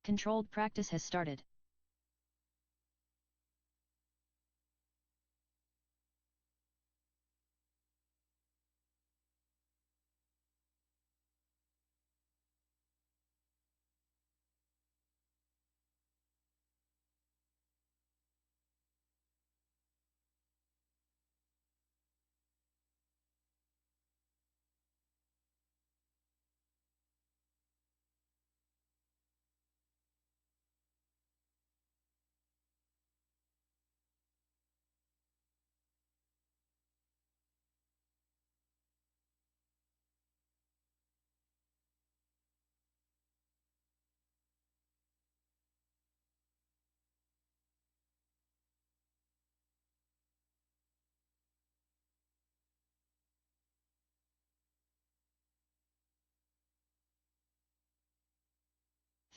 Controlled practice has started.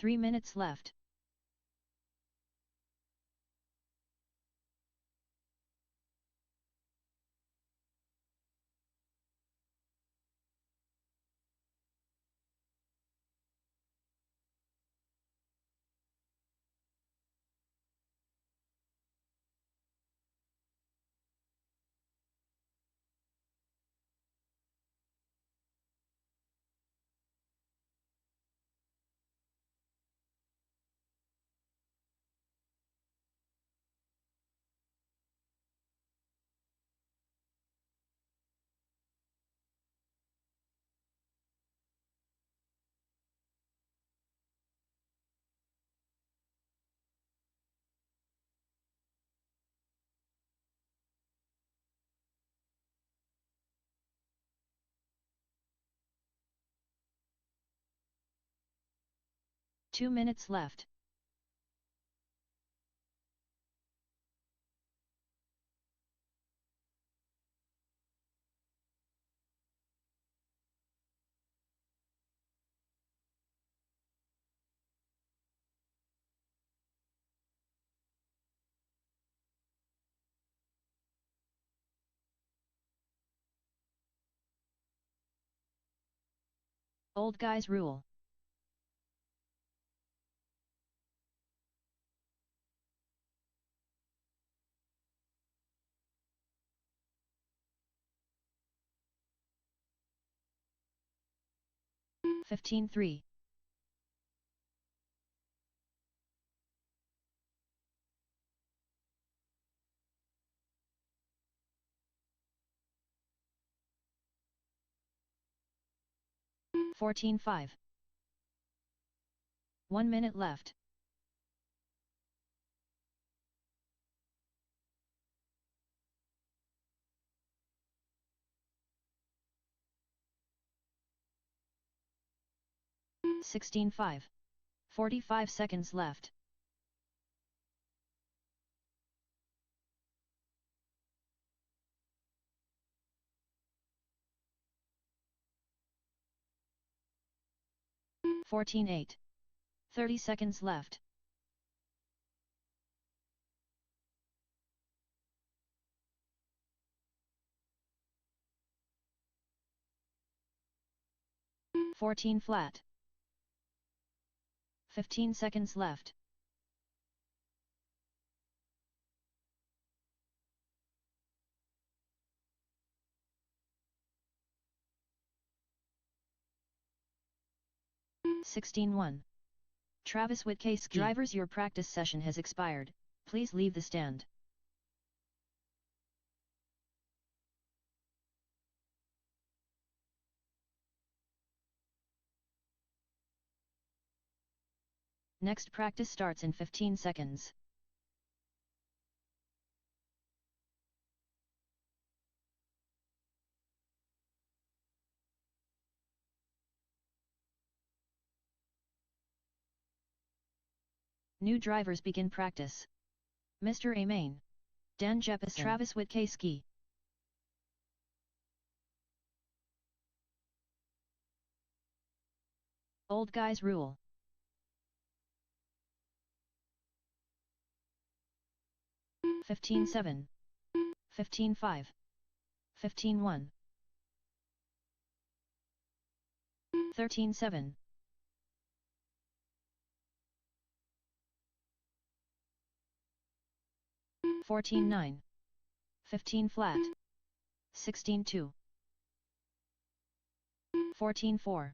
Three minutes left. Two minutes left. Old guys rule. Fifteen 3. Fourteen 5. 1 minute left.16 5. 45 seconds left. Fourteen 8. 30 seconds left. Fourteen flat. 15 seconds left. Sixteen 1. Travis Whitkey ski. Drivers, your practice session has expired, please leave the stand. Next practice starts in 15 seconds. New drivers begin practice. Mr. A. Main, Dan Jeppesen, Travis Whitkey ski. Old guys rule. Fifteen 7. 15 5. 15 1. 13 7. 14-9. 15 flat. 16-2. 14-4.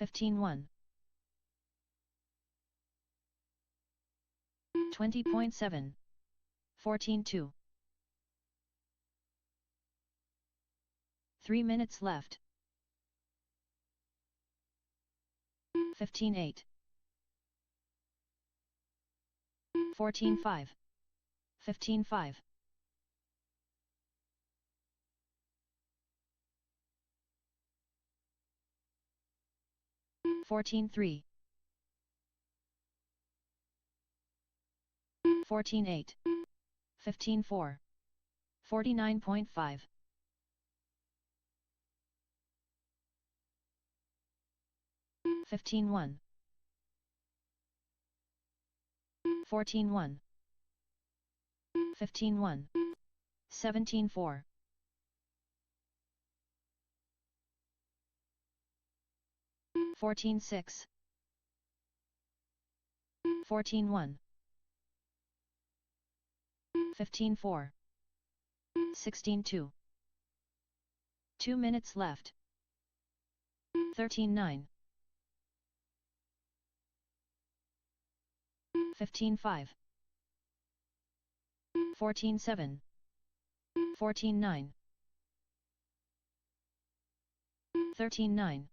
15-1. 20.7. 14-2. 3 minutes left. 15-8. 14-5. 15-5. 14-3. 14-8. 15-4. 49.5. 15-1. 14-1. 15-1. 17-4. 14-6. 14-1. 15-4. 16-2. 2 minutes left. 13-9. 15-5. 14-7. 14-9. 13-9.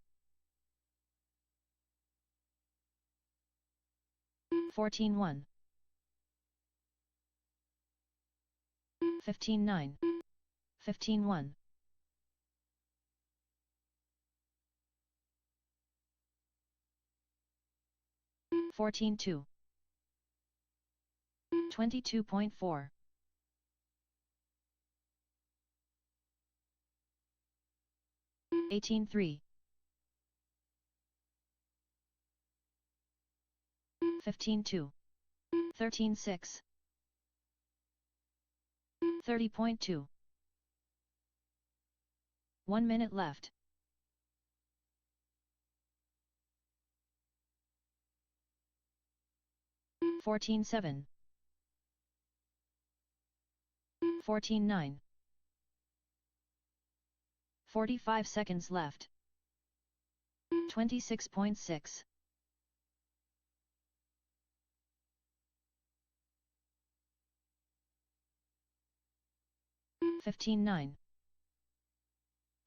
14-1. 15-9. 15-1. 14-2. 22.4. 18-3. 15-2. 13-6. 30.2. 1 minute left. 14-7. 14-9. 45 seconds left. 26.6. 15-9.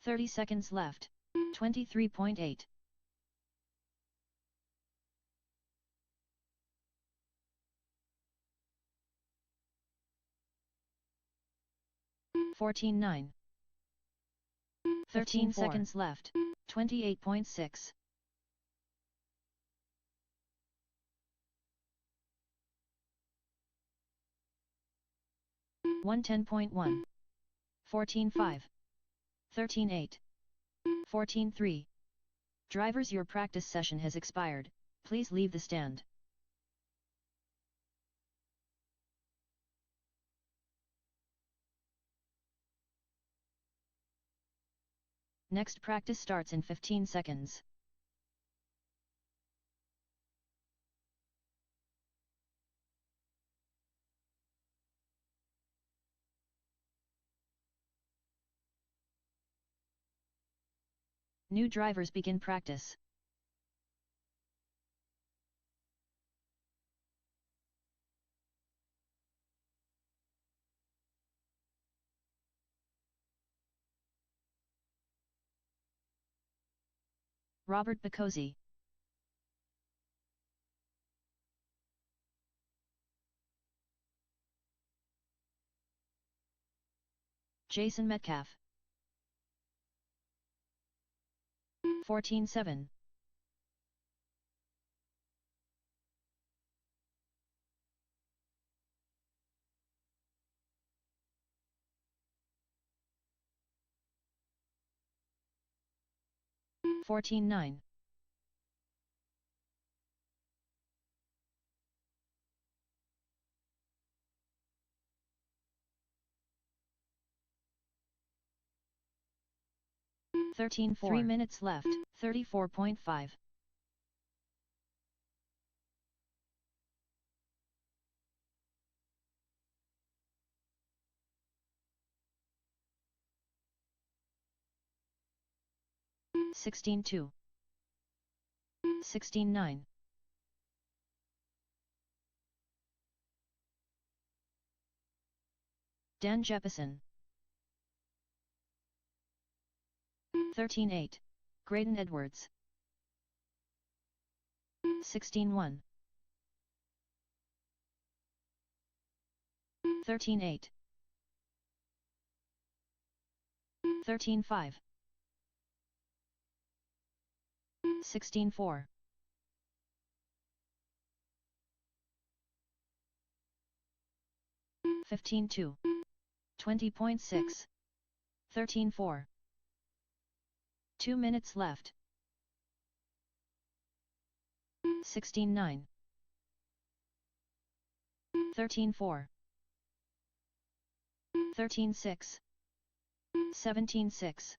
30 seconds left. 23.8. 14-9. 13 seconds left. 28.6. 110.1. 14-5. 13-8. 14-3. Drivers, your practice session has expired, please leave the stand. Next practice starts in 15 seconds. New drivers begin practice. Robert Bacozzi, Jason Metcalf, 14-7. 14-9. 14-9. 13-4. 3 minutes left, 34.5. Sixteen 2. 16-9. Dan Jeppesen. 13-8. Graydon Edwards. 16-1. 13-8. 13-5. 16-4. 15-2. 20.6. 13-4. 2 minutes left. 16-9. 13-4. 13-6. 17-6.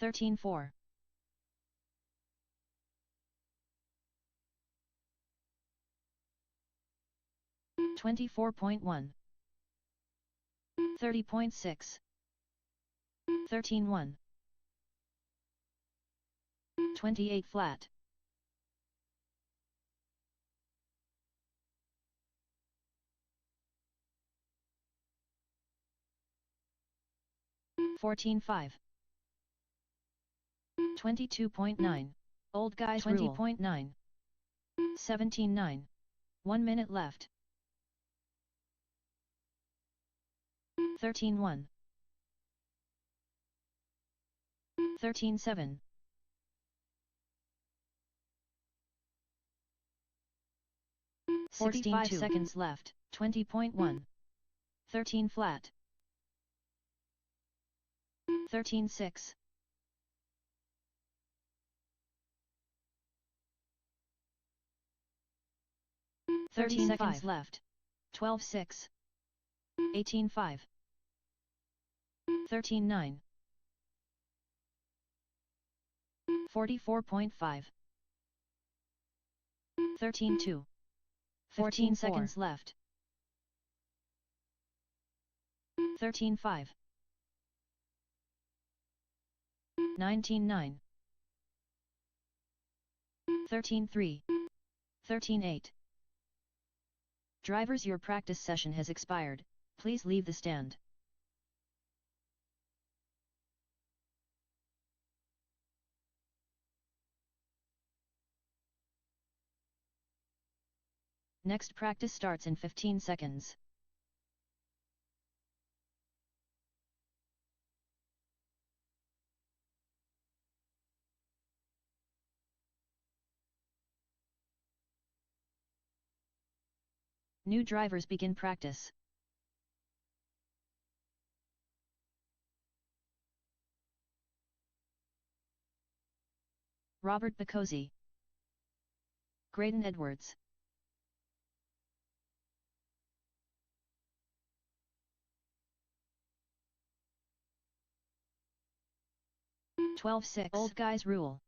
13-4. 24.1. 30.6. 13-1. 28 flat. 14-5. 22.9. Old guys 20.9. 17-9. 1 minute left. 13-1. 13-7. 45 seconds left. 20.1. 13 flat. 13-6. 30 seconds left. 12-6. 18-5. 13-9. 44.5. 13-2. 14 seconds left. 13-5. 19-9. 13-3. 13-8. Drivers, your practice session has expired, please leave the stand. Next practice starts in 15 seconds. New drivers begin practice. Robert Bacozzi. Graydon Edwards. Old guys rule.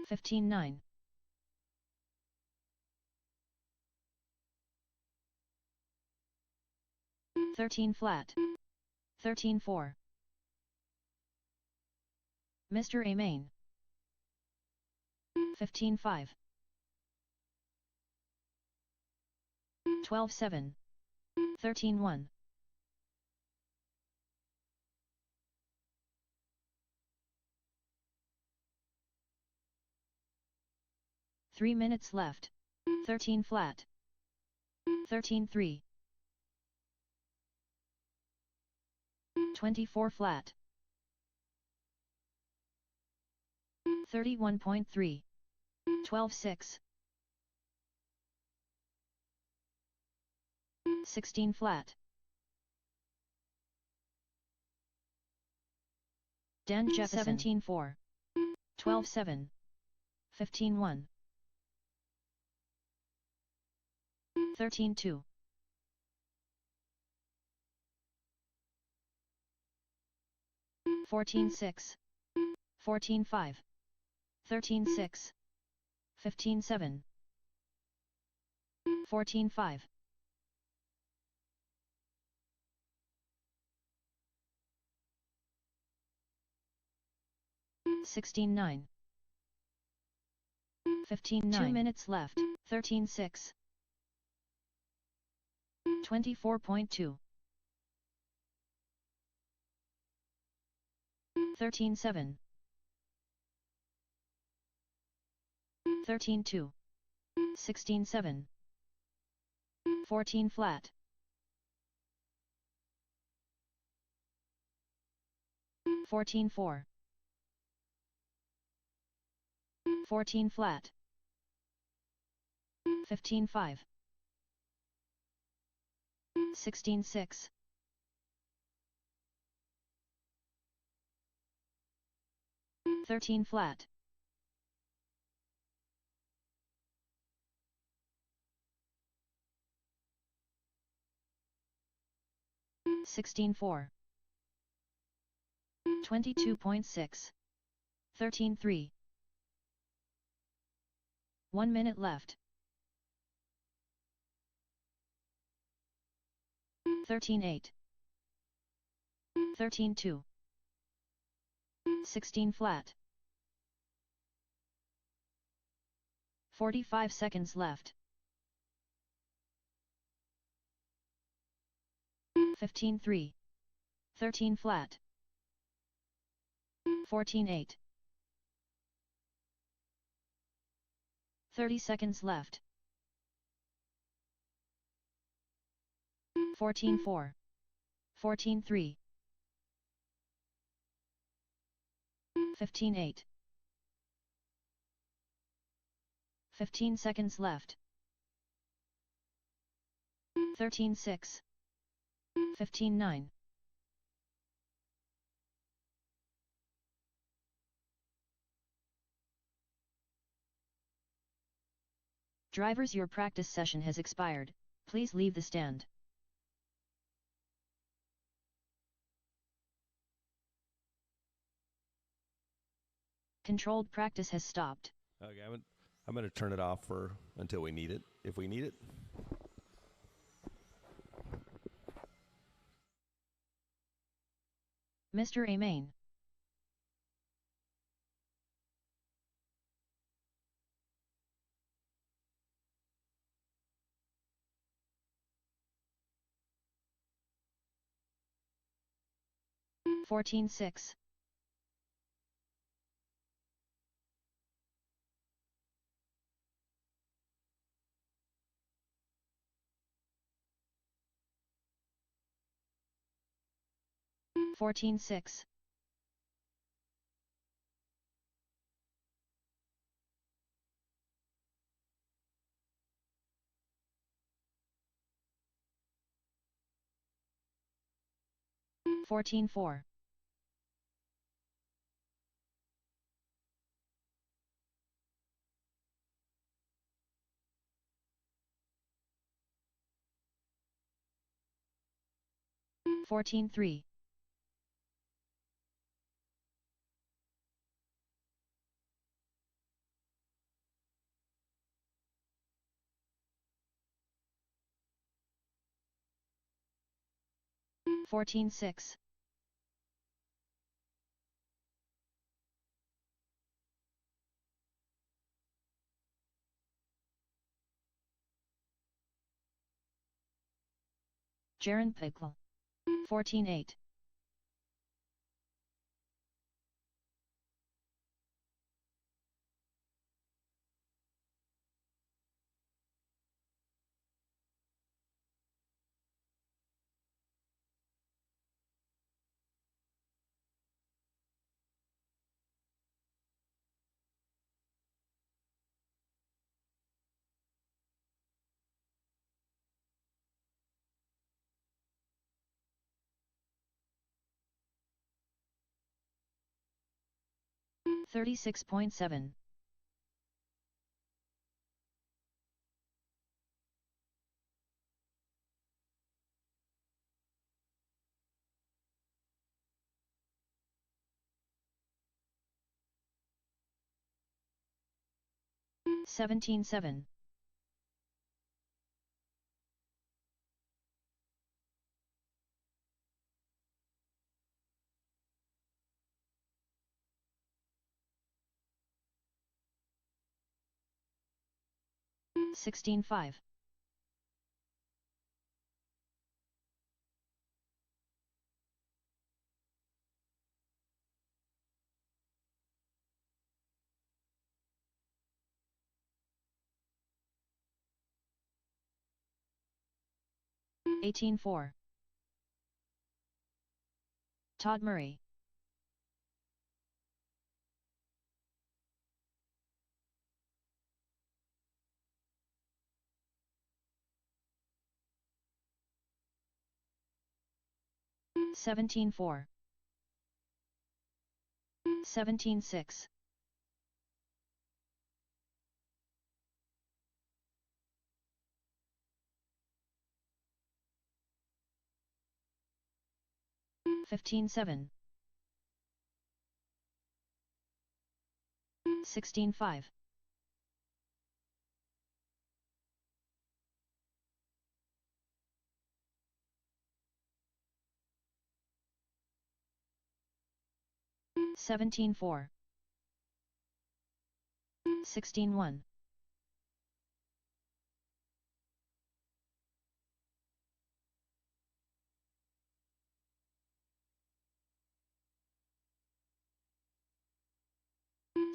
15-9. 13 flat. 13-4. Mr. A main. 15-5. 12-7. 13-1. 3 minutes left. 13 flat. 13-3. 24 flat. 31.3. 12-6. 16 flat. Dan Jeppesen 17-4. 12-7. 15-1. 13-2. 14-6. 14-5. 13-6. 15-7. 14-5. 16-9. 15-9. 2 minutes left. 13-6. 24.2. 13-7. 13-2. 16-7. 14 flat. 14-4. 14 flat. 15-5. 16-6. 13 flat. 16-4. 22.6. 13-3. 1 minute left. 13-8. 13-2. 16 flat. 45 seconds left. 15-3. 13 flat. 14-8. 30 seconds left. 14-4. 14-3. 15-8. 15 seconds left. 13-6. 15-9. Drivers, your practice session has expired, please leave the stand. Controlled practice has stopped. Okay, I'm going to turn it off until we need it, if we need it. Mr. Amain. Fourteen six. 14-6. 14-4. 14-3. 14-6. 'Jaron Pickle. 14-8. 36.7. 17-7. 16-5. 18-4. Todd Murray. 17-4. 17-6. 15-7. 16-5. 17-4. 16-1.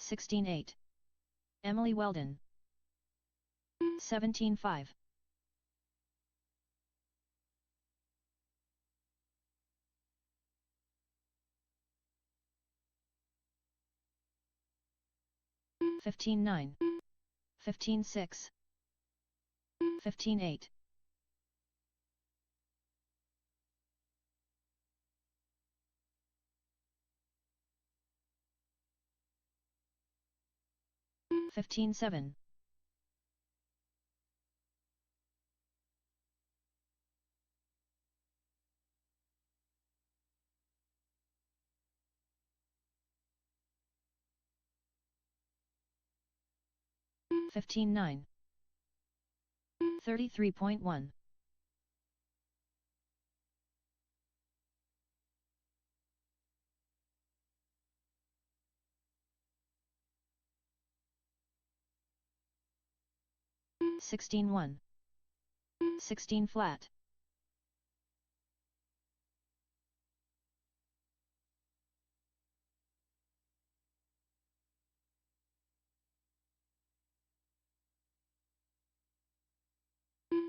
16-8. Emily Weldon. 17-5. 15-9. 15-6. 15-8. 15-7. 15-9. 33.1. 16-1. 16 flat.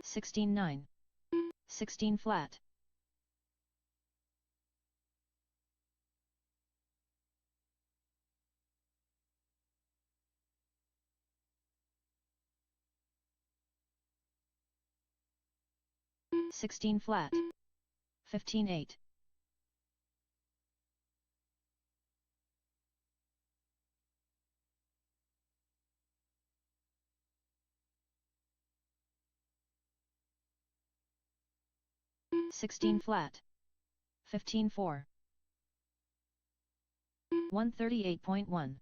16-9. 16 flat. 16 flat. 15-8. 16 flat. 15-4. 138.1.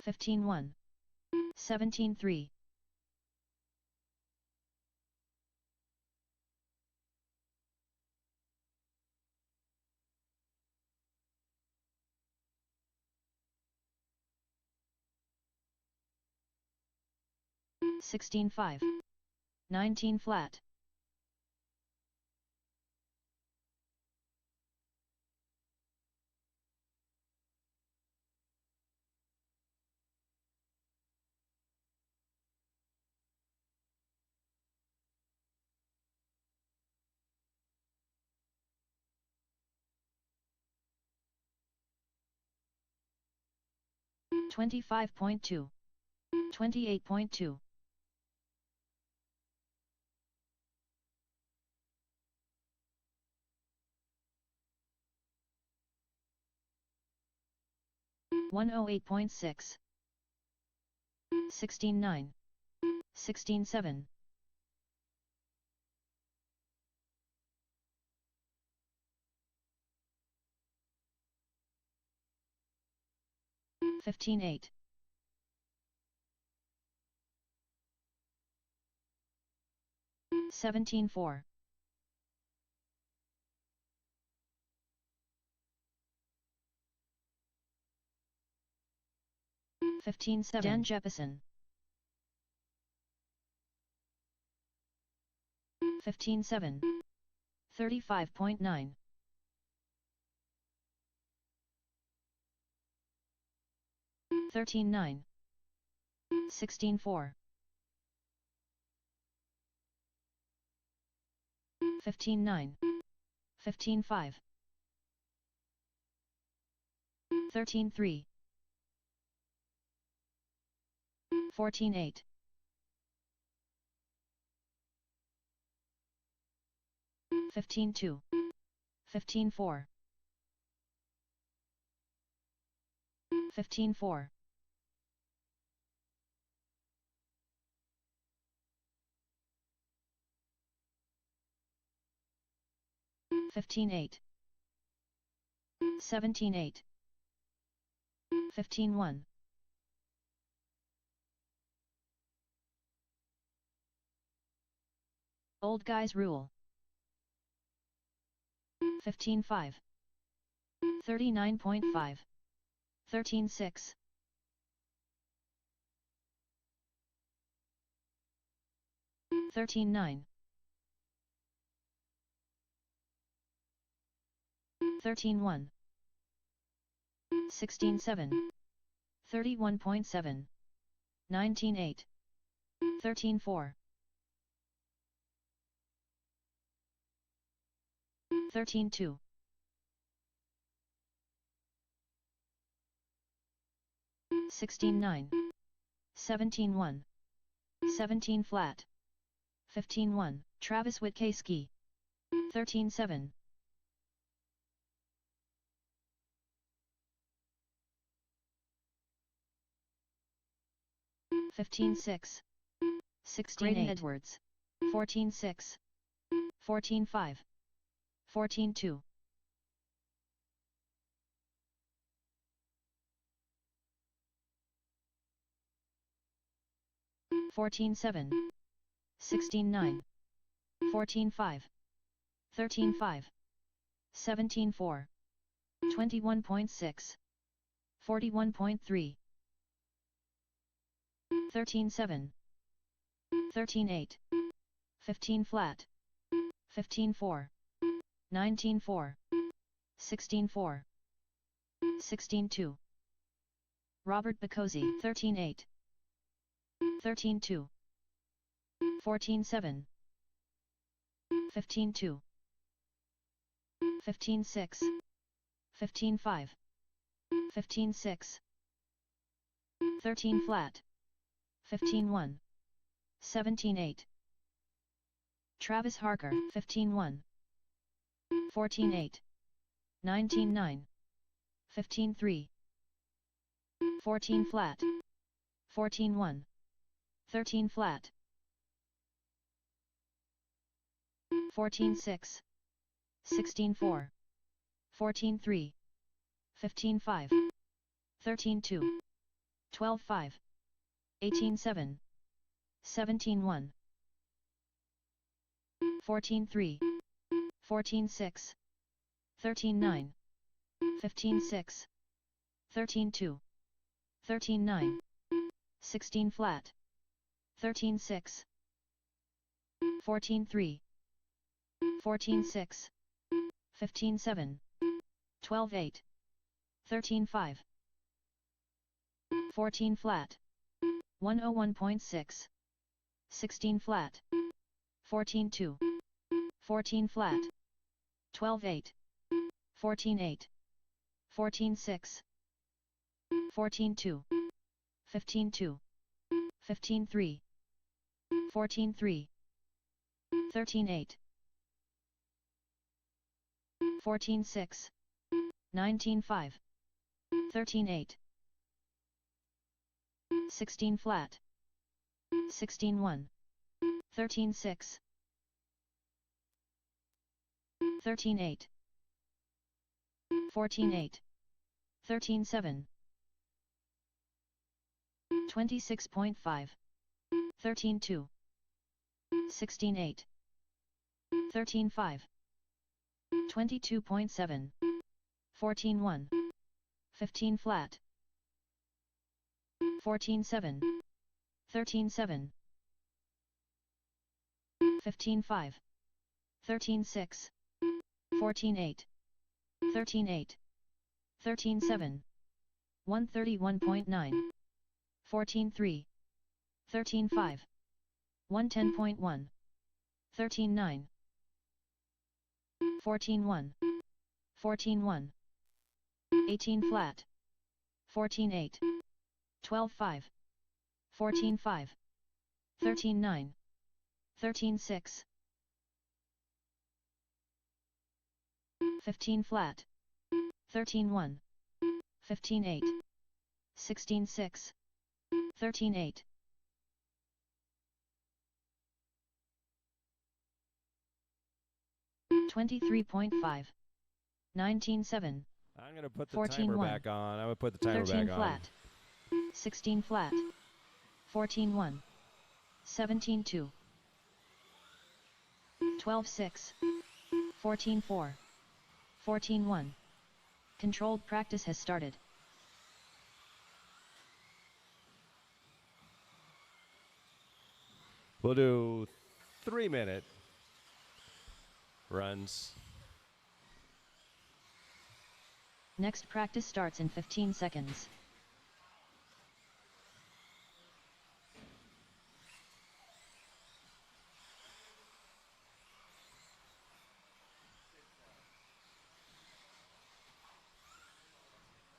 15-1. 17-3. 16-5. 19 flat. 25.2. 28.2. 108.6. 16-9. 16-7. 15-8. 17-4. 15-7. Dan Jeppesen. 15-7. 35.9. 13-9. 16-4. 15-9. 15-5. 13-3. 14-8. 15-2. 15-4. 15-4. 15-8. 17-8. 15-1. Old guys rule. 15-5. 39.5. 13-6. 13-9. 13-1. 16-7. 31.7. 19-8. 13-4. 13-2. 16-9. 17-1. 17 flat. 15-1. Travis Witkowski. 13-7. 15-6. 16-8. Edwards. 14-6. 14-5. 14-2. 14-7. 16-9. 14-5. 13-5. 17-4. 21.6. 41.3. 13-7. 13-8. 15 flat. 15-4. 19-4. 16-4. 16-2. Robert Bacozzi. 13-8. 13-2. 14-7. 15-2. 15-6. 15-5. 15-6. 13 flat. 15-1. 17-8. Travis Harker. 15-1. 14-8. 19-9. 15-3. 14 flat. 14-1. 13 flat. 14-6. 16-4. 14-3. 15-5. 13-2. 12-5. 18-7. 17-1. 14-3. 14-6. 13-9. 15-6. 13-2. 13-9. 16 flat. 13-6. 14-3. 14-6. 15-7. 12-8. 13-5. 14 flat. 101.6. 16 flat. 14-2. 14 flat. 12-8. 14-8. 14-6. 14-2. 15-2. 15-3. 14-3. 13-8. 14-6. 19-5. 13-8. 16 flat. 16-1. 13-6. 13-8. 14-8. 13-7. 26.5. 13.2. 16.8. 13.5. 22.7. 14.1. 15 flat. 14.7. 13.7. 15.5. 13.6. 14.8. 13.8. 13.7. 131.9. 14.3. 13.5. 110.1. 13.9. 14.1. 14.1. 18 flat. 14.8. 12.5. 14.5. 13.9. 13.6. 15 flat. 13.1. 15.8. 16.6. 13.8. 23.5. 19.7. I'm going to put the 14 timer 1. back on. I would put the timer 13 back flat. 16 flat. 14 1. 17 2. 12 6. 14 4. 14 1. Controlled practice has started. We'll do 3-minute runs. Next practice starts in 15 seconds.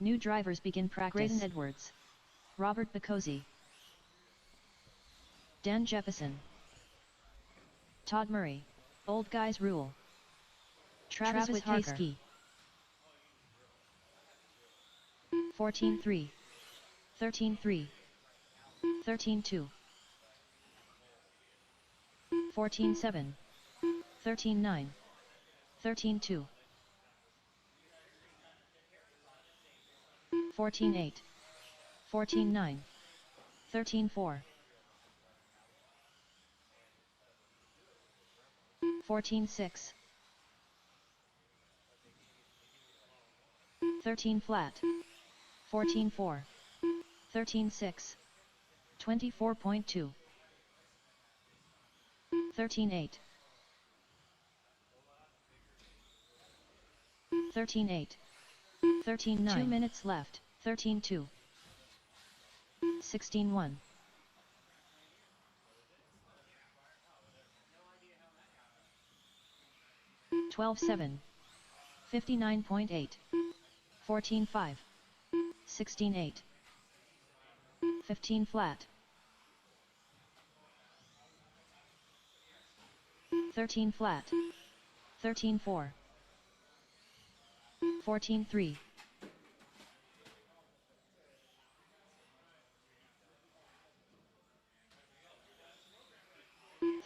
New drivers begin practice. Graydon Edwards. Robert Bacozzi. Dan Jeppesen. Todd Murray. Old Guys Rule. Travis Witkowski. 14-3. 13-3. 13-2. 14-7. 13-9. 13-2. 14-8. 14-9. 13-4. 14-6. 13 flat. 14-4. 13-6. 24.2. 13-8. 13-8. 13-9. 2 minutes left. 13-2. 16-1. 12-7. 59.8. 14-5. 16-8. 15 flat. 13 flat. 13-4. 14-3.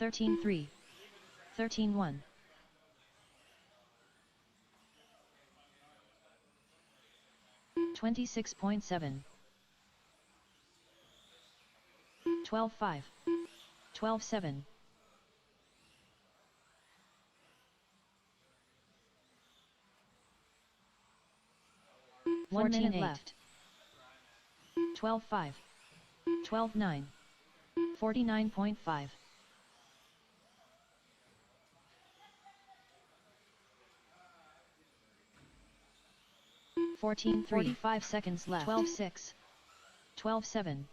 13-3. 13-1. 26.7. 12-5. 12-7. 1 minute left. 12-5. 12-9. 49.5. 14-3. 45 seconds left. 12-6. 12-7.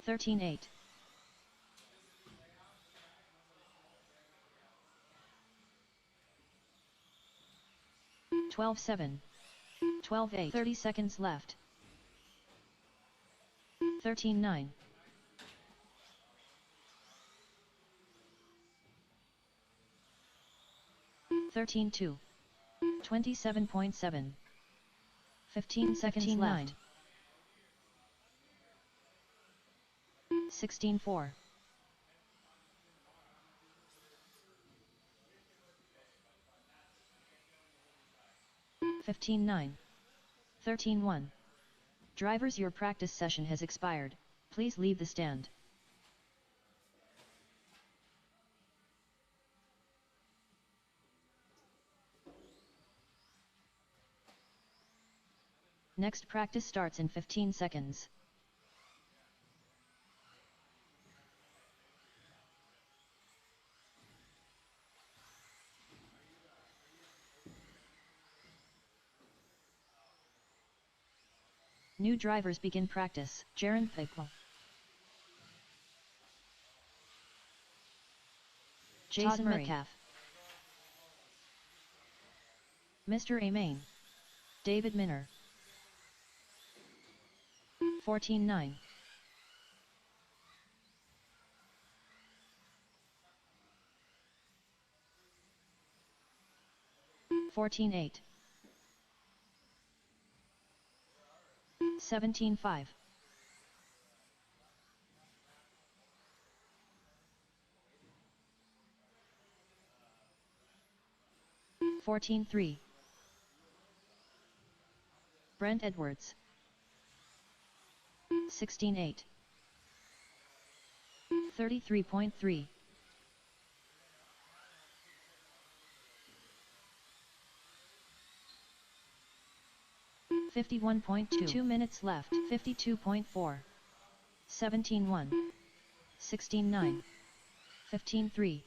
13-8. 12-7. 12-8. 30 seconds left. 13-9. 13-2. 27.7. 15 seconds left. 16-4. 15-9. 13-1. Drivers, your practice session has expired. Please leave the stand. Next practice starts in 15 seconds. New drivers begin practice. Jaron Pickle, Jason Metcalf, Mr. Amain, David Minner. 14-9. 14-8. 17-5. 14-3. Brent Edwards. 16-8. 33.3. 51.2. 2 minutes left. 52.4. 17-1. 16-9. 15-3.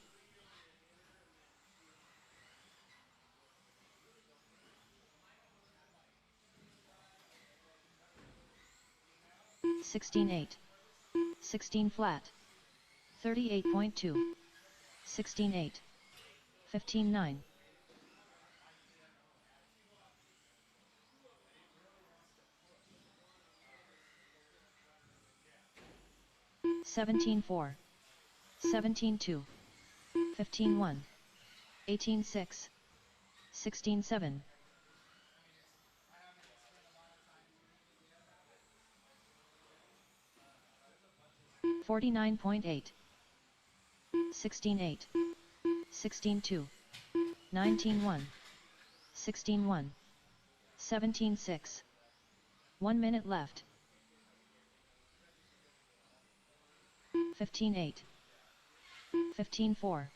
16-8. 16 flat. 38.2. 16-8. 15-9. 17-4. 17-2. 15-1. 18-6. 16-7. 49.8. 16-8. 16-2. 19-1. 16-1. 17-6. 1 minute left. 15-8. 15-4.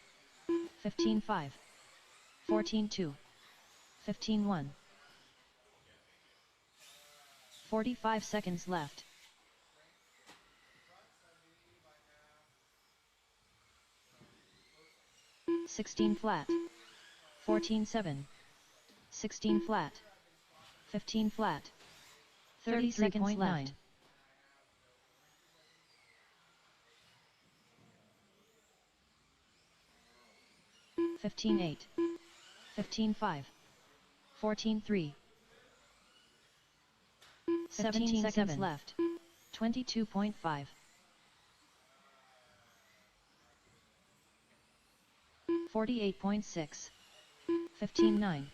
15-5. 14-2. 15-1. 45 seconds left. 16 flat. 14-7. 16 flat. 15 flat. 30 seconds left. 15-8. 15-5. 14-3. 17 seconds left. 22.5. 48.6. 15-9.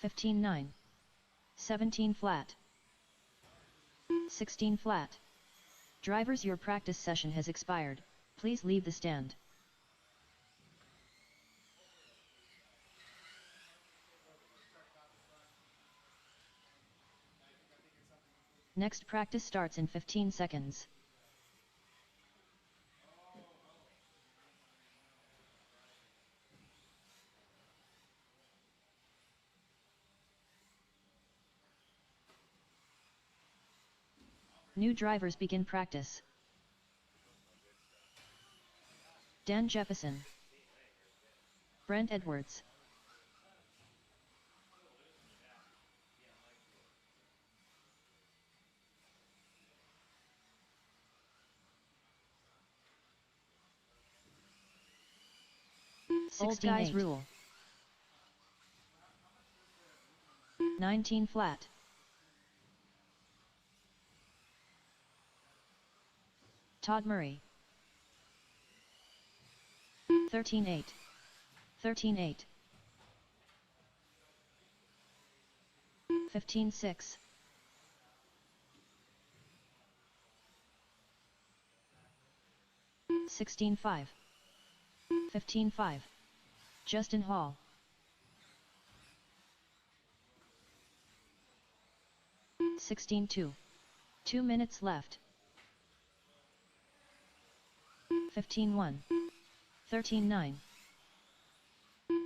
15-9. 17 flat. 16 flat. Drivers, your practice session has expired. Please leave the stand. Next practice starts in 15 seconds. New drivers begin practice. Dan Jefferson, Brent Edwards, Old Guys Rule. 19 flat. Todd Murray. 13-8. 13-8. 15-6. 16-5. 15-5. Justin Hall. 16-2. 2 minutes left. 15-1. 13-9.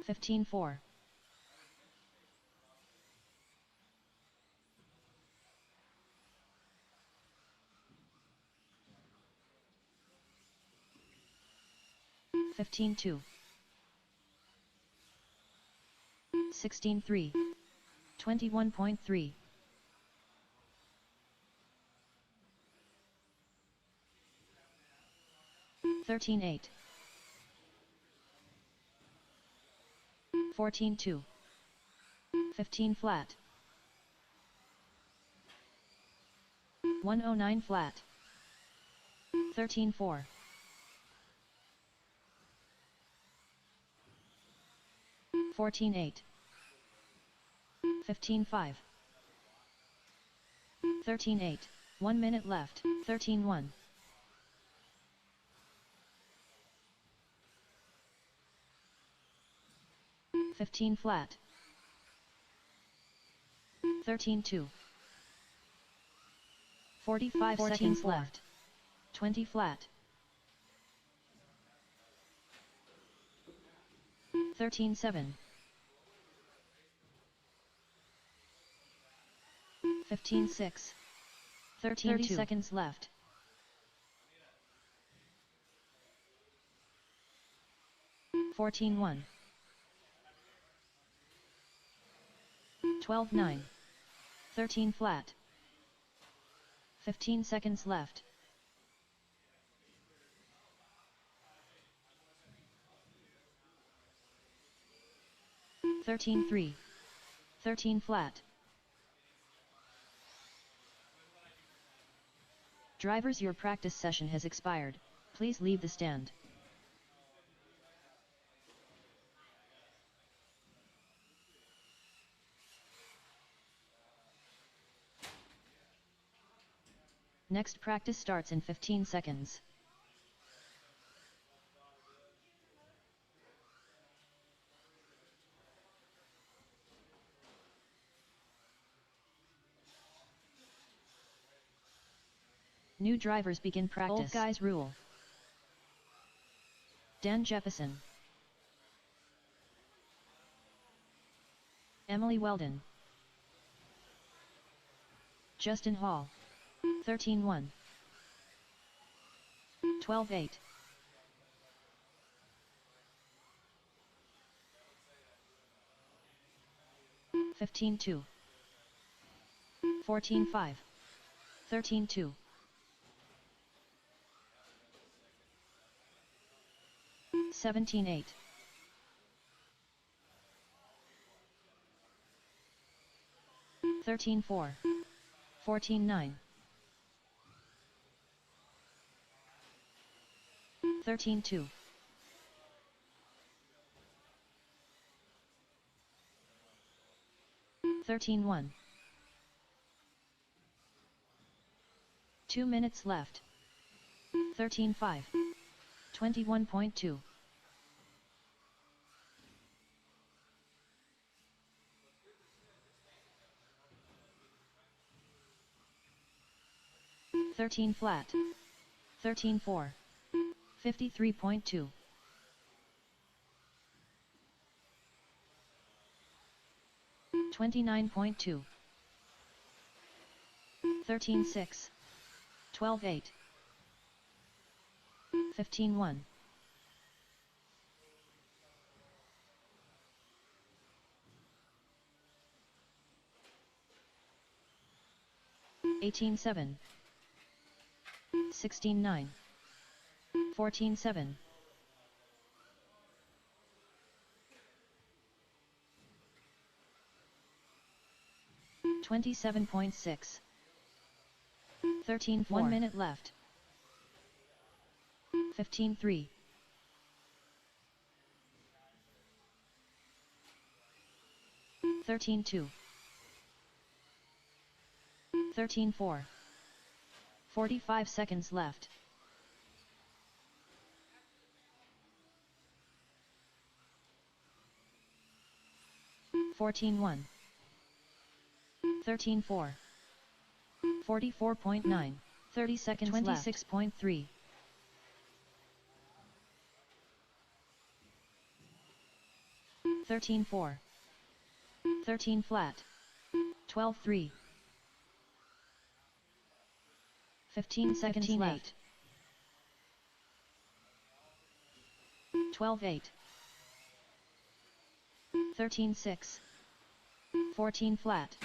15-4. 15-2. 16-3. 21.3. 13-8. 14-2. 15 flat. 109 flat. 13-4. 14-8. 15-5. 13-8. 1 minute left. 13-1. 15 flat. 13-2. 45 seconds left. 20 flat. 13-7. 15-6. 30 seconds left. 14-1. 12-9. 13 flat. 15 seconds left. 13-3. 13 flat. Drivers, your practice session has expired. Please leave the stand. Next practice starts in 15 seconds. New drivers begin practice. Old guys rule. Dan Jeppesen. Emily Weldon. Justin Hall. 13-1. 12-8. 15-2. 14-5. 13-2. 17-8. 13-4. 14-9. 13-2. 13-1. 2 minutes left. 13-5. 21.2. 13 flat. 13-4. 53.2. 29.2. 13-6. 12-8. 15-1. 18-7. 16-9. 14-7. 27.6. 13-4. 1 minute left. 15-3. 13-2. 13-4. 45 seconds left. 14-1. 13-4. 44.9. 30 seconds 26.3. 13.4. 13 flat. 12.3. 15 seconds 15.8. left. 12.8. 13.6. 14 flat.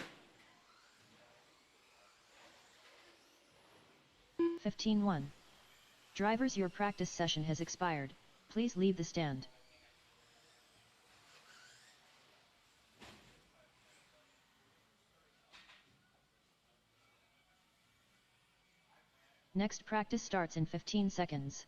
15.1. Drivers, your practice session has expired. Please leave the stand. Next practice starts in 15 seconds.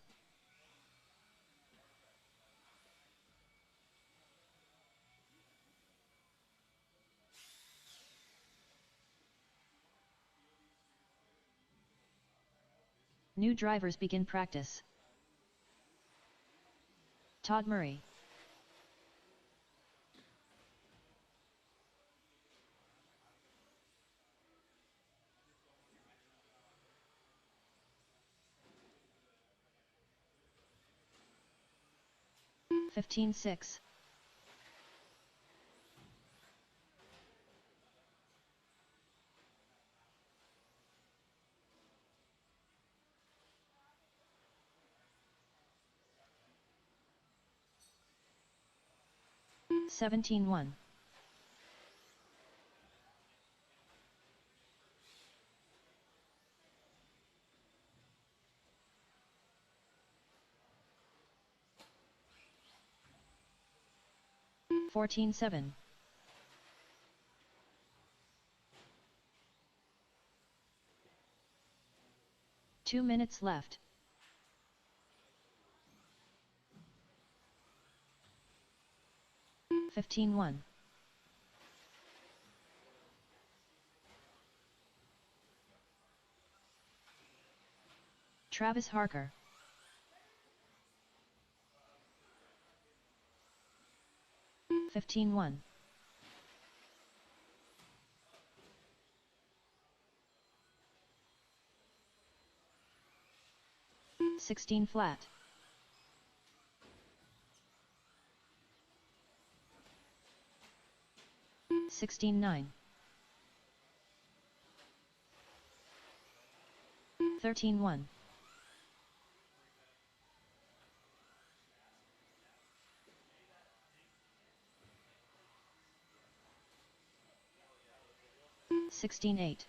New drivers begin practice. Todd Murray. Fifteen six. Seventeen one. Fourteen seven. 2 minutes left. 15-1. Travis Harker. (15-1). (16 flat). 16-9. 13-1. 16-8.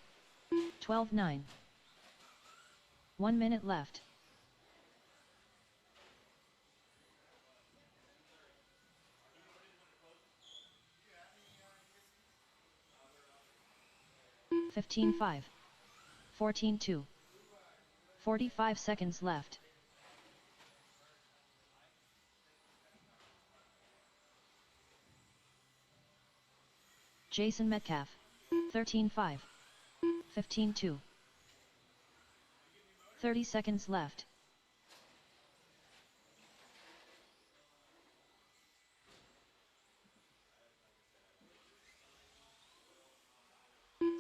12-9. 1 minute left. 15-5. 14-2. 45 seconds left. Jason Metcalf. 13-5. 15-2. 30 seconds left.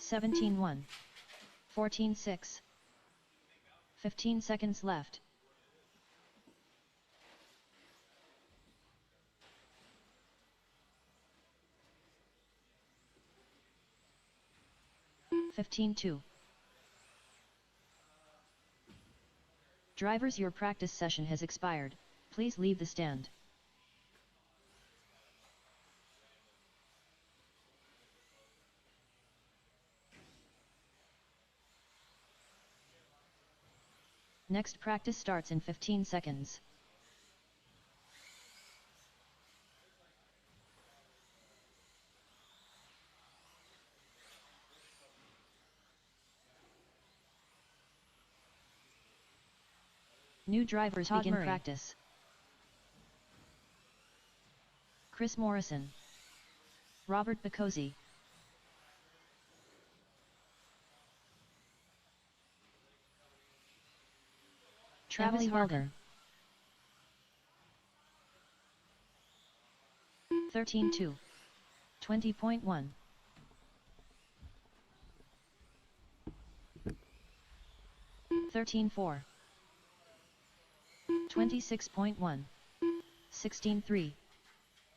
(17-1). 14-6. 15 seconds left. (15-2). Drivers, your practice session has expired. Please leave the stand. Next practice starts in 15 seconds. New drivers Todd begin Murray. practice. Chris Morrison. Robert Bacozzi. Travis Emily Harker. 13-2. 20.1. 13-4. 26.1. 16-3.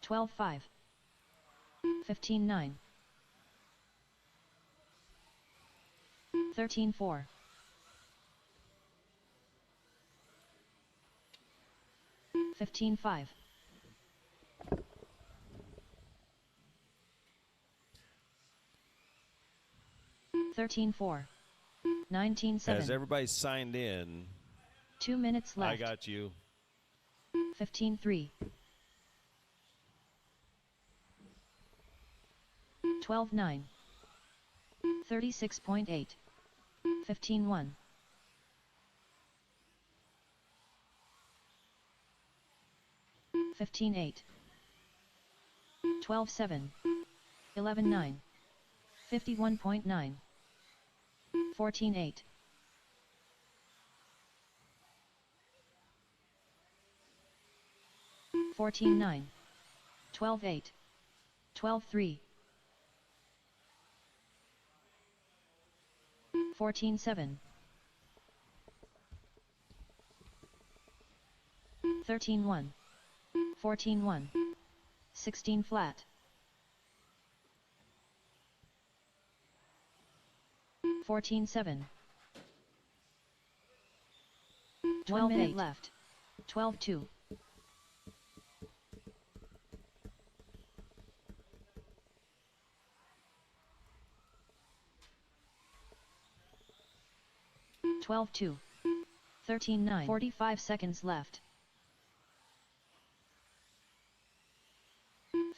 12-5. 15-9. 13-4. 15-5. 13-4. 19-7. As everybody signed in, 2 minutes left. I got you. 15-3. 12-9. 36.8. 15-1. 15-8. 12-7. 11-9. 51.9. 14-8. 14-9. 12-8. 12-3. 14-7. 13-1. 14-1. 16 flat. 14-7. 1 minute left. 12-2. 12-2. 13-9. 45 seconds left.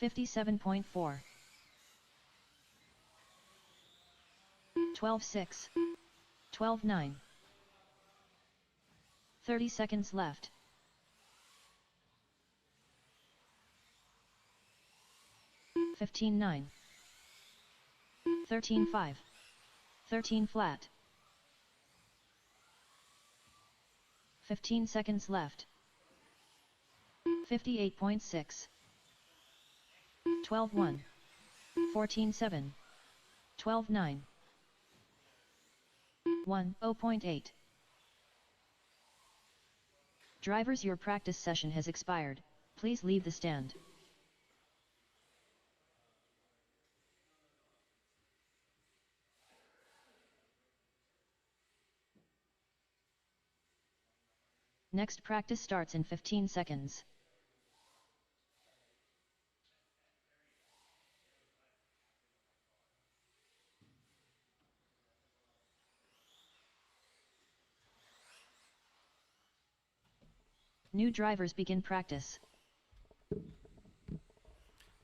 57.4. 12-6. 12-9. 30 seconds left. 15-9. 13-5. 13 flat. 15 seconds left. 58.6. 12-1. 14-7. 12-9. 1-0.8. Drivers, your practice session has expired. Please leave the stand. Next practice starts in 15 seconds. New drivers begin practice.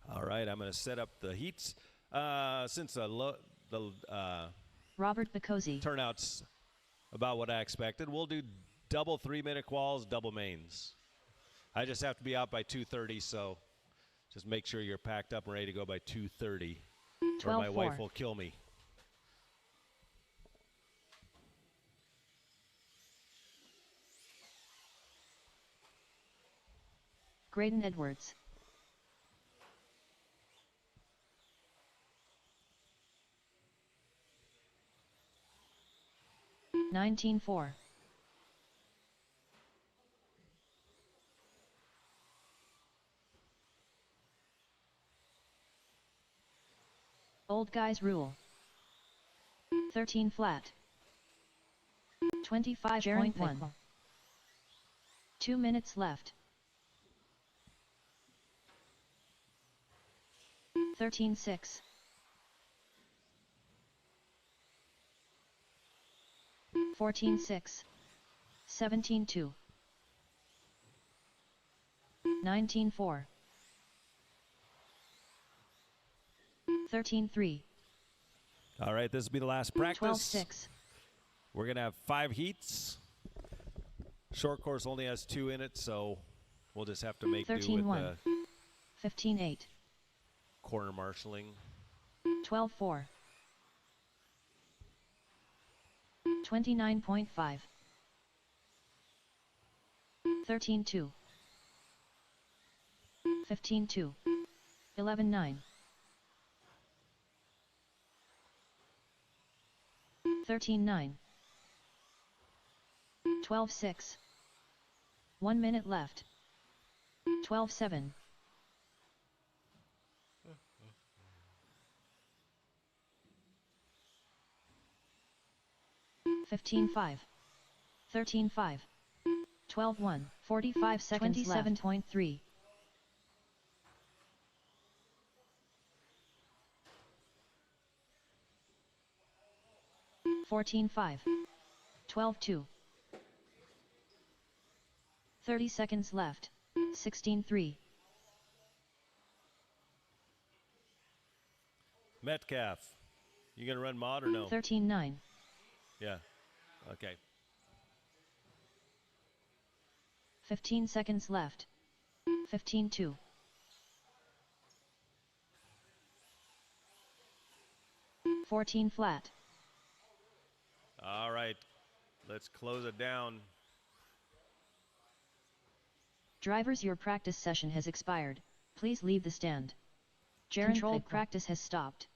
All right, I'm going to set up the heats. Since the Robert Bacozzi. turnout's about what I expected, we'll do double 3-minute quals, double mains. I just have to be out by 2:30, so just make sure you're packed up and ready to go by 2:30, or my wife will kill me. Graydon Edwards. $19.4. Old guys rule. 13 flat. 25.1. 2 minutes left. 13-6. 14-6. 17-2. 19-4. 13-3. All right, this will be the last practice. 12-6. We're going to have 5 heats. Short course only has 2 in it, so we'll just have to make do with 13-1. 15-8. corner marshaling. 12-4. 29.5. 13-2. 15-2. 11-9. 13-9. 12-6. 1 minute left. 12-7. 15-5. 13-5. 12-1. 45 seconds left. 27.3. 14-5. 12-2. 30 seconds left. 16-3. Metcalf, you gonna run mod or no? 13-9. Yeah. Okay. 15 seconds left. 15-2. 14 flat. All right. Let's close it down. Drivers, your practice session has expired. Please leave the stand. Controlled practice has stopped.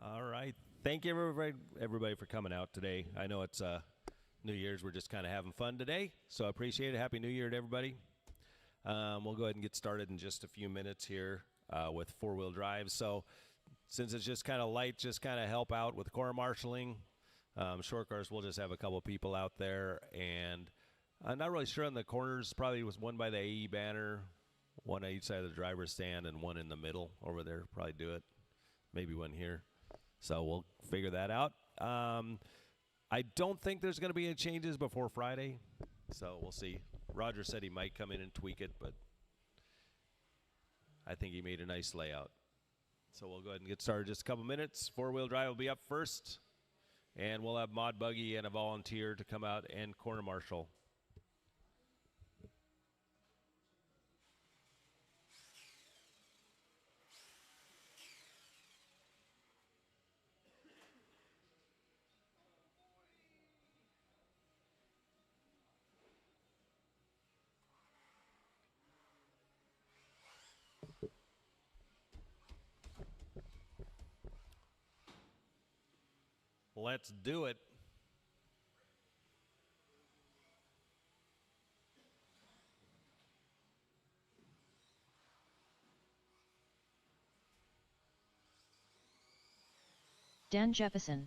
All right. Thank you, everybody for coming out today. I know it's New Year's. We're just kind of having fun today, so I appreciate it. Happy New Year to everybody. We'll go ahead and get started in just a few minutes here with four-wheel drive. So since it's just kind of light, just kind of help out with core marshaling. Short cars, we'll just have a couple people out there. And I'm not really sure on the corners. Probably was one by the AE banner, one on each side of the driver's stand, and one in the middle over there. Probably do it. Maybe one here. So we'll figure that out. I don't think there's going to be any changes before Friday, so we'll see. Roger said he might come in and tweak it, but I think he made a nice layout. So we'll go ahead and get started in just a couple minutes. Four-wheel drive will be up first, and we'll have Mod Buggy and a volunteer to come out and corner marshal. Let's do it. Dan Jeppesen.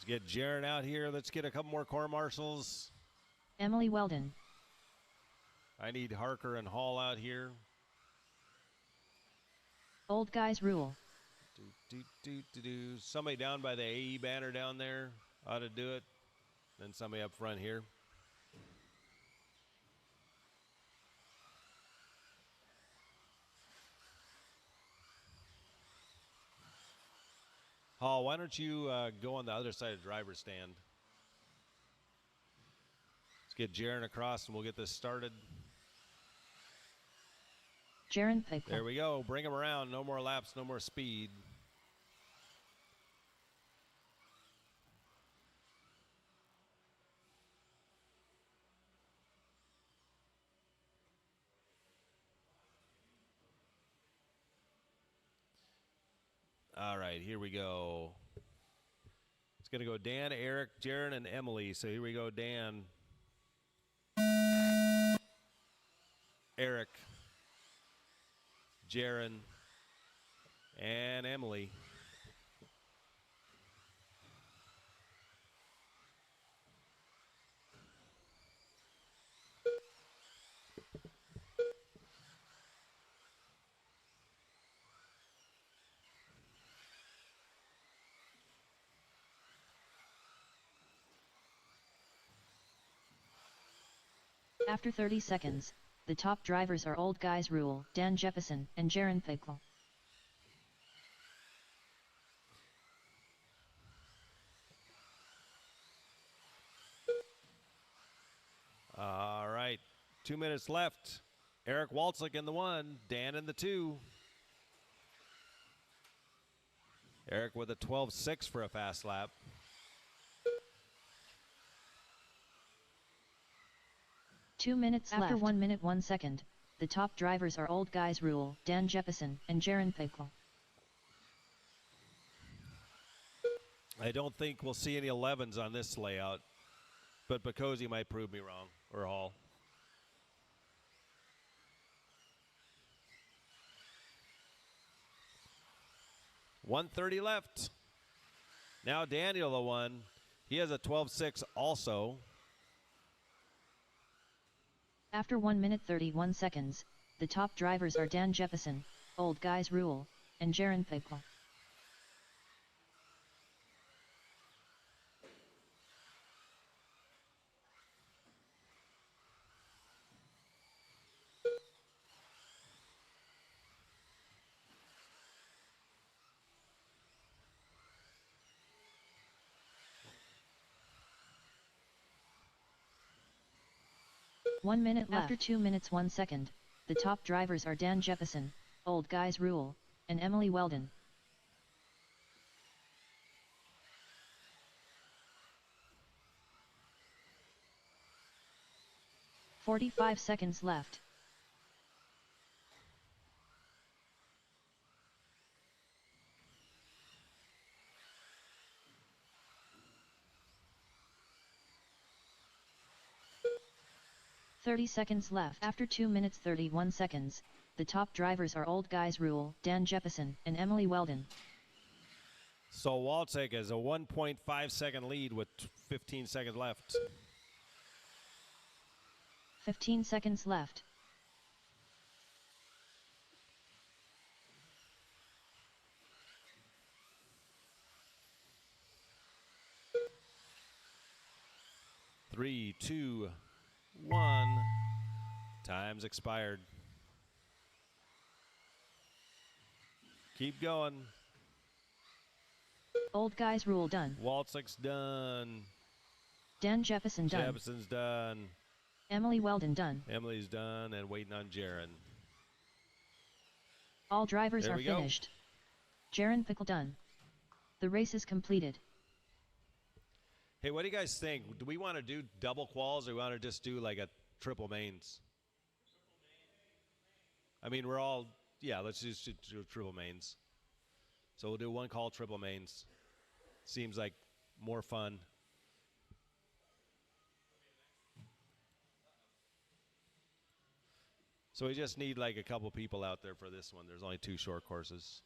Let's get Jaron out here. Let's get a couple more court marshals. Emily Weldon. I need Harker and Hall out here. Old Guys Rule. Somebody down by the AE banner down there ought to do it. Then somebody up front here. Hall, why don't you go on the other side of the driver's stand? Let's get Jaron across and we'll get this started. Jaron Pickle. There we go. Bring him around. No more laps, no more speed. All right, here we go. It's going to go Dan, Eric, Jaron, and Emily. So here we go, Dan. Eric, Jaron, and Emily. After 30 seconds, the top drivers are Old Guys Rule, Dan Jeppesen, and Jaron Pickle. All right, 2 minutes left. Eric Waltzik in the 1, Dan in the 2. Eric with a 12.6 for a fast lap. Two minutes after left. 1 minute 1 second, the top drivers are Old Guys Rule, Dan Jeppesen, and Jaron Pickle. I don't think we'll see any 11s on this layout, but Bacosi might prove me wrong, or Hall. .130 left. Now Daniel the 1. He has a 12.6 also. After 1 minute 31 seconds, the top drivers are Dan Jeppesen, Old Guys Rule, and Jaron Pickle. One minute left. After 2 minutes 1 second, the top drivers are Dan Jeppesen, Old Guys Rule, and Emily Weldon. .45 seconds left. .30 seconds left. After 2 minutes 31 seconds, the top drivers are Old Guys Rule, Dan Jeppesen, and Emily Weldon. So Waltzik has a 1.5 second lead with 15 seconds left. 15 seconds left. Three, 2, 1. Time's expired. Keep going. Old Guys Rule done. Waltzik's done. Dan Jeppesen done. Jeppesen's done. Emily Weldon done. Emily's done and waiting on Jaron. All drivers are finished. Jaron Pickle done. The race is completed. Hey, what do you guys think? Do we want to do double quals or we want to just do like a triple mains? I mean, we're all, yeah, let's just do triple mains. So we'll do one call, triple mains. Seems like more fun. So we just need like a couple people out there for this one. There's only 2 short courses.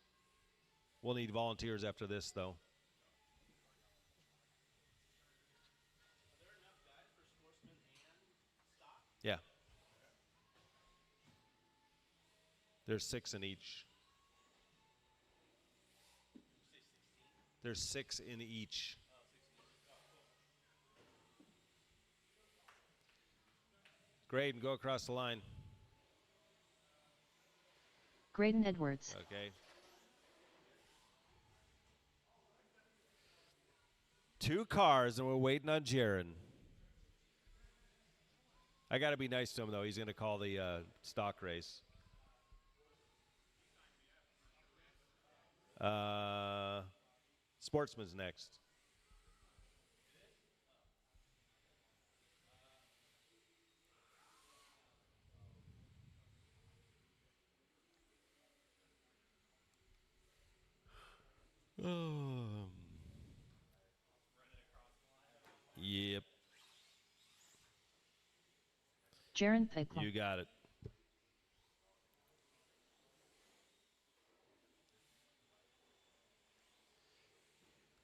We'll need volunteers after this, though. There's 6 in each. There's 6 in each. Graydon, go across the line. Graydon Edwards. Okay. 2 cars, and we're waiting on Jaron. I got to be nice to him, though. He's going to call the stock race. Sportsman's next. Yep. Jaron Pickle. You got it.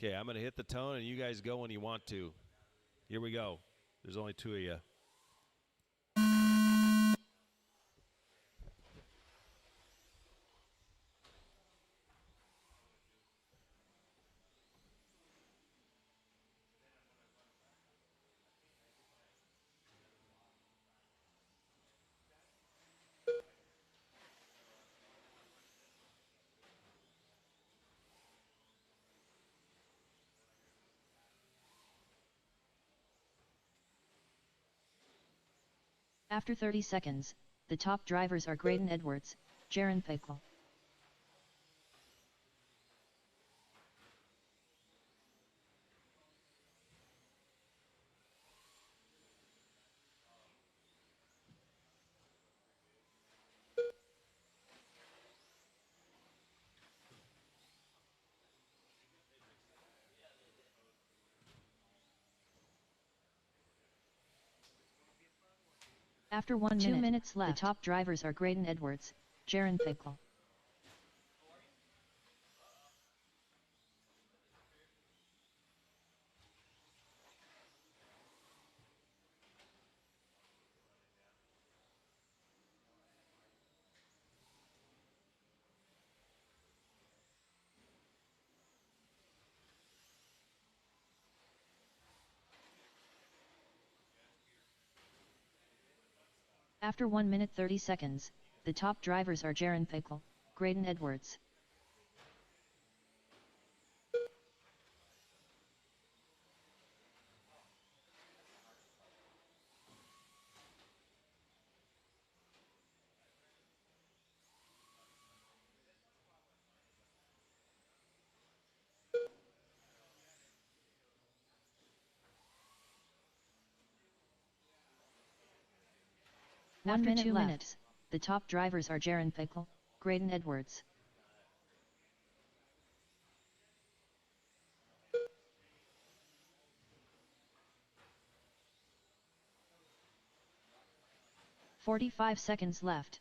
Okay, I'm going to hit the tone, and you guys go when you want to. Here we go. There's only 2 of you. After 30 seconds, the top drivers are Graydon Edwards, Jaron Pickle. After 1 minute, 2 minutes left, the top drivers are Graydon Edwards, Jaron Pickle. After 1 minute 30 seconds, the top drivers are Jaron Pickle, Graydon Edwards. After 2 minutes, the top drivers are Jaron Pickle, Graydon Edwards. "45 seconds left.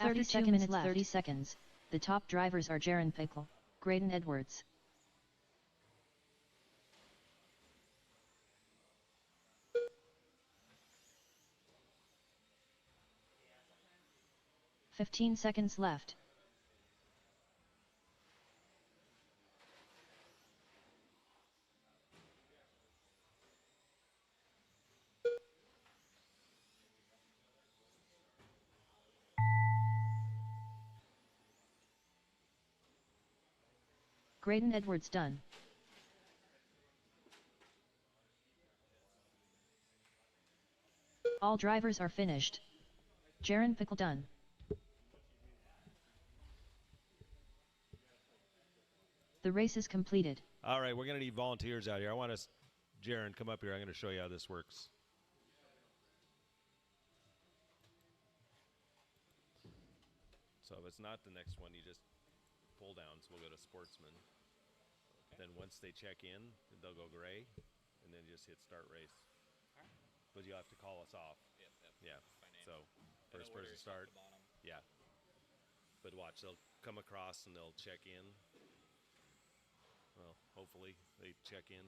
After 2 minutes left. 30 seconds, the top drivers are Jaron Pickle, Graydon Edwards. "15 seconds left. Graydon Edwards done. All drivers are finished. Jaron Pickle done. The race is completed. All right, we're going to need volunteers out here. I want us, Jaron, come up here. I'm going to show you how this works. So if it's not the next one, you just pull down. So we'll go to Sportsman. Okay. Then once they check in, they'll go gray, and then just hit start race. All right. But you'll have to call us off. Yep. Yeah. So first person start. Yeah. But watch, they'll come across and they'll check in. Well, hopefully they check in.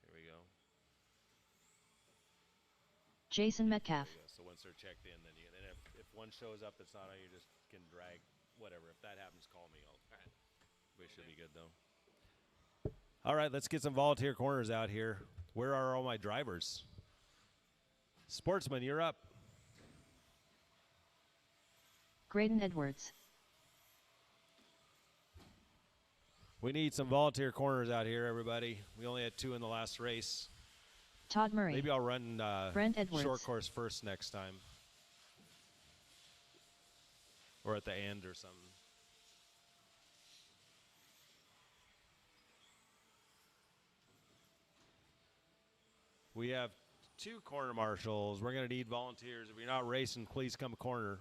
Here we go. Jason Metcalf. So once they're checked in, then if one shows up that's not on, you just can drag whatever. If that happens, call me. We should be good though. All right, let's get some volunteer corners out here. Where are all my drivers? Sportsman, you're up. Graydon Edwards. We need some volunteer corners out here, everybody. We only had 2 in the last race. Todd Murray. Maybe I'll run Brent Edwards. short course first next time. Or at the end or something. We have 2 corner marshals. We're going to need volunteers. If you're not racing, please come corner.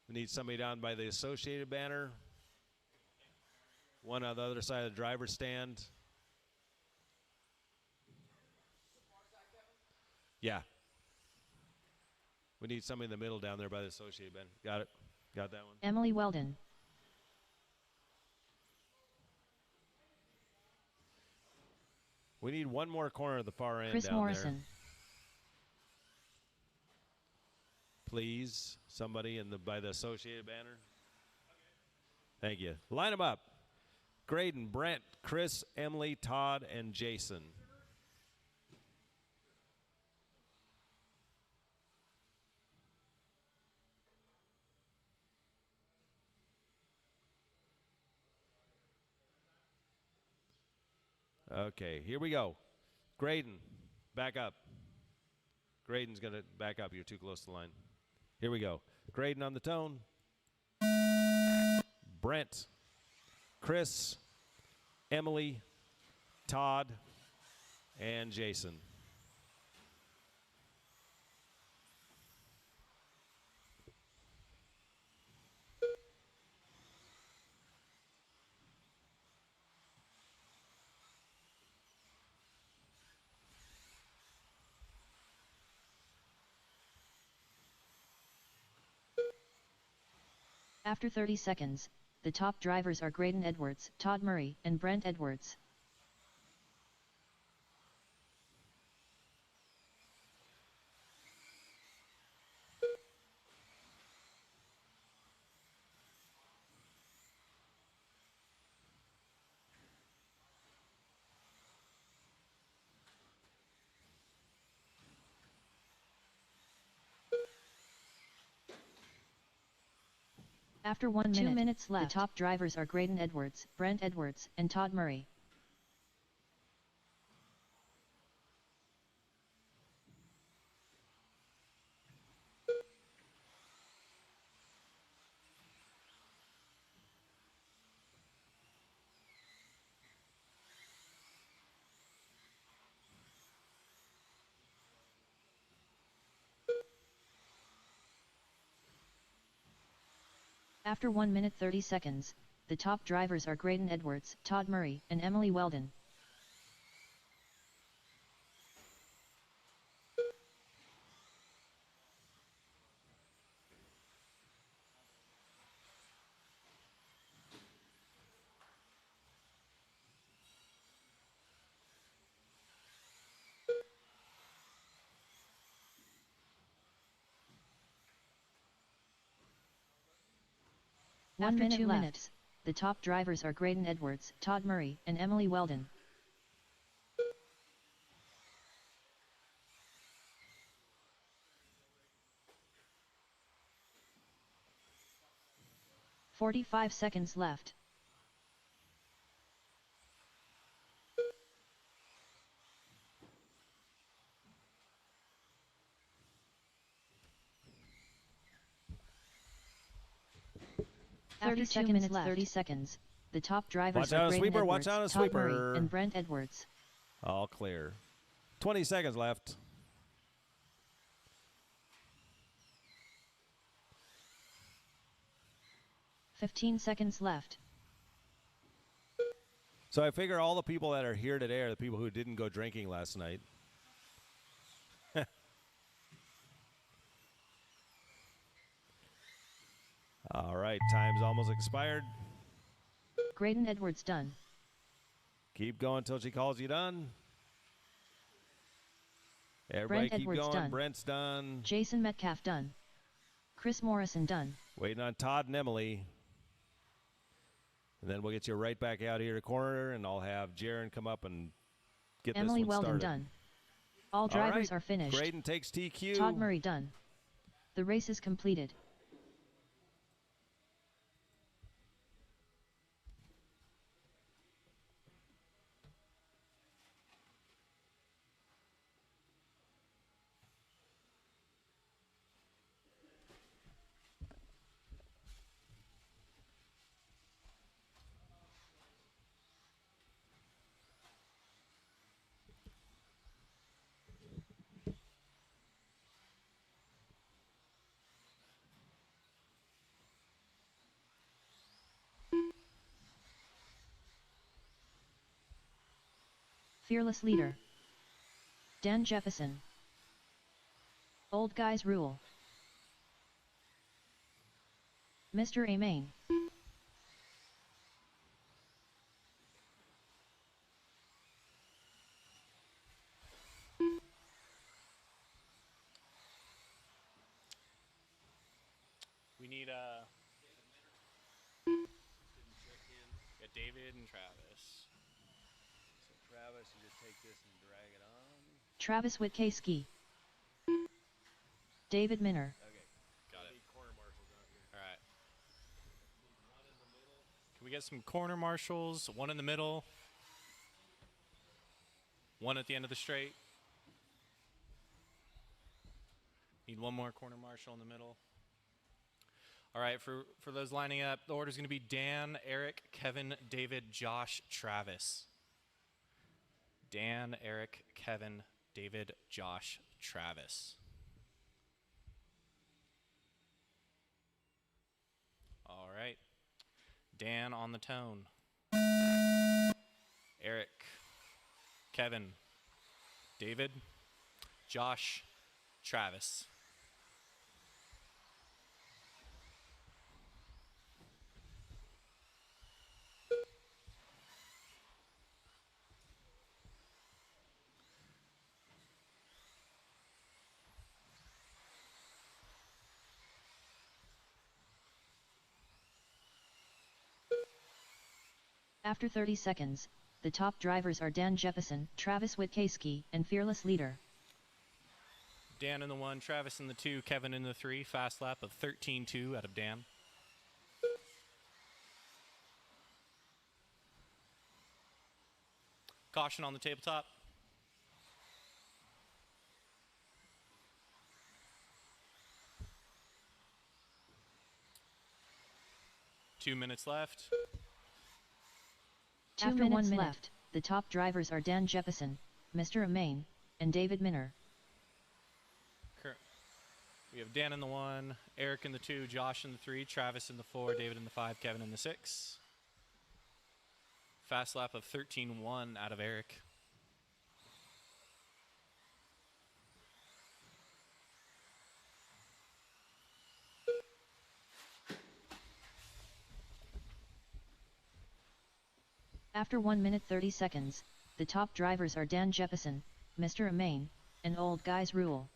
We need somebody down by the Associated banner. One on the other side of the driver's stand. Yeah. We need somebody in the middle down there by the Associated banner. Got it? Got that one? Emily Weldon. We need one more corner at the far end Chris down Morrison. there. Please, somebody by the Associated banner. Thank you. Line them up. Graydon, Brent, Chris, Emily, Todd, and Jason. Okay, here we go. Graydon, back up. Graydon's going to back up. You're too close to the line. Here we go. Graydon on the tone. Brent, Chris, Emily, Todd, and Jason. After 30 seconds, the top drivers are Graydon Edwards, Todd Murray, and Brent Edwards. After 1 minute, 2 minutes left, the top drivers are Graydon Edwards, Brent Edwards, and Todd Murray. After 1 minute 30 seconds, the top drivers are Graydon Edwards, Todd Murray, and Emily Weldon. After 2 minutes, the top drivers are Graydon Edwards, Todd Murray, and Emily Weldon. "45 seconds left. After 2 minutes left. 30 seconds, the top drivers are Graydon Edwards, Todd Murray, and Brent Edwards. All clear. 20 seconds left. "15 seconds left. So I figure all the people that are here today are the people who didn't go drinking last night. right, time's almost expired. Graydon Edwards done. Keep going until she calls you done. Everybody Brent keep Edwards going. done. Brent's done. Jason Metcalf done. Chris Morrison done. Waiting on Todd and Emily. And then we'll get you right back out here to corner, and I'll have Jaron come up and get Emily this one Weldon started. done. All drivers right. are finished. Graydon takes TQ. Todd Murray done. The race is completed. Fearless leader. Dan Jefferson. Old guys rule. Mr. A. Main. We need David and Travis. So Travis, you just take this and drag it on. Travis Witkowski. David Minner. Okay. Got it. All right. Can we get some corner marshals? One in the middle. One at the end of the straight. Need one more corner marshal in the middle. All right, for those lining up, the order is going to be Dan, Eric, Kevin, David, Josh, Travis. Dan, Eric, Kevin, David, Josh, Travis. All right. Dan on the tone. Eric, Kevin, David, Josh, Travis. After 30 seconds, the top drivers are Dan Jefferson, Travis Witkowski, and Fearless Leader. Dan in the 1, Travis in the 2, Kevin in the 3. Fast lap of 13.2 out of Dan. Caution on the tabletop. Two minutes left. After 1 minute left, the top drivers are Dan Jefferson, Mr. Amain, and David Minner. We have Dan in the 1, Eric in the 2, Josh in the 3, Travis in the 4, David in the 5, Kevin in the 6. Fast lap of 13.1 out of Eric. After 1 minute 30 seconds, the top drivers are Dan Jefferson, Mr. Amain, and Old Guys Rule.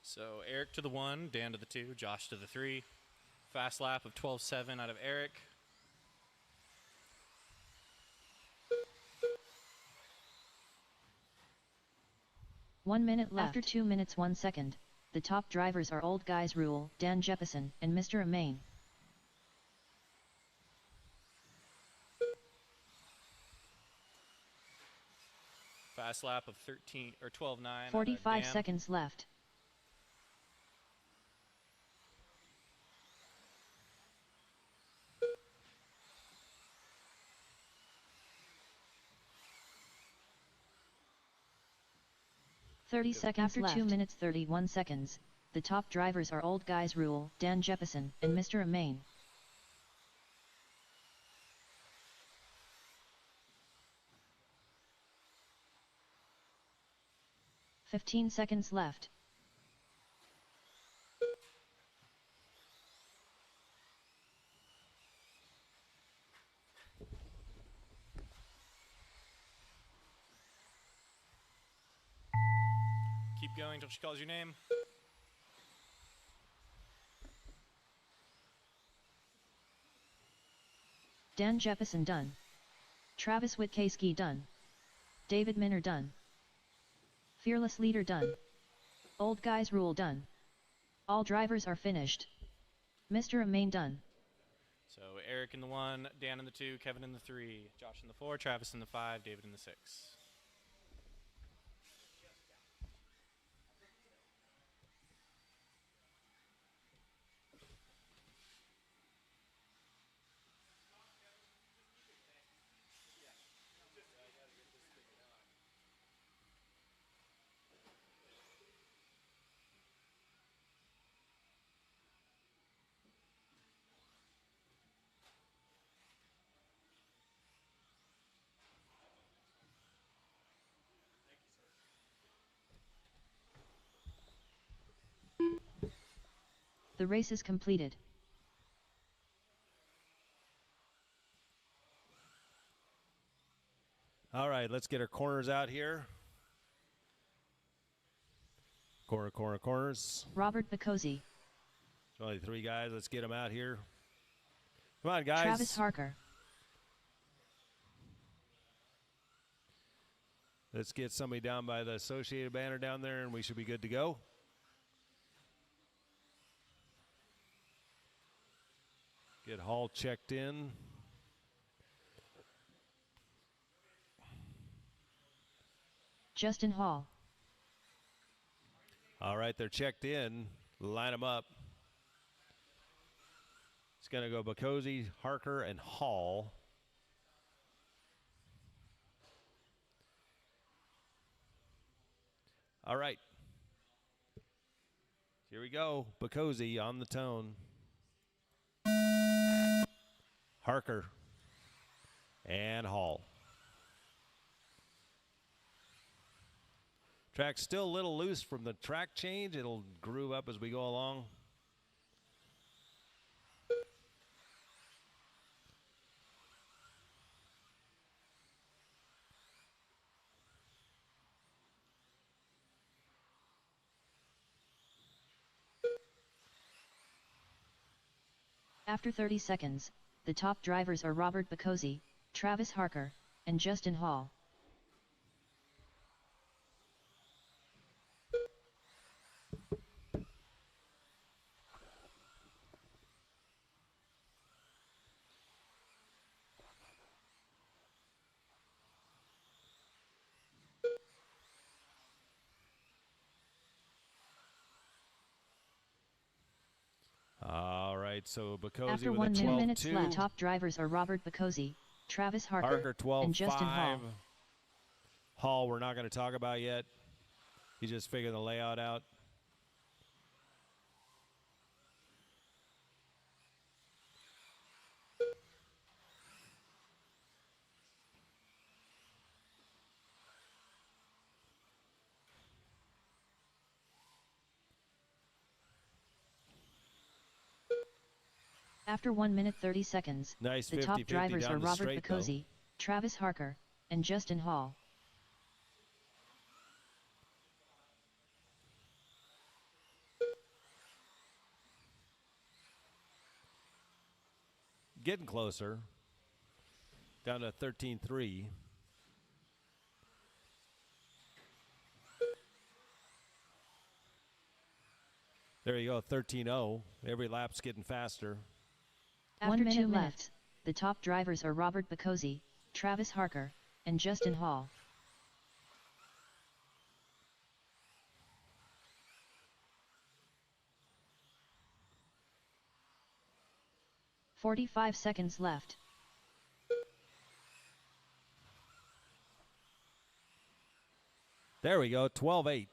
So Eric to the 1, Dan to the 2, Josh to the 3. Fast lap of 12.7 out of Eric. One minute left. After 2 minutes 1 second, the top drivers are Old Guys Rule, Dan Jefferson, and Mr. Amain. Fast lap of 12.9. 45 seconds left. After left. 2 minutes 31 seconds, the top drivers are Old Guys Rule, Dan Jefferson, and Mr. Amain. 15 seconds left. Keep going until she calls your name. Dan Jeppesen done. Travis Witkowski done. David Minner done. Fearless Leader done. Old Guys Rule done. All drivers are finished. Mr. Amain done. So Eric in the 1, Dan in the 2, Kevin in the 3, Josh in the 4, Travis in the 5, David in the 6. The race is completed. All right, let's get our corners out here. Corners. Robert Bacozzi. Only 3 guys. Let's get them out here. Come on, guys. Travis Harker. Let's get somebody down by the Associated banner down there, and we should be good to go. Get Hall checked in. Justin Hall. All right, they're checked in. Line them up. It's going to go Bacozzi, Harker, and Hall. All right. Here we go. Bacozzi on the tone. Harker and Hall. Track's still a little loose from the track change. It'll groove up as we go along. After 30 seconds, the top drivers are Robert Bacozzi, Travis Harker, and Justin Hall. All right, so Bacozzi After with 1 a 12-2. minute left, top drivers are Robert Bacozzi, Travis Harker, 12-5. and Justin Hall. Hall, we're not going to talk about yet. He's just figuring the layout out. After 1 minute 30 seconds, Nice the top 50-50 drivers down are the Robert straight, though. Bacozzi, Travis Harker, and Justin Hall. Getting closer. Down to 13-3. There you go, 13-0. Every lap's getting faster. After 1 minute 2 left, the top drivers are Robert Bacozzi, Travis Harker, and Justin Hall. "45 seconds left. There we go, 12-8.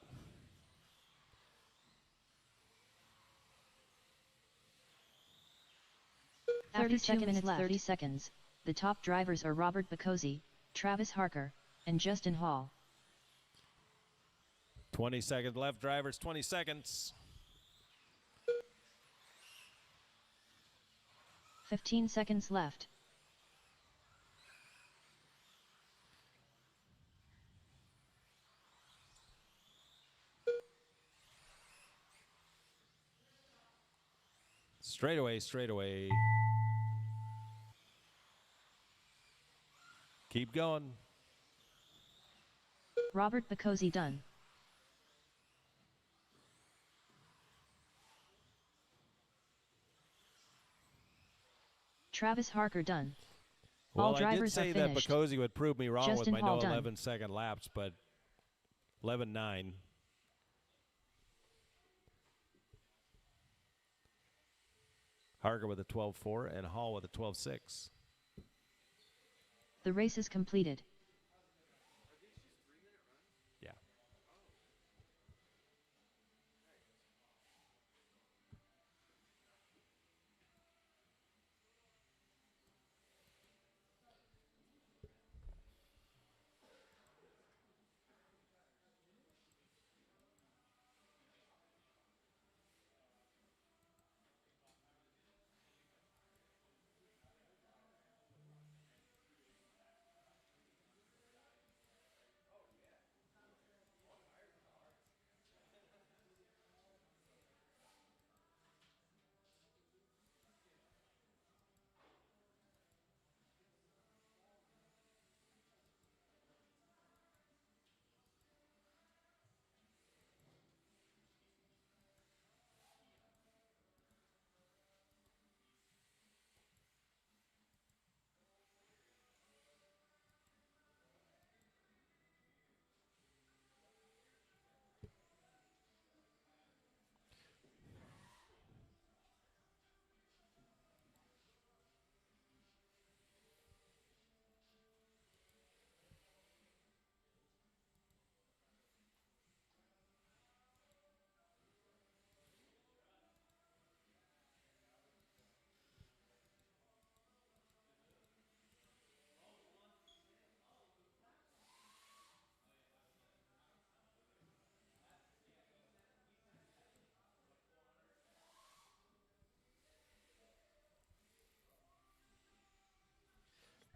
After 2 minutes 30 seconds, the top drivers are Robert Bacozzi, Travis Harker, and Justin Hall. 20 seconds left, drivers. 20 seconds. 15 seconds left. Straight away, straight away. Keep going. Robert Bacozzi done. Travis Harker done. Well, All I did drivers say are that finished. Bacozzi would prove me wrong Justin with my Hall no done. 11-second laps, but 11.9. Harker with a 12.4 and Hall with a 12.6. The race is completed. Yeah.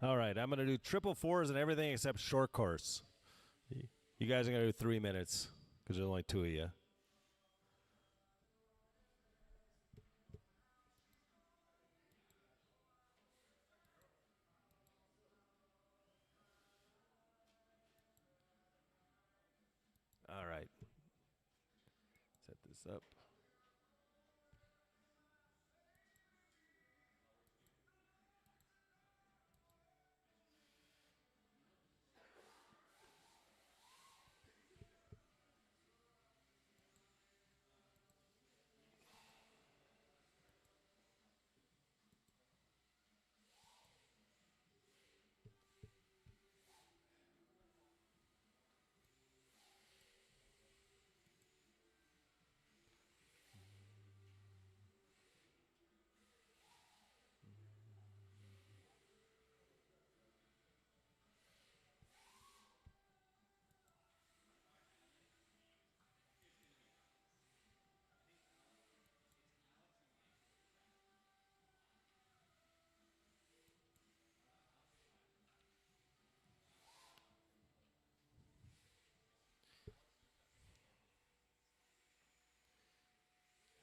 All right, I'm going to do triple fours and everything except short course. You guys are going to do 3 minutes because there's only 2 of you. All right. Set this up.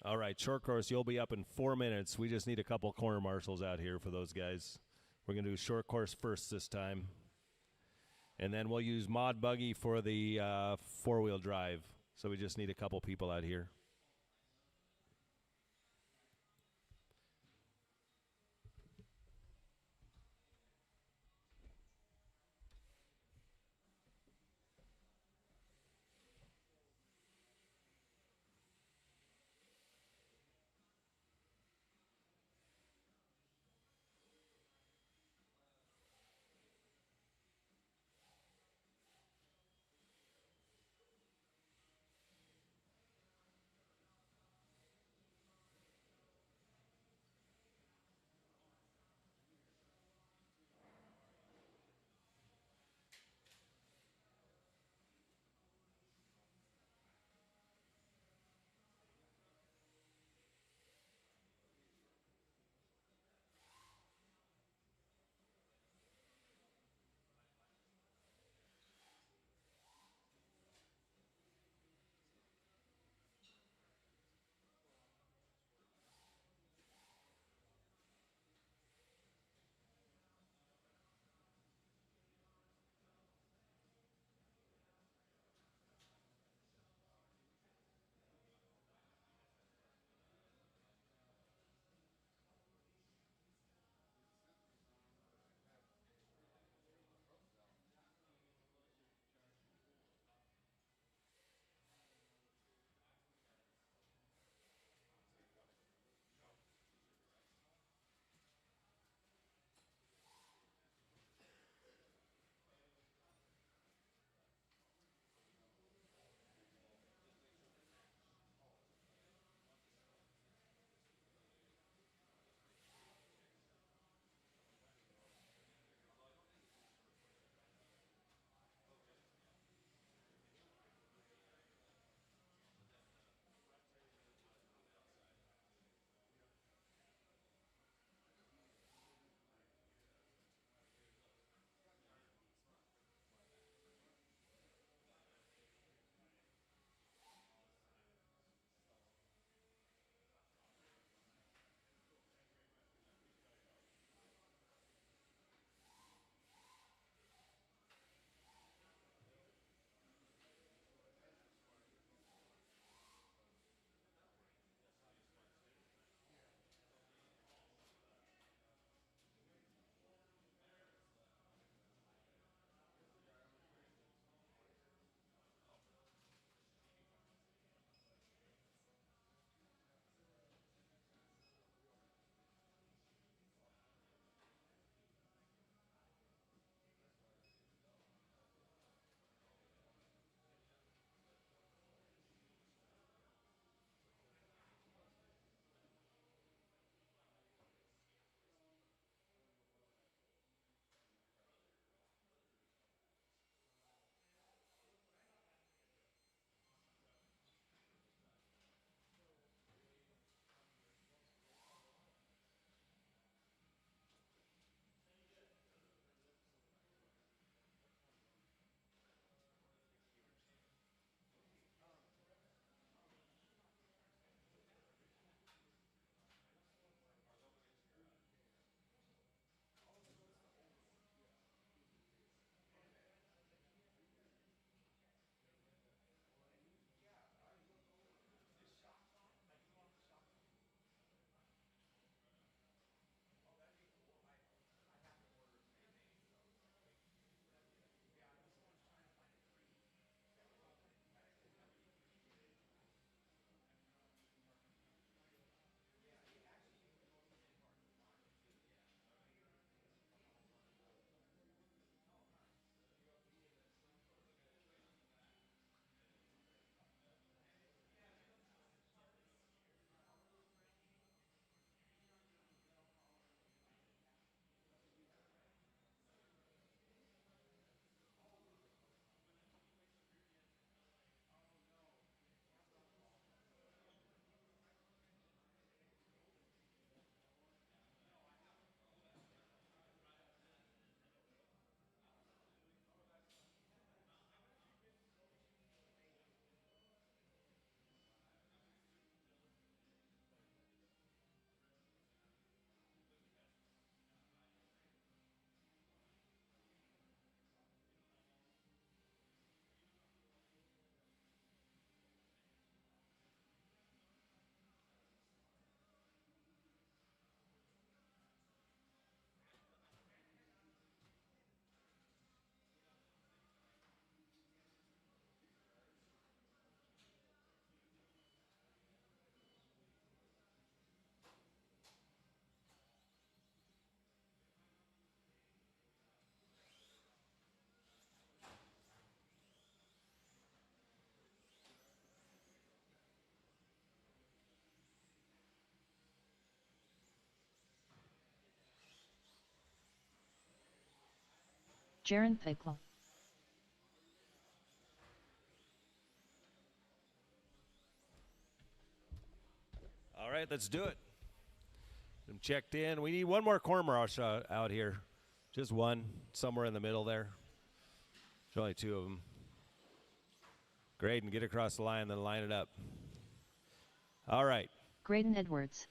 All right, short course, you'll be up in 4 minutes. We just need a couple corner marshals out here for those guys. We're going to do short course first this time. And then we'll use Mod Buggy for the four-wheel drive. So we just need a couple people out here. Jaron Pickle. All right, let's do it. I'm checked in. We need one more corner marshal out here. Just one, somewhere in the middle there. There's only two of them. Graydon, get across the line, then line it up. All right. Graydon Edwards.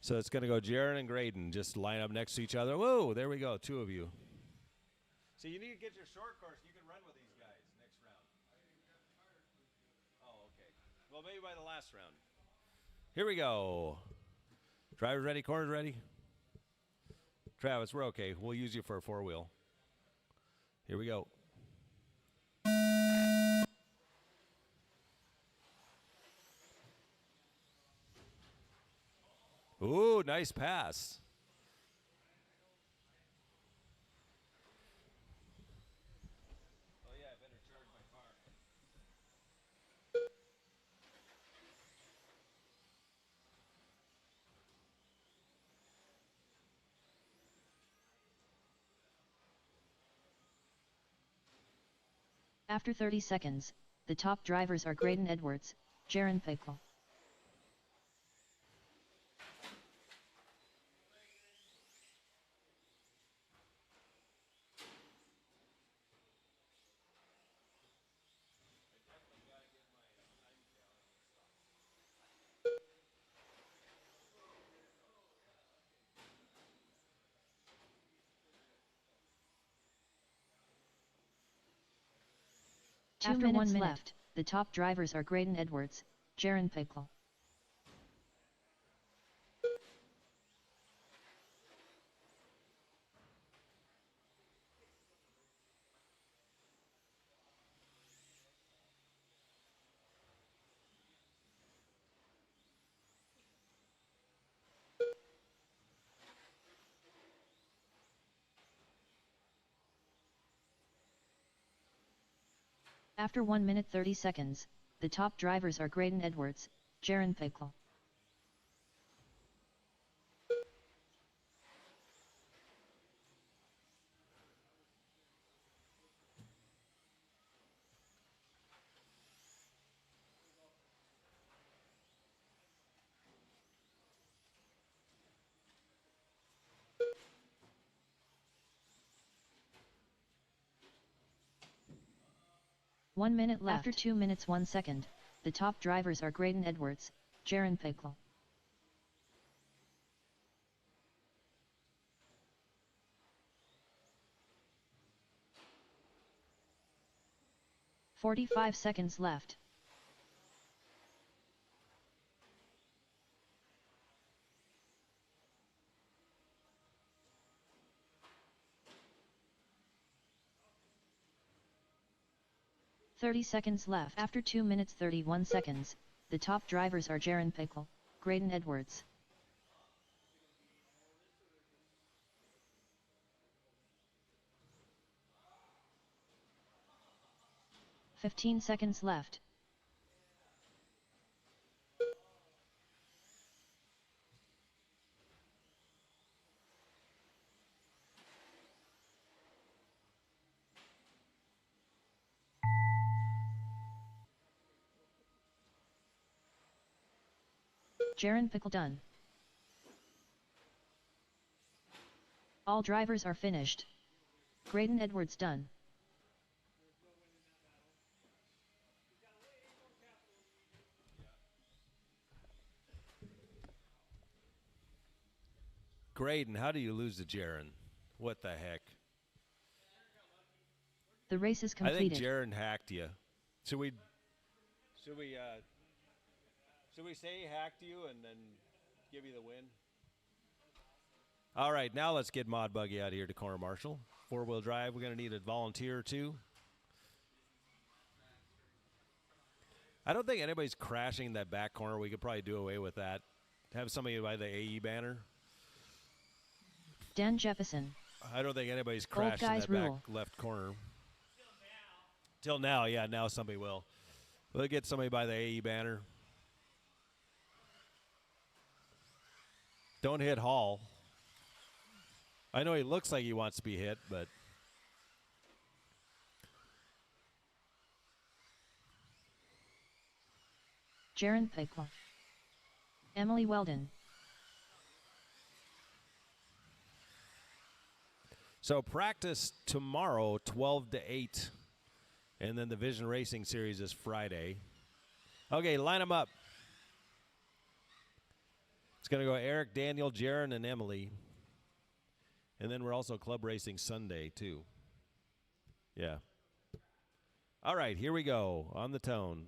So it's going to go Jaron and Graydon. Just line up next to each other. Whoa, there we go, two of you. So you need to get your short course. You can run with these guys next round. Oh, okay. Well, maybe by the last round. Here we go. Drivers ready, corners ready? Travis, we're okay. We'll use you for a four-wheel. Here we go. Ooh, nice pass. Oh, yeah, I better charge my car. After 30 seconds, the top drivers are Graydon Edwards, Jaron Pickle. After 1 minute left, the top drivers are Graydon Edwards, Jaron Pickle. After 1 minute 30 seconds, the top drivers are Graydon Edwards, Jaron Pickle. One minute left. After 2 minutes 1 second, the top drivers are Graydon Edwards, Jaron Pickle. "45 seconds left. "30 seconds left. After 2 minutes 31 seconds, the top drivers are Jaron Pickle, Graydon Edwards. "15 seconds left. Jaron Pickle done. All drivers are finished. Graydon Edwards done. Graydon, how do you lose to Jaron? What the heck? The race is completed. I think Jaron hacked you. Should we say he hacked you and then give you the win? All right, now let's get Mod Buggy out of here to corner marshal. Four-wheel drive, we're going to need a volunteer or two. I don't think anybody's crashing that back corner. We could probably do away with that. Have somebody by the AE banner. Dan Jefferson. I don't think anybody's crashing that back left corner. Till now, yeah, now somebody will. We'll get somebody by the AE banner. Don't hit Hall. I know he looks like he wants to be hit, but Jaron Pickle, Emily Weldon. So practice tomorrow, 12 to 8. And then the Vision Racing Series is Friday. Okay, line them up. It's going to go Eric, Daniel, Jaron, and Emily. And then we're also club racing Sunday, too. Yeah. All right, here we go on the tone.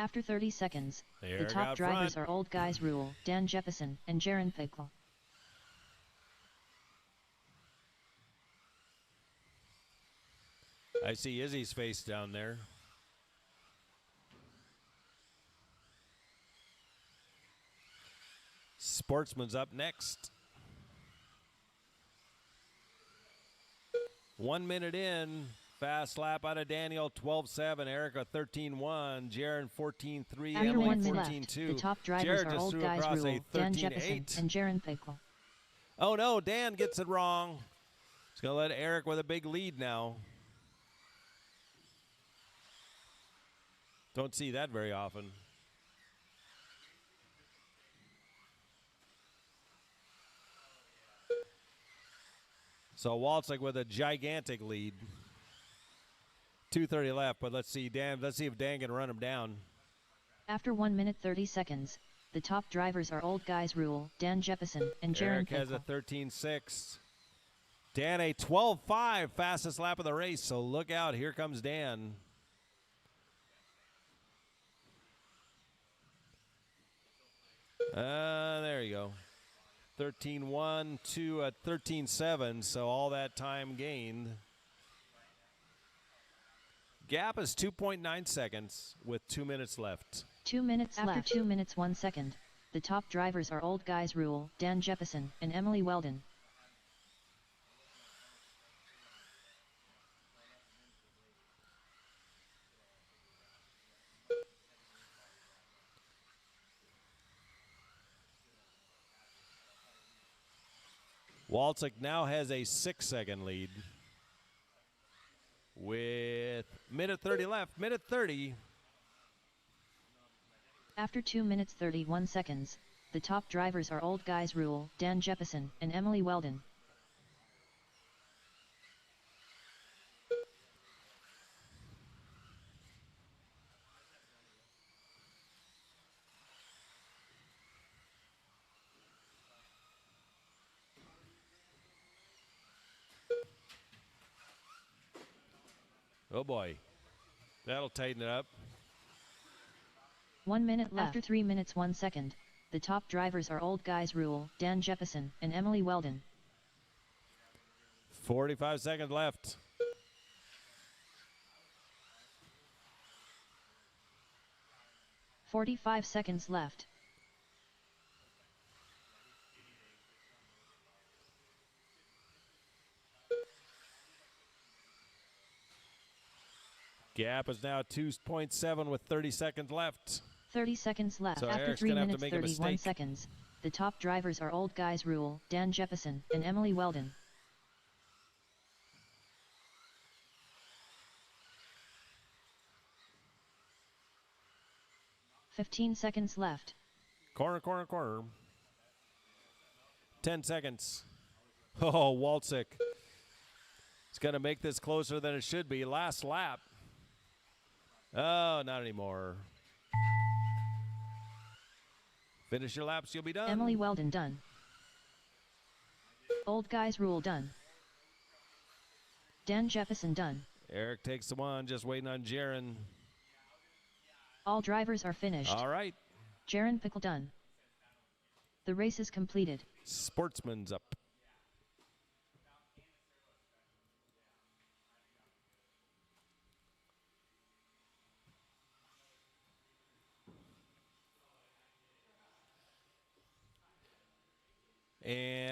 After 30 seconds, the Eric top out drivers front. are Old Guys Rule, Dan Jefferson, and Jaron Pickle. I see Izzy's face down there. Sportsman's up next. 1 minute in. Fast lap out of Daniel, 12.7. Erica, 13.1. Jaron, 14.3. After Emily, 1 minute 14.2. left, the top drivers Jared are just Old threw Guys across Rule, a Dan Jefferson, 13.8. and Jaron Pickle. Oh, no, Dan gets it wrong. He's going to let Eric with a big lead now. Don't see that very often. So Walczyk with a gigantic lead. 2:30 left, but let's see if Dan can run him down. After 1 minute 30 seconds, the top drivers are Old Guys Rule, Dan Jefferson, and Jaron Eric has Pickle. a 13.6. Dan a 12.5, fastest lap of the race, so look out. Here comes Dan. There you go. 13.1 to a 13.7, so all that time gained. Gap is 2.9 seconds with 2 minutes left. 2 minutes left. After 2 minutes 1 second, the top drivers are Old Guys Rule, Dan Jefferson, and Emily Weldon. Walczyk now has a 6-second lead with minute 30 left. Minute 30. After 2 minutes 31 seconds, the top drivers are Old Guys Rule, Dan Jefferson, and Emily Weldon. Oh boy, that'll tighten it up. 1 minute left. After 3 minutes 1 second, the top drivers are Old Guys Rule, Dan Jefferson, and Emily Weldon. 45 seconds left. "45 seconds left. Gap is now 2.7 with 30 seconds left. 30 seconds left. So After Eric's 3 gonna have to minutes make a 31 mistake. seconds, the top drivers are Old Guys Rule, Dan Jefferson, and Emily Weldon. "15 seconds left. Corner, corner, corner. 10 seconds. Oh, Walczyk. It's going to make this closer than it should be. Last lap. Oh, not anymore. Finish your laps, you'll be done. Emily Weldon done. Old Guys Rule done. Dan Jefferson done. Eric takes the one, just waiting on Jaron. All drivers are finished. All right. Jaron Pickle done. The race is completed. Sportsman's up.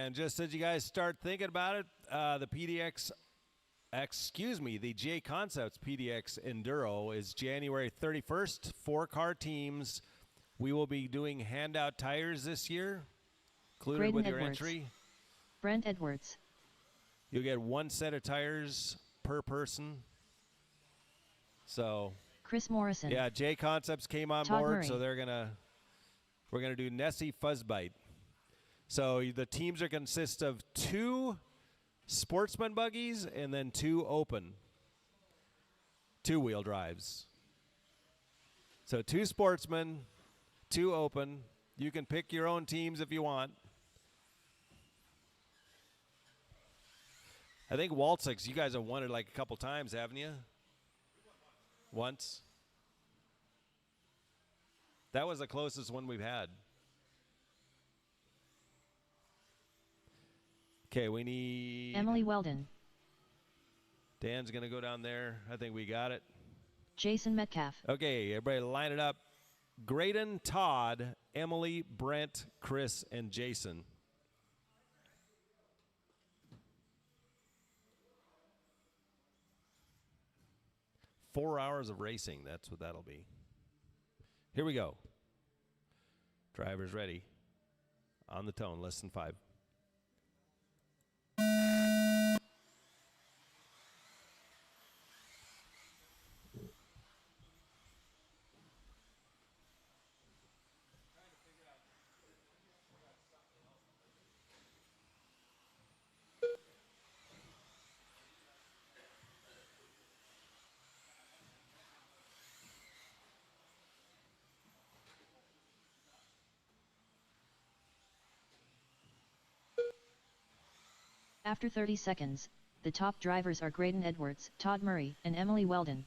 And just as you guys start thinking about it, the the J Concepts PDX Enduro is January 31st. 4-car teams. We will be doing handout tires this year, included Graydon with your Edwards. entry. Brent Edwards. You'll get 1 set of tires per person. So, Chris Morrison. yeah, J Concepts came on Todd board, Murray. so we're gonna do Nessie Fuzzbite. So the teams are consist of 2 sportsman buggies and then 2 open 2-wheel drives. So 2 sportsmen, 2 open. You can pick your own teams if you want. I think Waltzix, you guys have won it like a couple times, haven't you? Once. That was the closest one we've had. Okay, we need... Emily Weldon. Dan's going to go down there. I think we got it. Jason Metcalf. Okay, everybody line it up. Graydon, Todd, Emily, Brent, Chris, and Jason. Four hours of racing. That's what that'll be. Here we go. Drivers ready. On the tone, less than 5. After 30 seconds, the top drivers are Graydon Edwards, Todd Murray, and Emily Weldon.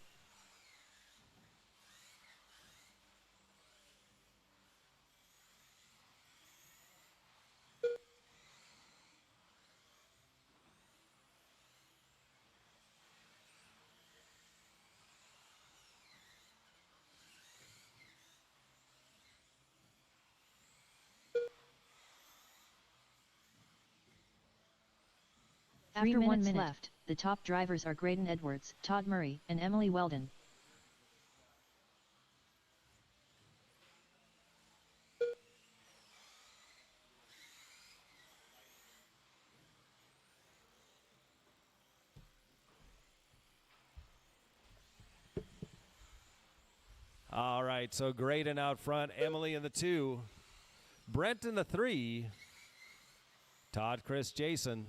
After 1 minute left, the top drivers are Graydon Edwards, Todd Murray, and Emily Weldon. All right, so Graydon out front, Emily in the 2, Brent in the 3, Todd, Chris, Jason.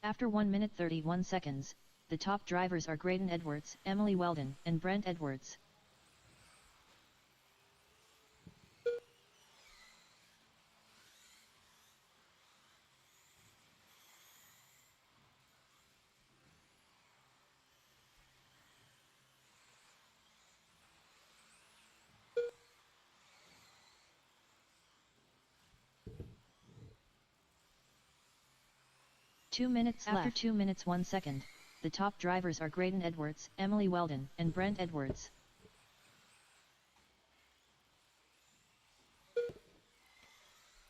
After 1 minute 31 seconds, the top drivers are Graydon Edwards, Emily Weldon, and Brent Edwards. After 2 minutes 1 second, the top drivers are Graydon Edwards, Emily Weldon, and Brent Edwards.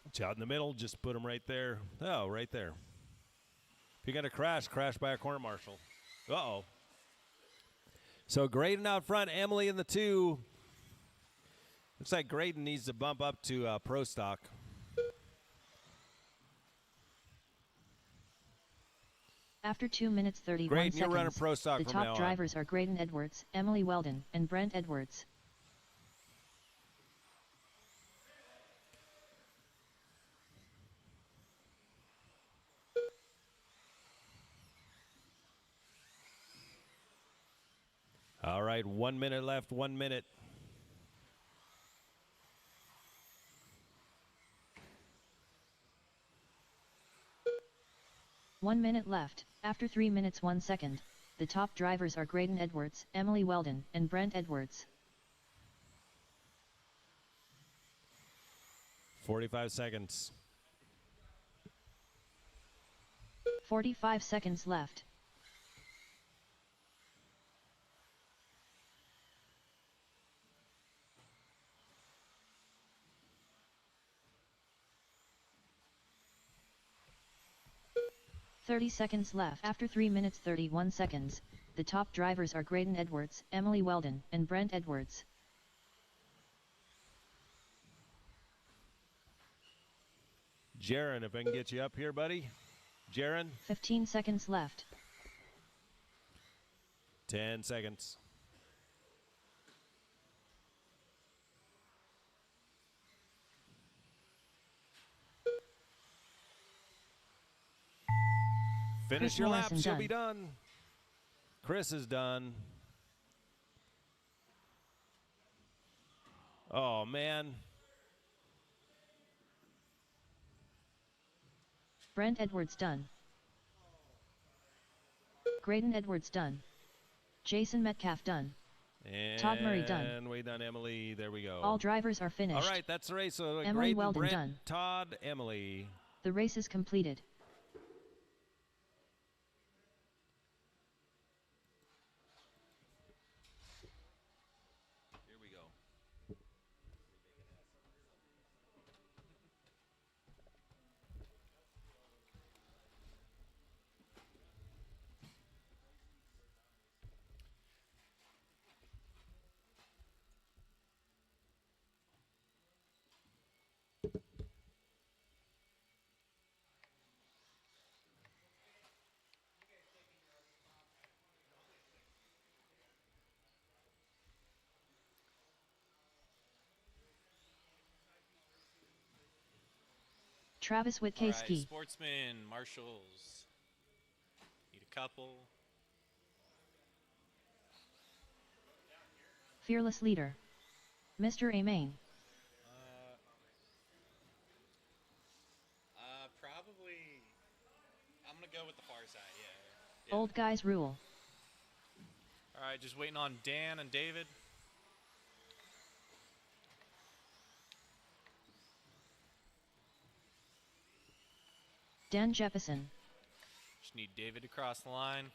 It's out in the middle, just put them right there. Oh, right there. If you're going to crash by a corner marshal. Uh-oh. So Graydon out front, Emily in the 2. Looks like Graydon needs to bump up to Pro Stock. After 2 minutes 31 Graydon, you're running seconds, Pro Stock the from top now on. drivers are Graydon Edwards, Emily Weldon, and Brent Edwards. All right, 1 minute left, 1 minute. One minute left. After 3 minutes 1 second, the top drivers are Graydon Edwards, Emily Weldon, and Brent Edwards. 45 seconds. 45 seconds left. 30 seconds left. After 3 minutes 31 seconds, the top drivers are Graydon Edwards, Emily Weldon, and Brent Edwards. Jaron, if I can get you up here, buddy. Jaron. 15 seconds left. 10 seconds. Finish Chris your Morrison laps, you'll done. be done. Chris is done. Oh, man. Brent Edwards done. Graydon Edwards done. Jason Metcalf done. And Todd Murray done. way done, Emily. There we go. All drivers are finished. All right, that's the race. So Emily Graydon, Weldon Brent, done. Todd, Emily. The race is completed. Here we go. Travis All right, Witkowski. sportsmen, marshals. Need a couple. Fearless leader. Mr. Amain. Probably. I'm gonna go with the far side. Yeah. Old guys rule. All right, just waiting on Dan and David. Dan Jefferson. Just need David to cross the line.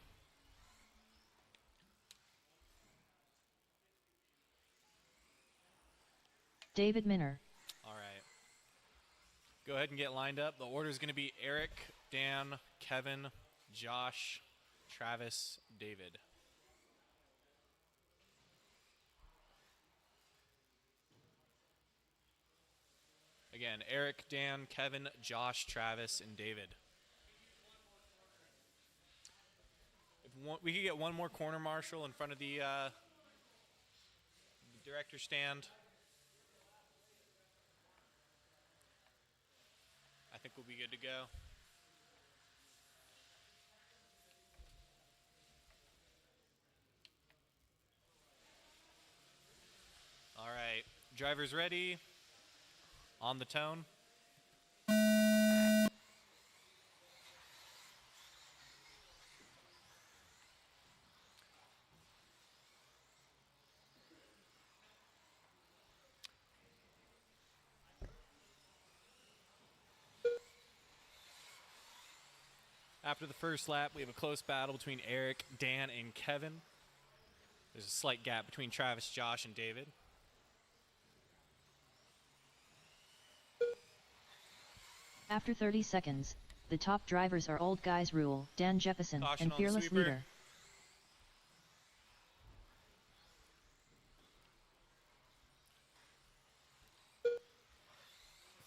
David Minner. All right. Go ahead and get lined up. The order is going to be Eric, Dan, Kevin, Josh, Travis, David. Again, Eric, Dan, Kevin, Josh, Travis, and David. We could get one more corner marshal in front of the director stand. I think we'll be good to go. All right, drivers ready. On the tone. After the first lap, we have a close battle between Eric, Dan, and Kevin. There's a slight gap between Travis, Josh, and David. After 30 seconds, the top drivers are Old Guys Rule, Dan Jefferson, Caution and on the Fearless sweeper. Leader.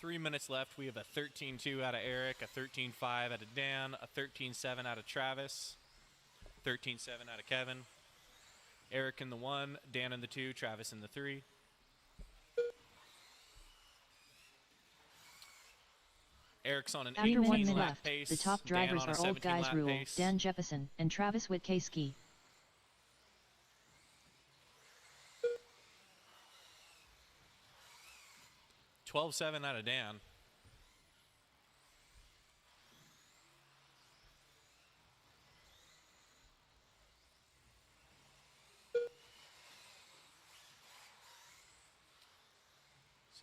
Three minutes left. We have a 13-2 out of Eric, a 13-5 out of Dan, a 13-7 out of Travis, 13-7 out of Kevin. Eric in the 1, Dan in the 2, Travis in the 3. Eric's on an After 1 18 minute lap left, pace. the top Dan drivers on a are Old 17 Guys lap Rule, pace. Dan Jefferson, and Travis Witkowski. 12-7 out of Dan.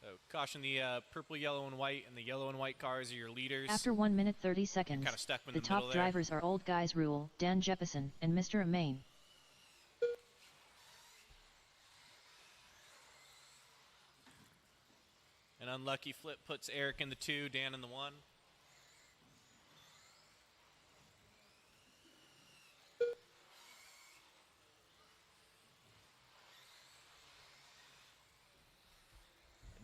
So caution, the purple, yellow, and white, and the yellow and white cars are your leaders. After 1 minute 30 seconds, kinda stuck in the the top middle there. drivers are Old Guys Rule, Dan Jefferson, and Mr. Amain. An unlucky flip puts Eric in the 2, Dan in the 1.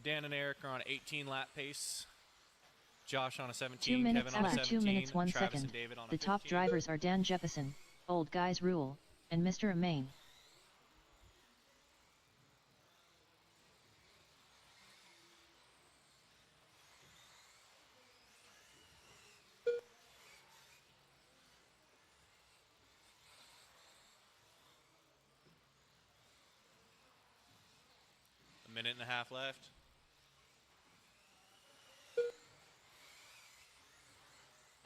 Dan and Eric are on 18 lap pace. Josh on a 2 17, minutes Kevin on a left. 17, 2 minutes 1 Travis second. and David on a The 15. top drivers are Dan Jefferson, Old Guys Rule, and Mr. Amain. A minute and a half left.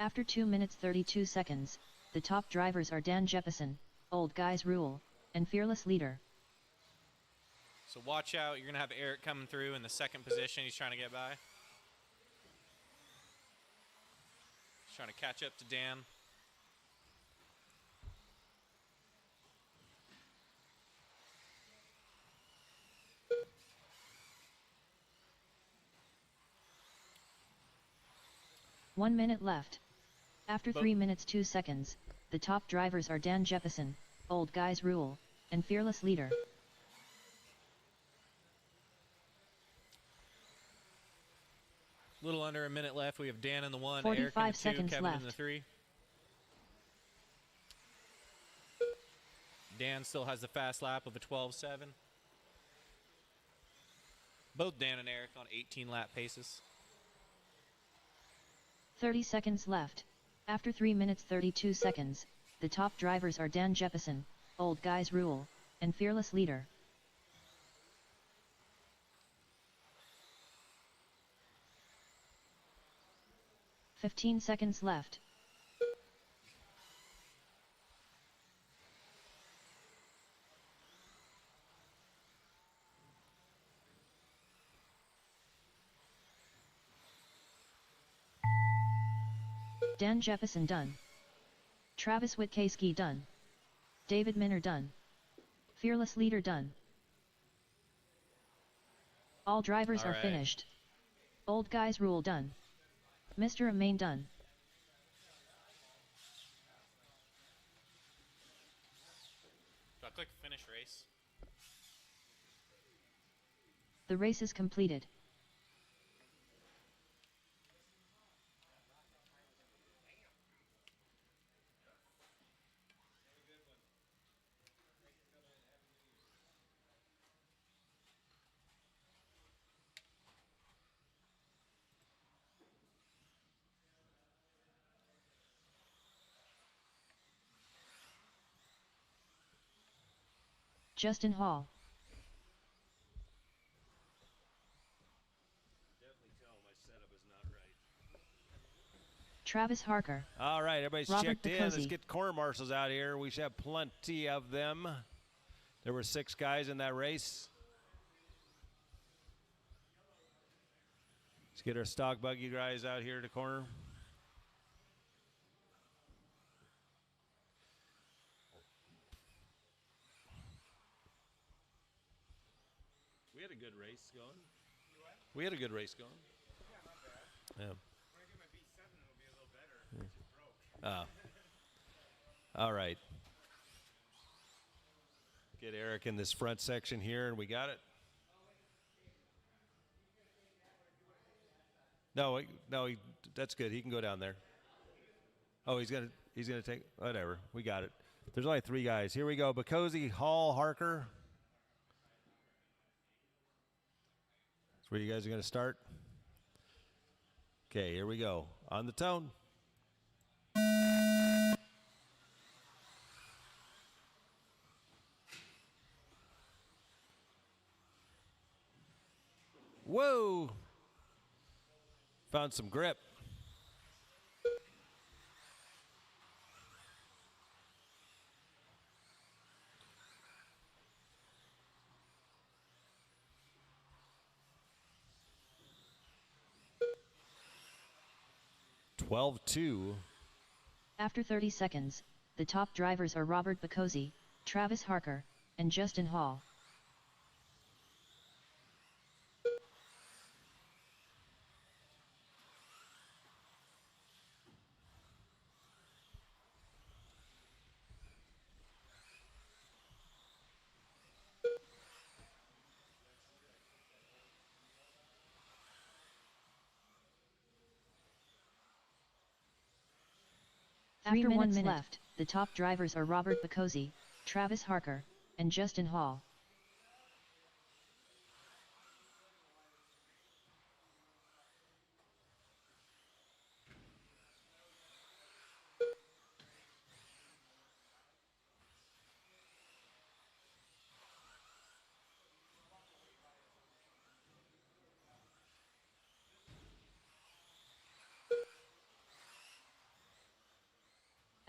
After 2 minutes 32 seconds, the top drivers are Dan Jefferson, Old Guys Rule, and Fearless Leader. So watch out. You're going to have Eric coming through in the second position. He's trying to get by. He's trying to catch up to Dan. One minute left. After 3 minutes 2 seconds, the top drivers are Dan Jefferson, Old Guys Rule, and Fearless Leader. A little under a minute left. We have Dan in the 1, 45 Eric in the 2, seconds Kevin in left. the 3. Dan still has the fast lap of a 12.7. Both Dan and Eric on 18 lap paces. 30 seconds left. After 3 minutes 32 seconds, the top drivers are Dan Jefferson, Old Guys Rule, and Fearless Leader. "15 seconds left. Dan Jefferson done. Travis Witkowski done. David Minner done. Fearless Leader done. All drivers All are right. finished. Old Guys Rule done. Mr. Amain done. Do I click finish race? The race is completed. Justin Hall. Definitely tell my setup is not right. Travis Harker. All right, everybody's Robert checked in. Let's Picosi. get corner marshals out here. We should have plenty of them. There were 6 guys in that race. Let's get our stock buggy guys out here to corner. We had a good race going. We had a good race going. Yeah. All right. Get Eric in this front section here, and we got it. No, that's good. He can go down there. Oh, he's gonna take whatever. We got it. There's only 3 guys. Here we go. Picosi, Hall, Harker. That's where you guys are gonna start. Okay, here we go. On the tone. Whoa! Found some grip. (12-2). After 30 seconds, the top drivers are Robert Picosi, Travis Harker, and Justin Hall. After 1 minute left, the top drivers are Robert Bacozzi, Travis Harker, and Justin Hall.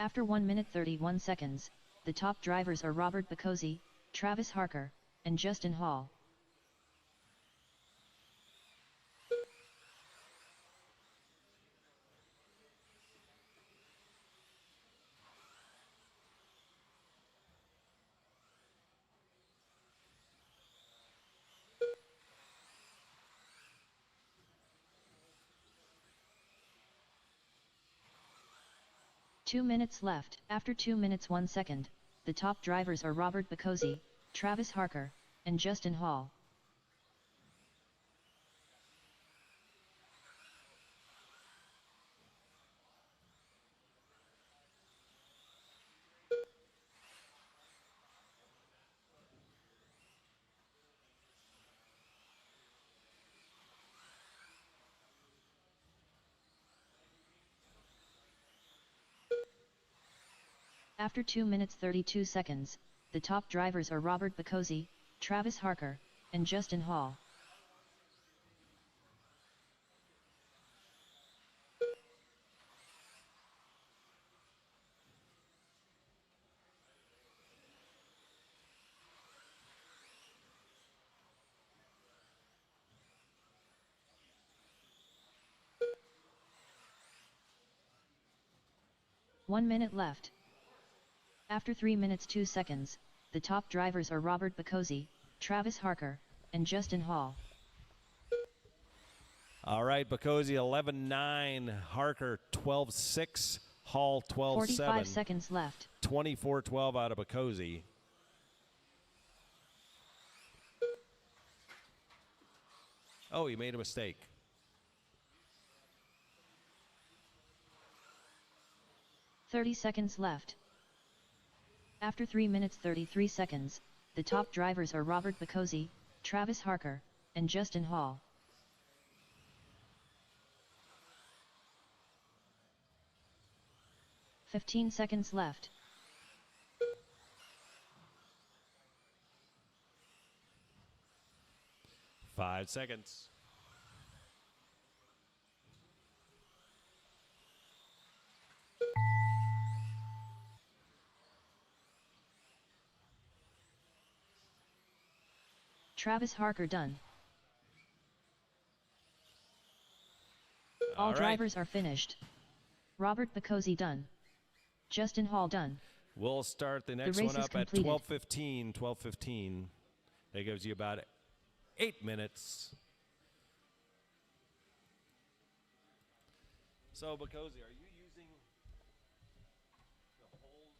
After 1 minute 31 seconds, the top drivers are Robert Bacozzi, Travis Harker, and Justin Hall. Two minutes left. After 2 minutes 1 second, the top drivers are Robert Bacozzi, Travis Harker, and Justin Hall. After 2 minutes 32 seconds, the top drivers are Robert Bacozzi, Travis Harker, and Justin Hall. One minute left. After 3 minutes 2 seconds, the top drivers are Robert Bacozzi, Travis Harker, and Justin Hall. All right, Bacozzi 11-9, Harker 12-6, Hall 12-7. 45 seconds left. 24-12 out of Bacozzi. Oh, he made a mistake. "30 seconds left. After 3 minutes 33 seconds, the top drivers are Robert Bacozzi, Travis Harker, and Justin Hall. "15 seconds left. Five seconds. Travis Harker done. All right. drivers are finished. Robert Bacozzi done. Justin Hall done. We'll start the next race one is up at completed. 12:15. 12:15. That gives you about 8 minutes. So, Bacozzi, are you using the whole?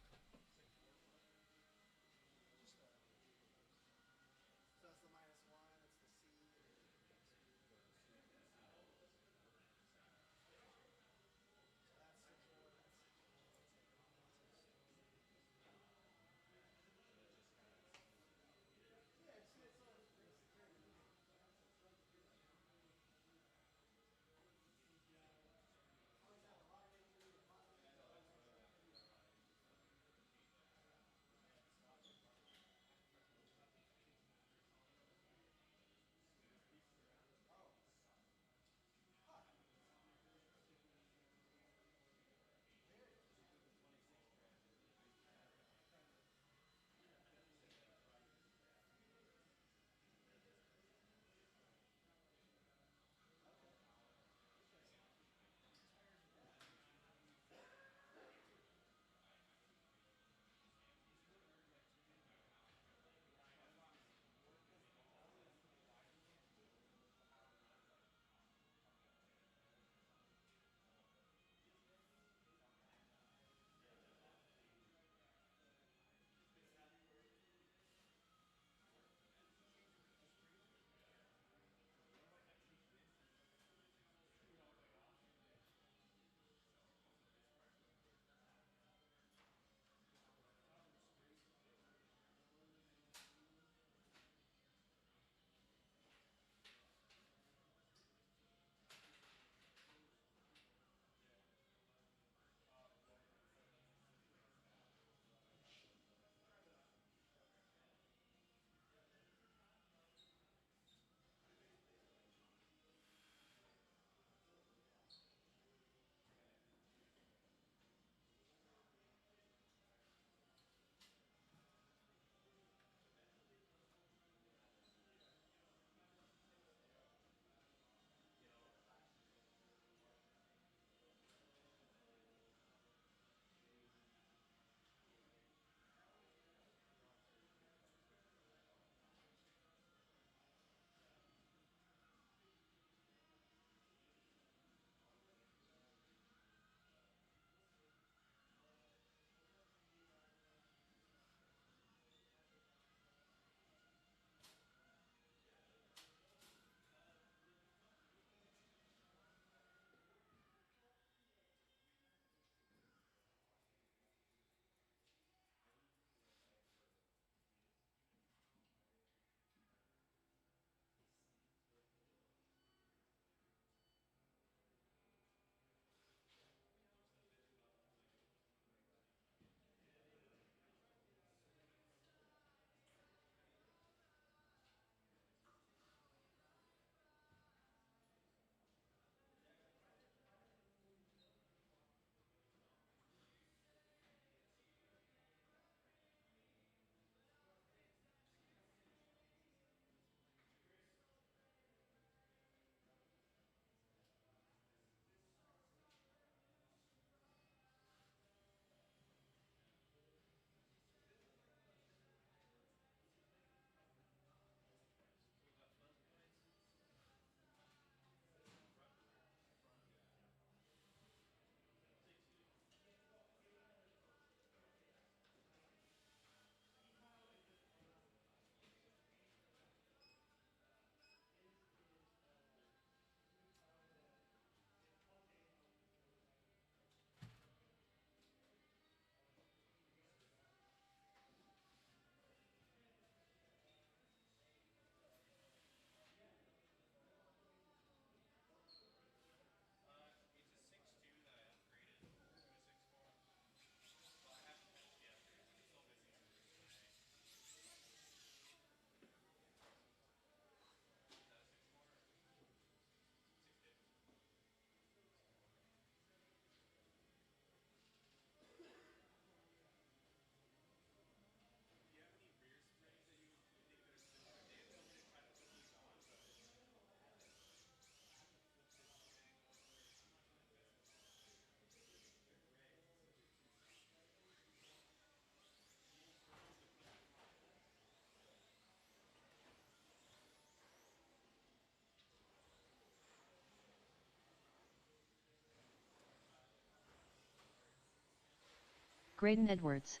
Graydon Edwards.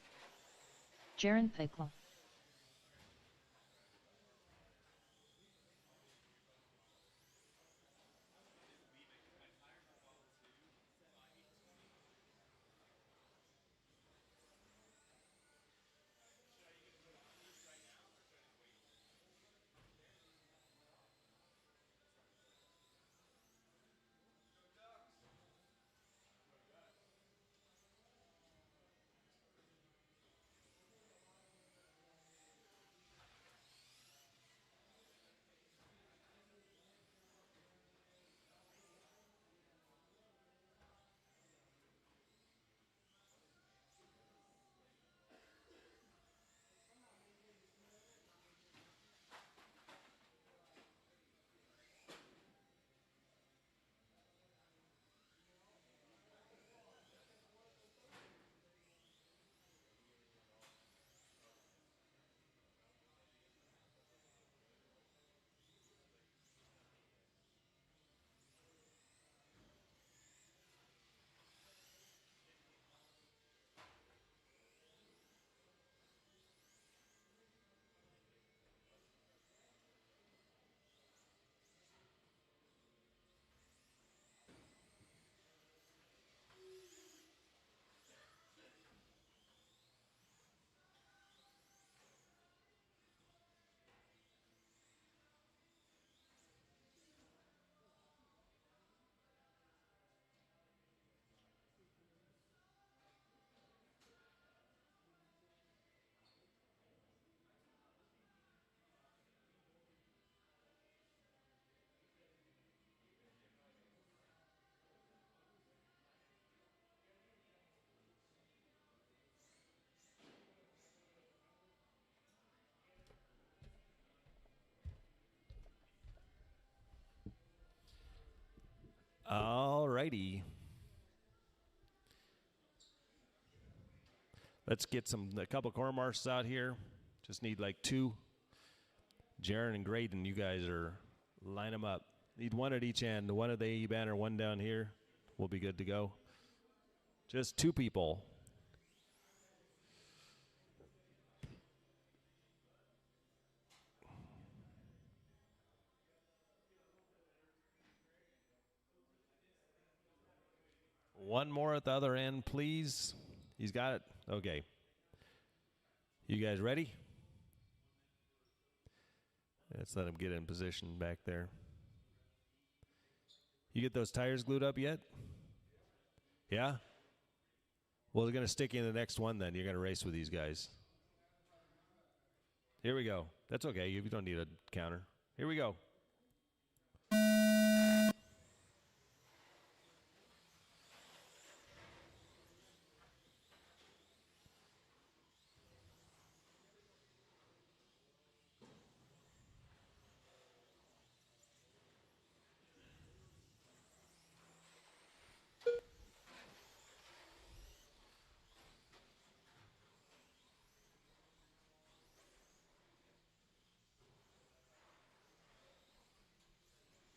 Jaron Pickle. All righty. Let's get a couple corner marshals out here. Just need like two. Jaron and Graydon, you guys line them up. Need one at each end. One at the AE banner, one down here. We'll be good to go. Just two people. One more at the other end, please. He's got it. Okay. You guys ready? Let's let him get in position back there. You get those tires glued up yet? Yeah? Well, they're going to stick you in the next one then. You're going to race with these guys. Here we go. That's okay. You don't need a counter. Here we go.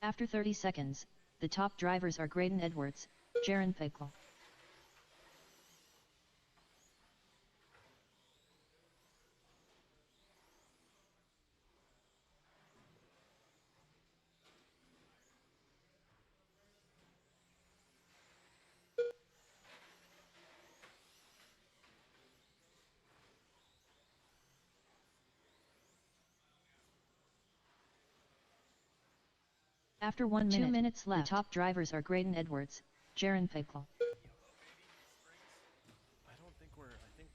After 30 seconds, the top drivers are Graydon Edwards, Jaron Pickle. After 1 minute, 2 minutes left, the top drivers are Graydon Edwards, Jaron Pickle. I don't think I think.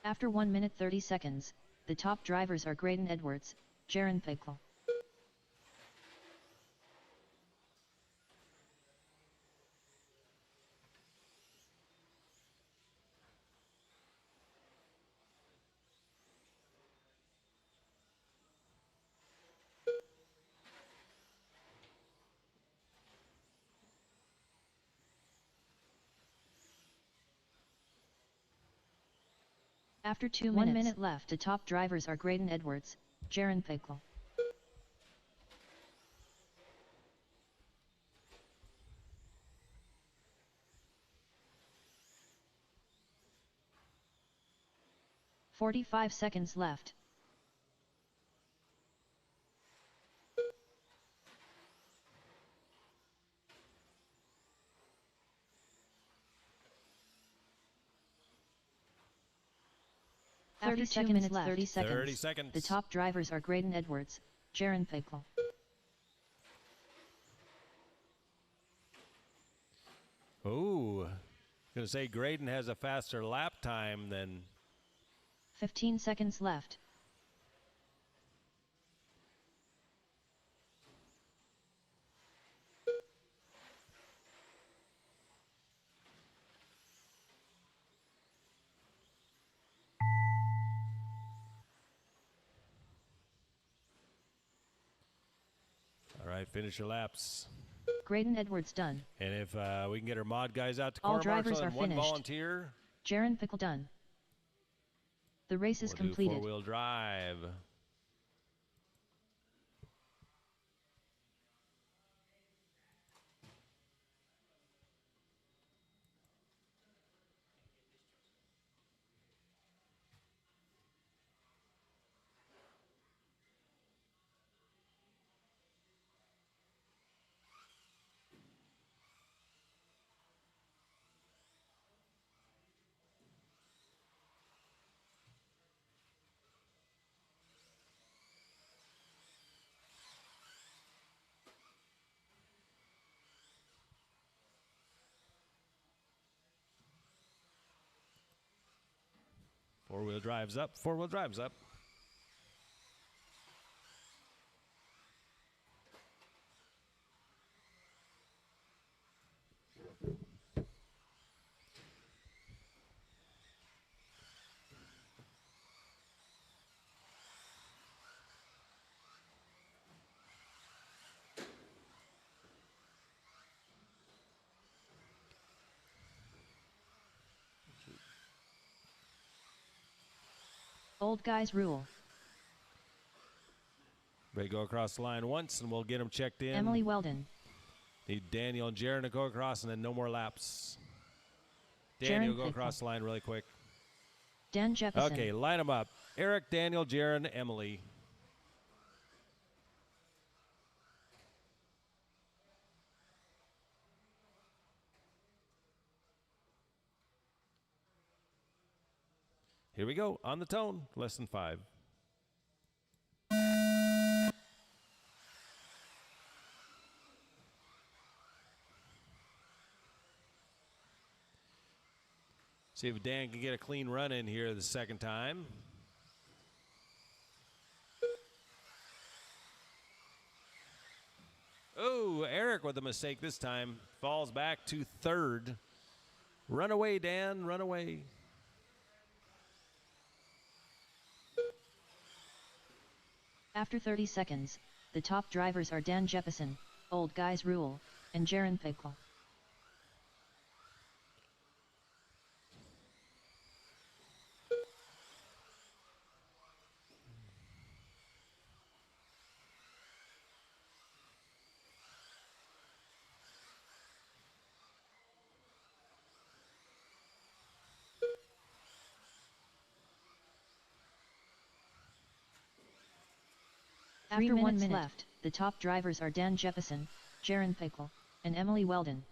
After 1 minute 30 seconds, the top drivers are Graydon Edwards, Jaron Pickle. After 2 minutes, 1 minute left. The top drivers are Graydon Edwards, Jaron Pickle. "45 seconds left. After 2 minutes left. 30 seconds. 30 seconds. The top drivers are Graydon Edwards, Jaron Pickle. Ooh, gonna say Graydon has a faster lap time than. 15 seconds left. All right, finish your laps. Graydon Edwards done. And if we can get our mod guys out to All corner drivers marshal are and one finished. volunteer, Jaron Pickle done. The race is we'll completed. do four-wheel drive. Four-wheel drive's up. Four-wheel drive's up. Old guys rule. Ready to go across the line once, and we'll get them checked in. Emily Weldon. Need Daniel and Jaron to go across, and then no more laps. Daniel, go across the line really quick. Dan Jefferson. Okay, line them up. Eric, Daniel, Jaron, Emily. Here we go, on the tone, less than 5. See if Dan can get a clean run in here the second time. Oh, Eric with a mistake this time. Falls back to third. Run away, Dan, run away. After 30 seconds, the top drivers are Dan Jefferson, Old Guys Rule, and Jaron Pickle. After 1 minute left, the top drivers are Dan Jefferson, Jaron Pickle, and Emily Weldon.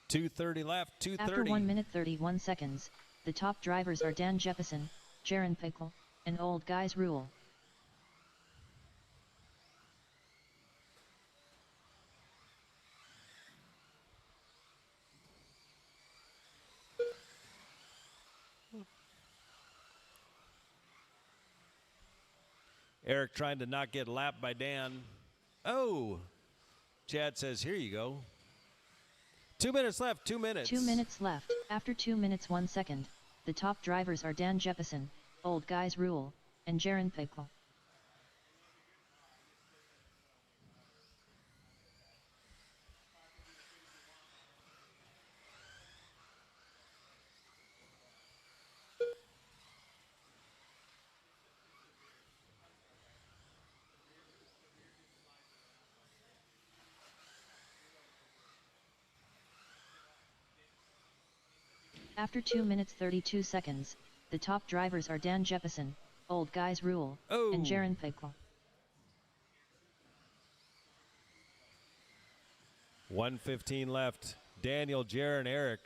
.230 left, 2:30. After 1 minute 31 seconds, the top drivers are Dan Jefferson, Jaron Pickle, and Old Guys Rule. Eric trying to not get lapped by Dan. Oh, Chad says, here you go. 2 minutes left, 2 minutes. 2 minutes left. After 2 minutes 1 second, the top drivers are Dan Jeppesen, Old Guys Rule, and Jaron Pickle. After 2 minutes 32 seconds, the top drivers are Dan Jeppesen, Old Guys Rule, and Jaron Pickle. 1:15 left. Daniel, Jaron, Eric.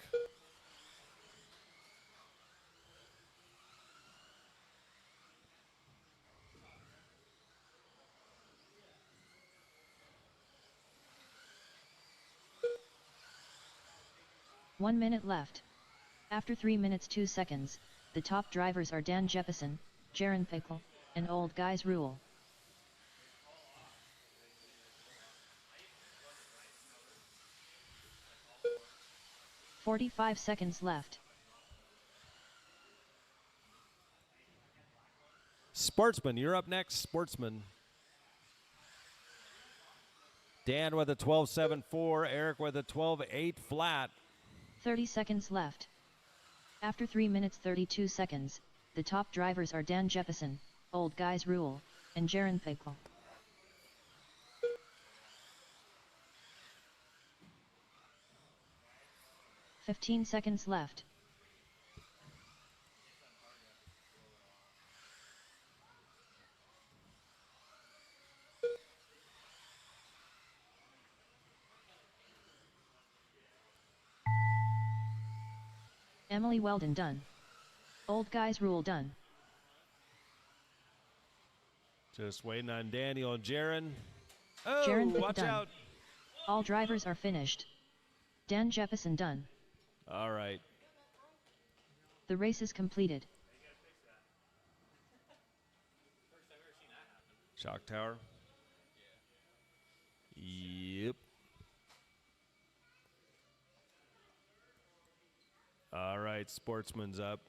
One minute left. After 3 minutes 2 seconds, the top drivers are Dan Jeppesen, Jaron Pickle, and Old Guys Rule. "45 seconds left. Sportsman, you're up next, Sportsman. Dan with a 12.74, Eric with a 12.8 flat. 30 seconds left. After 3 minutes 32 seconds, the top drivers are Dan Jeppesen, Old Guys Rule, and Jaron Pickle. "15 seconds left. Emily Weldon done. Old Guys Rule done. Just waiting on Daniel and Jaron. Jaron Pickle watch done. out. All drivers are finished. Dan Jeppesen done. All right. The race is completed. Shock tower. Yep. All right, Sportsman's up.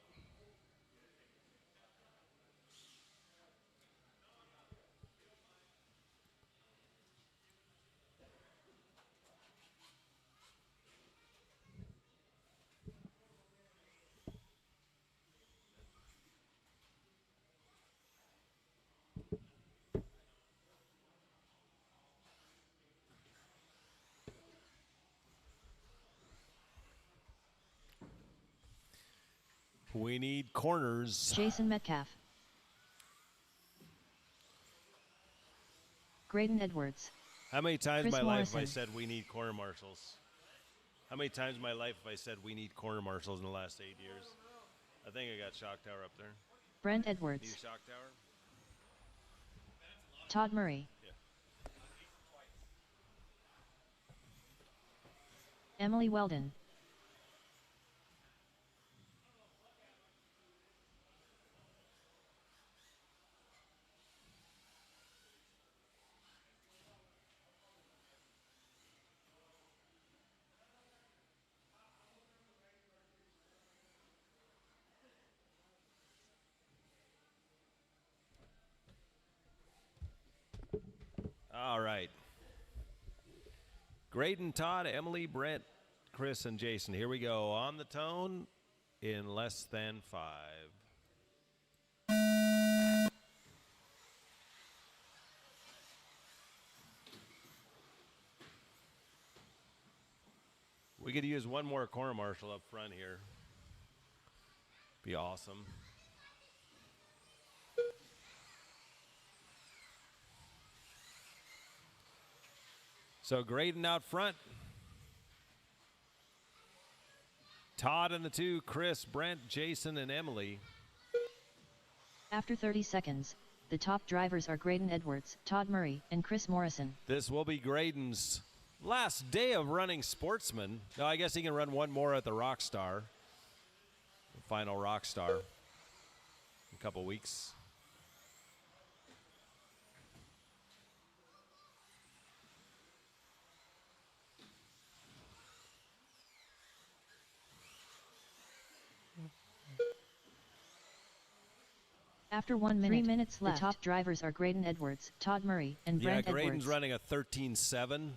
We need corners. Jason Metcalf. Graydon Edwards. How many times in Chris my life have I Morrison. said we need corner marshals? How many times in my life have I said we need corner marshals in the last 8 years? I think I got shock tower up there. Brent Need Edwards. a shock tower? Todd Murray. Yeah. Emily Weldon. All right. Graydon, Todd, Emily, Brent, Chris, and Jason. Here we go. On the tone in less than 5. We could use one more corner marshal up front here. Be awesome. So Graydon out front. Todd and the two, Chris, Brent, Jason, and Emily. After 30 seconds, the top drivers are Graydon Edwards, Todd Murray, and Chris Morrison. This will be Graydon's last day of running Sportsman. No, I guess he can run one more at the Rockstar. The final Rockstar. In a couple weeks. After 1 minute, 3 minutes left. The top drivers are Graydon Edwards, Todd Murray, and Brent Edwards. Yeah, Graydon's running a 13.7.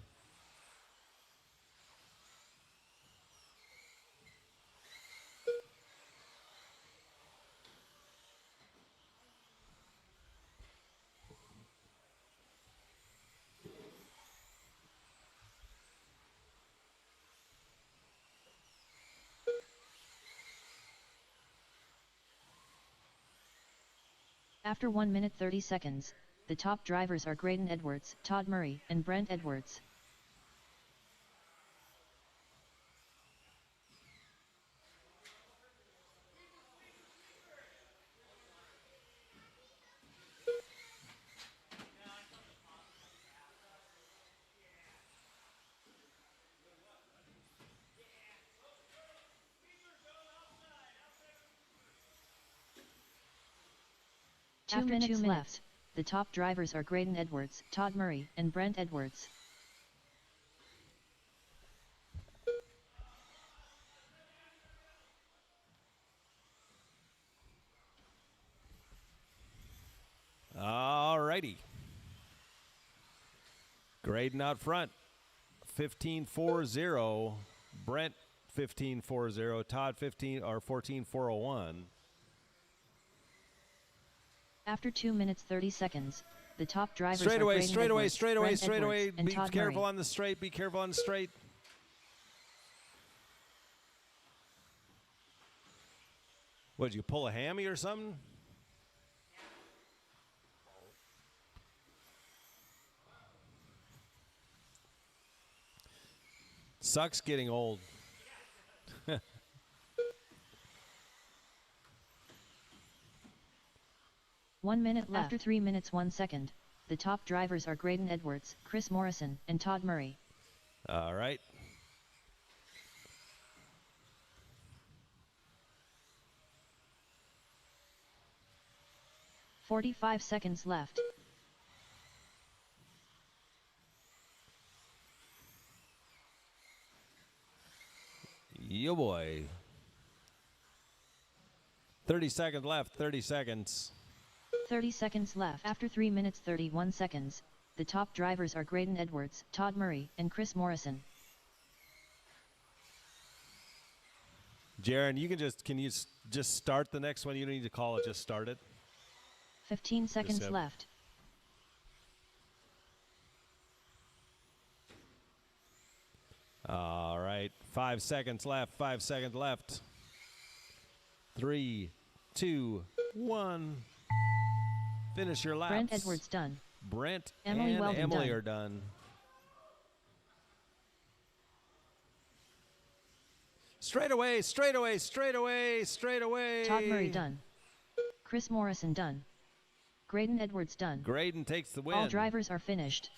After 1 minute 30 seconds, the top drivers are Graydon Edwards, Todd Murray, and Brent Edwards. After 2 minutes left, the top drivers are Graydon Edwards, Todd Murray, and Brent Edwards. All righty. Graydon out front, 15.40. Brent 15.40. Todd 14.401. After 2 minutes 30 seconds, the top drivers straight are away, Graydon straight Edwards, away, straight away, Brent straight Edwards, away. and Be Todd careful Murray. on the straight. Be careful on the straight. What, did you pull a hammy or something? Sucks getting old. 1 minute left. After 3 minutes 1 second, the top drivers are Graydon Edwards, Chris Morrison, and Todd Murray. All right. "45 seconds left. Yo boy. 30 seconds left, 30 seconds. 30 seconds left. After 3 minutes 31 seconds, the top drivers are Graydon Edwards, Todd Murray, and Chris Morrison. Jaron, can you just start the next one? You don't need to call it, just start it. 15 seconds left. All right, 5 seconds left, 5 seconds left. 3, 2, 1. Finish your laps. Brent Edwards done. Brent Emily and Weldon Emily done. are done. Straight away, straight away, straight away, straight away. Todd Murray done. Chris Morrison done. Graydon Edwards done. Graydon takes the win. All drivers are finished.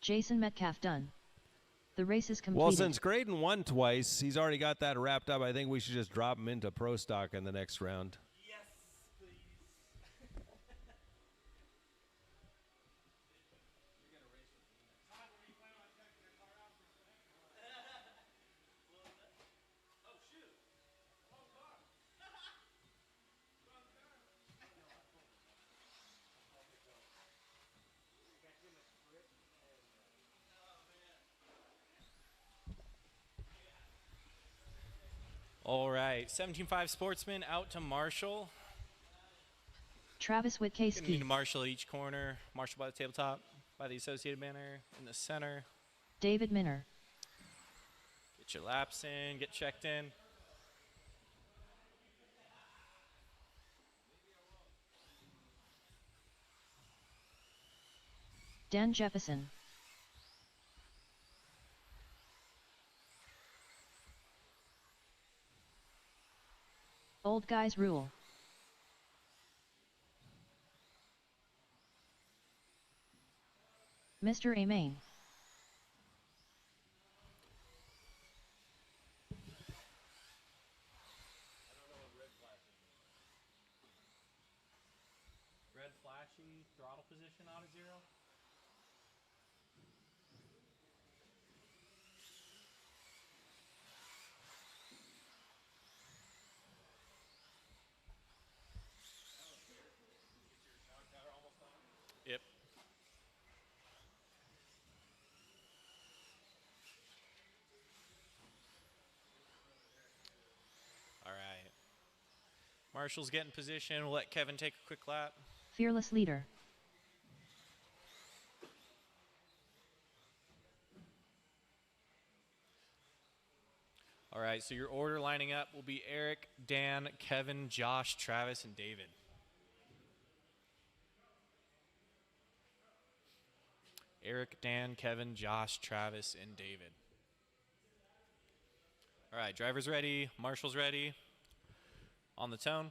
Jason Metcalf done. The race is completed. Well, since Graydon won twice, he's already got that wrapped up. I think we should just drop him into Pro Stock in the next round. Yes, please. All right, 17.5 Sportsman out to Marshall. Travis Gonna need to Witkowski. Marshall each corner. Marshall by the tabletop, by the associated banner in the center. David Minner. Get your laps in, get checked in. Dan Jefferson. Old Guys Rule. Mr. Amain. Red flashy, throttle position out of 0. Marshall's getting position. We'll let Kevin take a quick lap. Fearless leader. All right, so your order lining up will be Eric, Dan, Kevin, Josh, Travis, and David. Eric, Dan, Kevin, Josh, Travis, and David. All right, driver's ready, Marshall's ready. On the tone.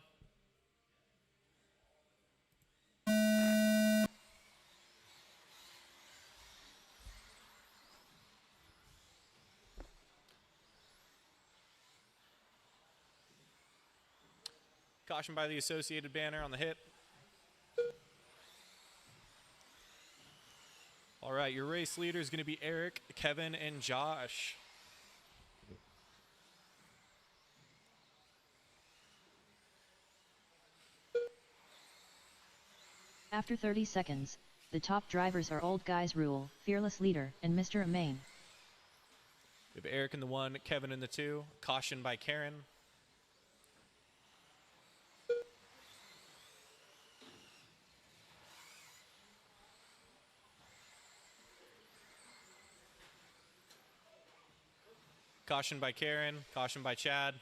Caution by the associated banner on the hip. All right, your race leader is going to be Eric, Kevin, and Josh. After 30 seconds, the top drivers are Old Guys Rule, Fearless Leader, and Mr. Amain. We have Eric in the 1, Kevin in the 2. Caution by Karen. Caution by Karen. Caution by Chad.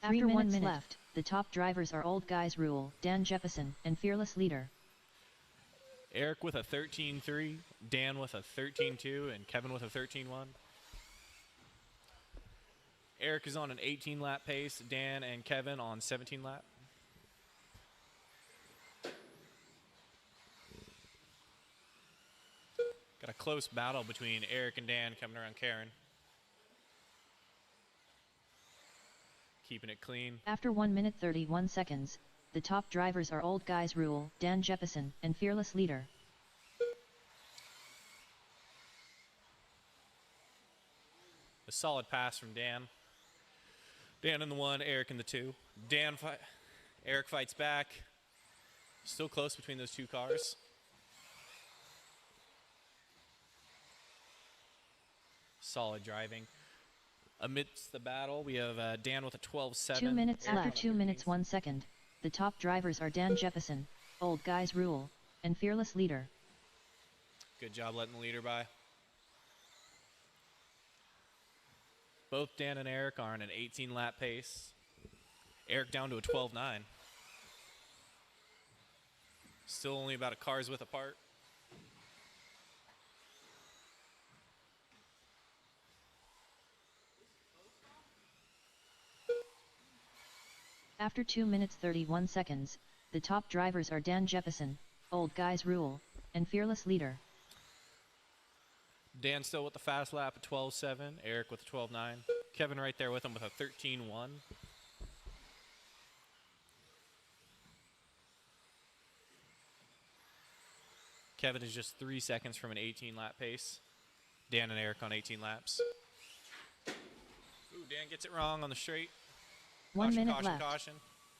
After 1 minute left, the top drivers are Old Guys Rule, Dan Jefferson, and Fearless Leader. Eric with a 13.3, Dan with a 13.2, and Kevin with a 13.1. Eric is on an 18 lap pace, Dan and Kevin on 17 lap. Got a close battle between Eric and Dan coming around Karen. Keeping it clean. After 1 minute 31 seconds, the top drivers are Old Guys Rule, Dan Jefferson, and Fearless Leader. A solid pass from Dan. Dan in the 1, Eric in the 2. Eric fights back. Still close between those two cars. Solid driving. Amidst the battle, we have Dan with a 12.7. 2 minutes after 2 minutes 1 second, the top drivers are Dan Jefferson, Old Guys Rule, and Fearless Leader. Good job letting the leader by. Both Dan and Eric are on an 18 lap pace. Eric down to a 12.9. Still only about a car's width apart. After 2 minutes 31 seconds, the top drivers are Dan Jefferson, Old Guys Rule, and Fearless Leader. Dan still with the fast lap at 12.7. Eric with a 12.9. Kevin right there with him with a 13.1. Kevin is just 3 seconds from an 18 lap pace. Dan and Eric on 18 laps. Ooh, Dan gets it wrong on the straight. 1 minute caution, left. caution.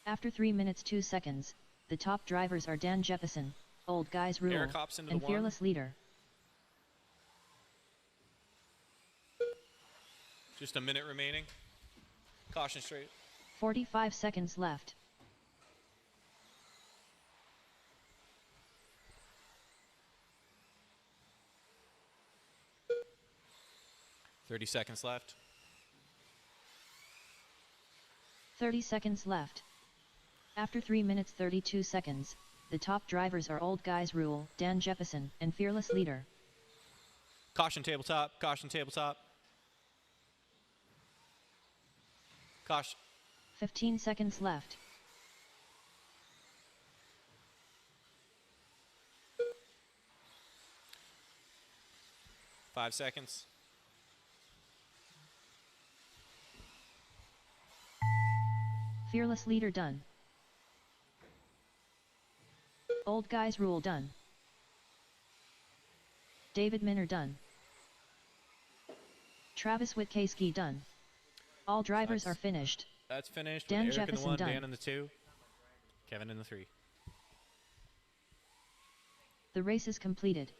After 3 minutes 2 seconds, the top drivers are Dan Jefferson, Old Guys Rule, Eric hops into and the Fearless Leader. Just a minute remaining. Caution straight. 45 seconds left. .30 seconds left. 30 seconds left. After 3 minutes 32 seconds, the top drivers are Old Guys Rule, Dan Jefferson, and Fearless Leader. Caution tabletop. Caution tabletop. Caution. 15 seconds left. .5 seconds. Fearless Leader done. Old Guys Rule done. David Minner done. Travis Witkowski done. All drivers are finished. That's finished. Dan with Eric in the Jefferson 1, done. Dan in the 2, Kevin in the 3. The race is completed.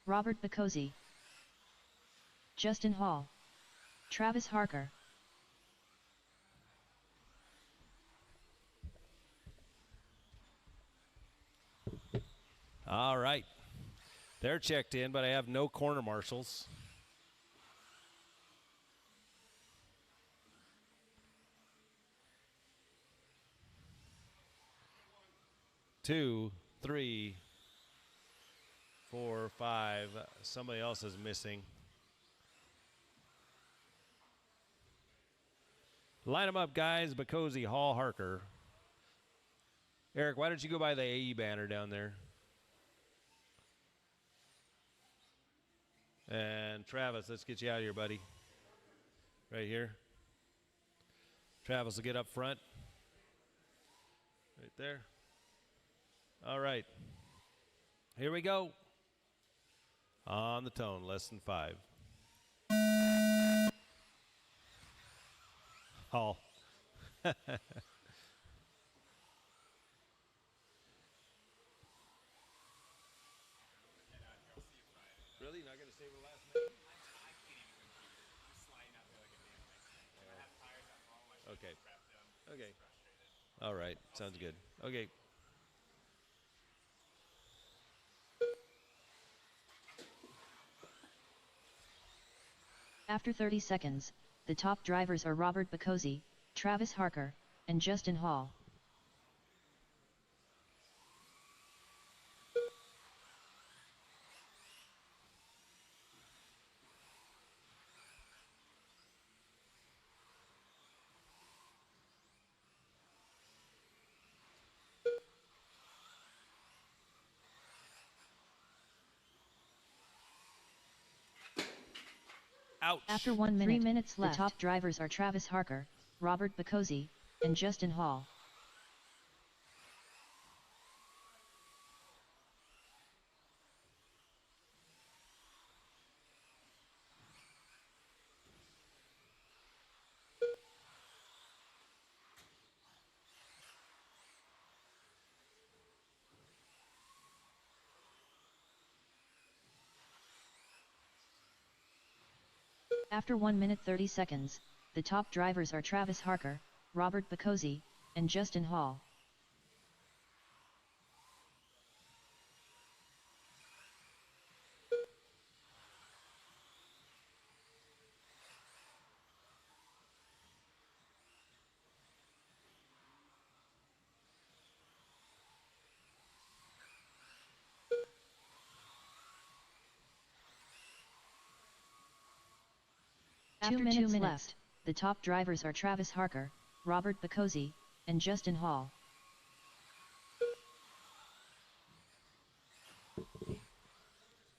Robert Bacozzi, Justin Hall, Travis Harker. All right. They're checked in, but I have no corner marshals. Two, three, 4, 5. Somebody else is missing. Line them up, guys. Bacozzi, Hall, Harker. Eric, why don't you go by the AE banner down there? And Travis, let's get you out of here, buddy. Right here. Travis will get up front. Right there. All right. Here we go. On the tone, less than 5. Hall. Really? Not going to save the last minute? Okay. Okay. All right. Sounds good. Okay. After 30 seconds, the top drivers are Robert Bacozzi, Travis Harker, and Justin Hall. Ouch. After 1 minute, 3 minutes left, the top drivers are Travis Harker, Robert Bacozzi, and Justin Hall. After 1 minute 30 seconds, the top drivers are Travis Harker, Robert Bacozzi, and Justin Hall. After 2 minutes left, the top drivers are Travis Harker, Robert Bacozzi, and Justin Hall.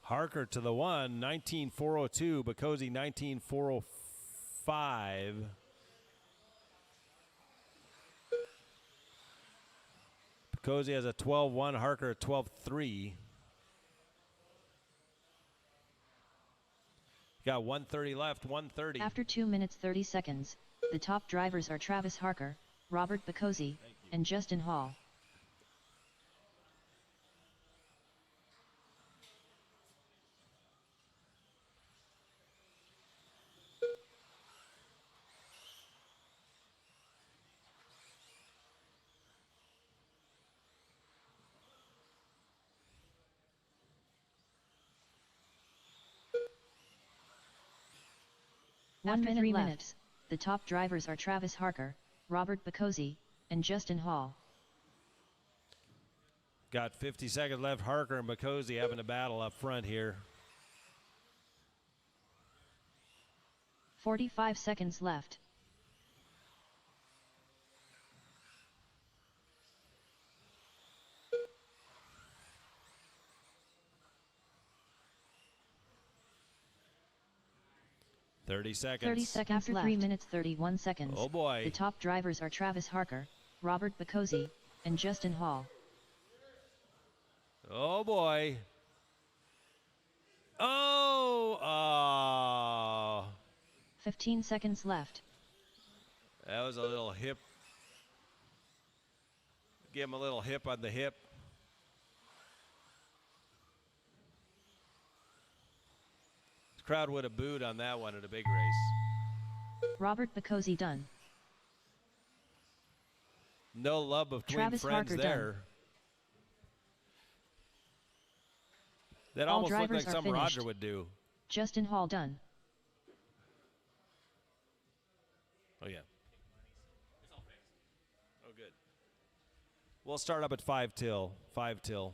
Harker to the 1, 19.402. Bacozzi, 19.405. Bacozzi has a 12.1. Harker a 12.3. Got 1:30 left, 1:30. After 2 minutes 30 seconds, the top drivers are Travis Harker, Robert Bacozzi, and Justin Hall. After 3 minutes, the top drivers are Travis Harker, Robert Bacozzi, and Justin Hall. Got 50 seconds left. Harker and Bacozzi having a battle up front here. 45 seconds left. Thirty seconds. 30 seconds after left. 3 minutes 31 seconds. Oh boy. The top drivers are Travis Harker, Robert Bacozzi, and Justin Hall. Oh boy. Oh, 15 seconds left. that was a little hip. Give him a little hip on the hip. The crowd would have booed on that one at a big race. Robert Bacozzi done. No love between Travis friends Harker there. done. That All almost looked drivers like are something finished. Roger would do. Justin Hall done. Oh, yeah. Oh, good. We'll start up at 5 till. 5 till.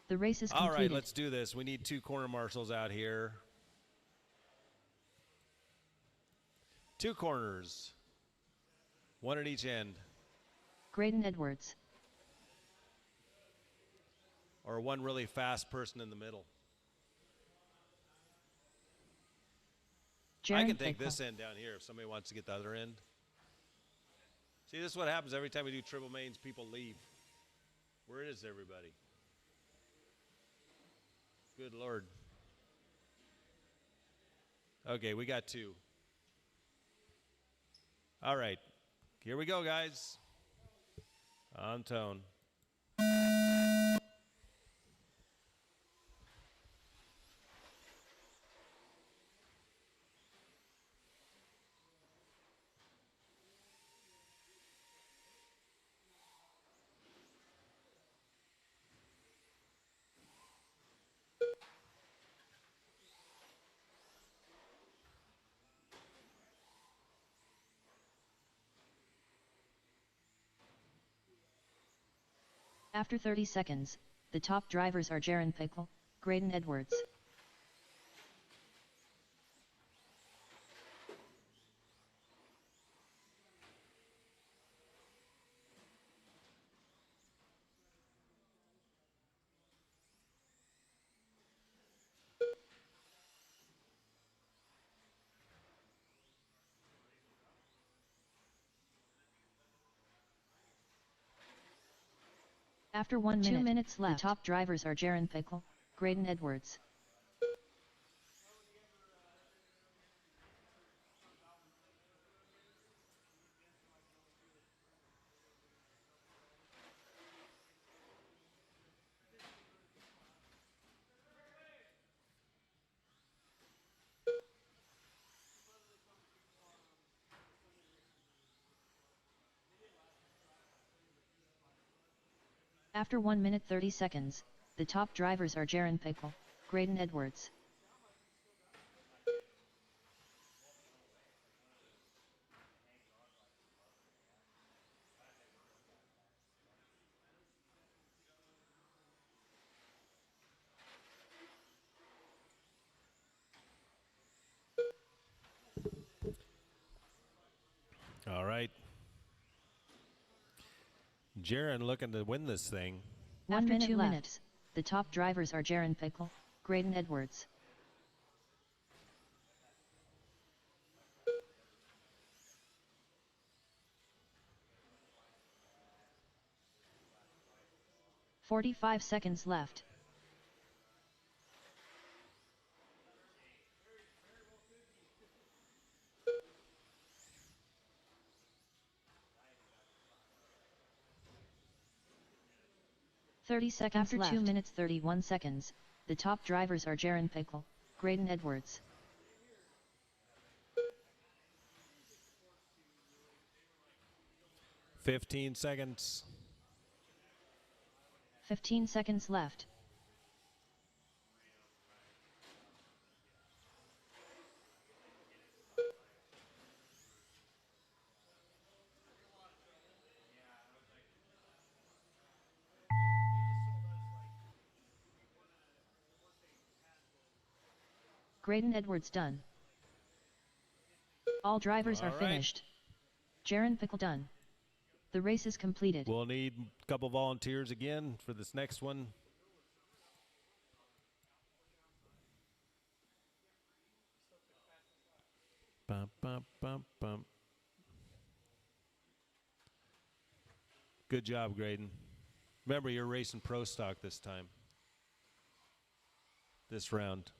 The race is All completed. right, let's do this. We need 2 corner marshals out here. 2 corners. 1 at each end. Graydon Edwards. Or 1 really fast person in the middle. I Jaron can take Pickle. this end down here if somebody wants to get the other end. See, this is what happens every time we do triple mains. People leave. Where is everybody? Good Lord. Okay, we got 2. All right. Here we go, guys. On tone. After 30 seconds, the top drivers are Jaron Pickle, Graydon Edwards. After 1 minute, 2 minutes left. The top drivers are Jaron Pickle, Graydon Edwards. After 1 minute 30 seconds, the top drivers are Jaron Pickle, Graydon Edwards. All right. Jaron looking to win this thing. After 1 minute 2 left. minutes, the top drivers are Jaron Pickle, Graydon Edwards. "45 seconds left. After left. 2 minutes 31 seconds, the top drivers are Jaron Pickle, Graydon Edwards. "15 seconds. 15 seconds left. Graydon Edwards done. All drivers All are right. finished. Jaron Pickle done. The race is completed. We'll need a couple volunteers again for this next one. Bum, bum, bum, bum. Good job, Graydon. Remember, you're racing pro stock this time. This round.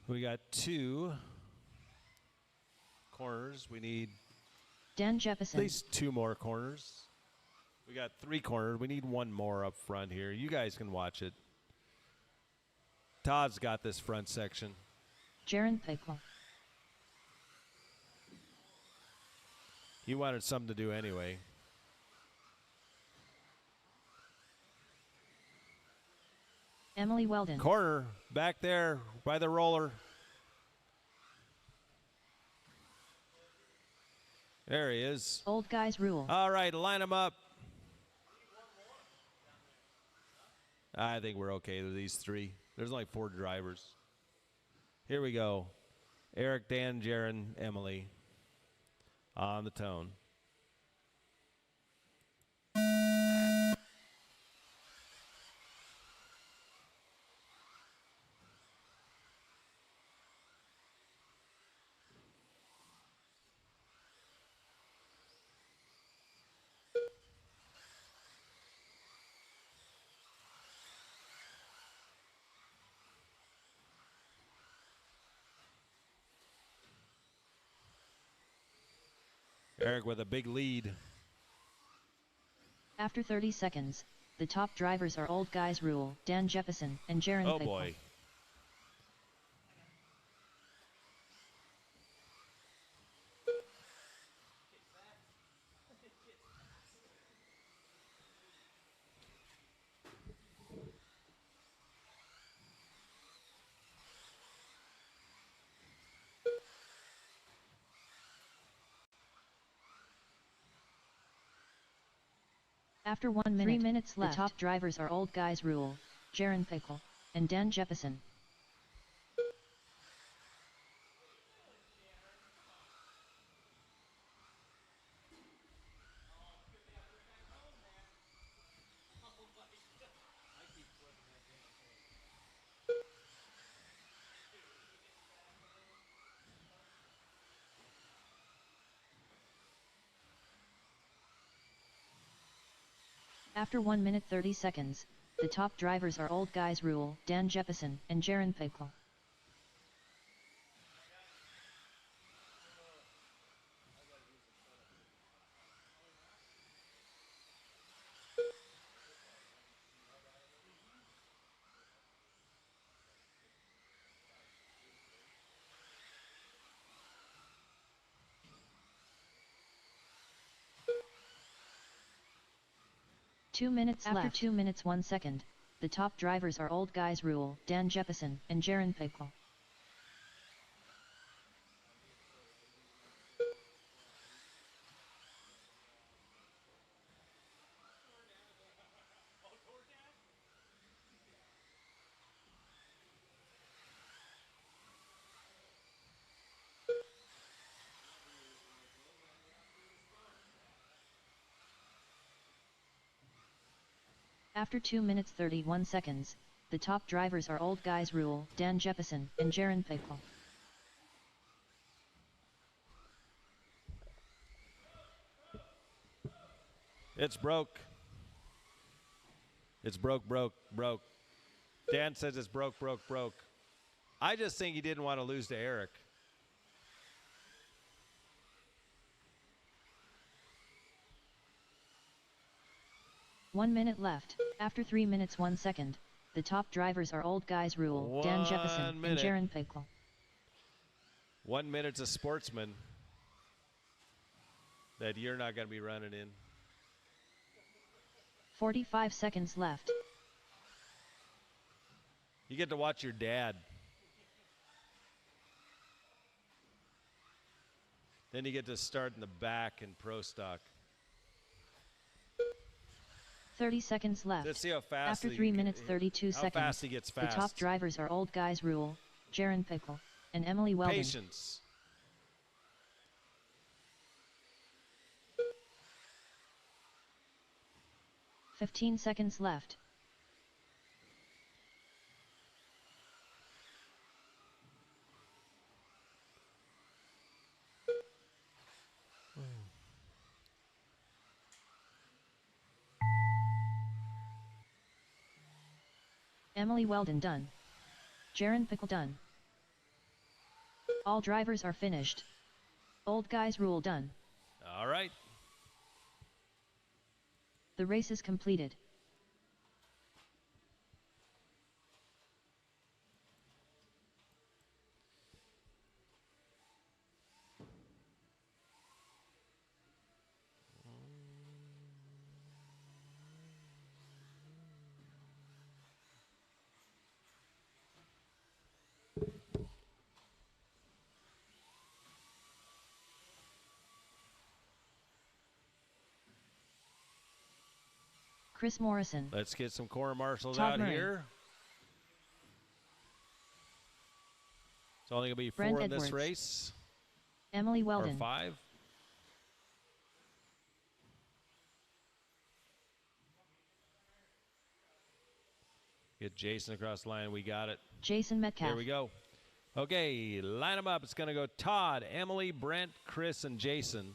We got 2 corners. We need Dan at Jefferson. least 2 more corners. We got 3 corners. We need 1 more up front here. You guys can watch it. Todd's got this front section. Jaron Pickle. He wanted something to do anyway. Emily Weldon. Corner back there by the roller. There he is. Old guys rule. All right, line them up. I think we're okay with these three. There's only 4 drivers. Here we go. Eric, Dan, Jaron, Emily on the tone. Eric with a big lead. After 30 seconds, the top drivers are Old Guys Rule, Dan Jefferson, and Jaron Oh Pickle. boy. After 1 minute, 3 minutes left, the top drivers are Old Guys Rule, Jaron Pickle, and Dan Jefferson. After 1 minute 30 seconds, the top drivers are Old Guys Rule, Dan Jefferson, and Jaron Pickle. After 2 minutes 1 second, the top drivers are Old Guys Rule, Dan Jefferson, and Jaron Pickle. After 2 minutes 31 seconds, the top drivers are Old Guys Rule, Dan Jefferson, and Jaron Pickle. It's broke. It's broke. Dan says it's broke. I just think he didn't want to lose to Eric. One minute left. After 3 minutes 1 second, the top drivers are Old Guys Rule, Dan Jefferson, and Jaron Pickle. 1 minute's a sportsman that you're not going to be running in. 45 seconds left. You get to watch your dad. Then you get to start in the back in pro stock. 30 seconds left. Let's see how fast. After 3 minutes 32 seconds, fast he gets fast. The top drivers are Old Guys Rule, Jaron Pickle, and Emily Weldon. Patience. "15 seconds left. Emily Weldon done. Jaron Pickle done. All drivers are finished. Old Guys Rule done. All right. The race is completed. Chris Morrison, Let's get some corner marshals Todd out Murray. here. It's only going to be Brent 4 in this Edwards. race. Emily Or Weldon, 5. Get Jason across the line. We got it. Jason Metcalf, Here we go. Okay, line them up. It's going to go Todd, Emily, Brent, Chris, and Jason.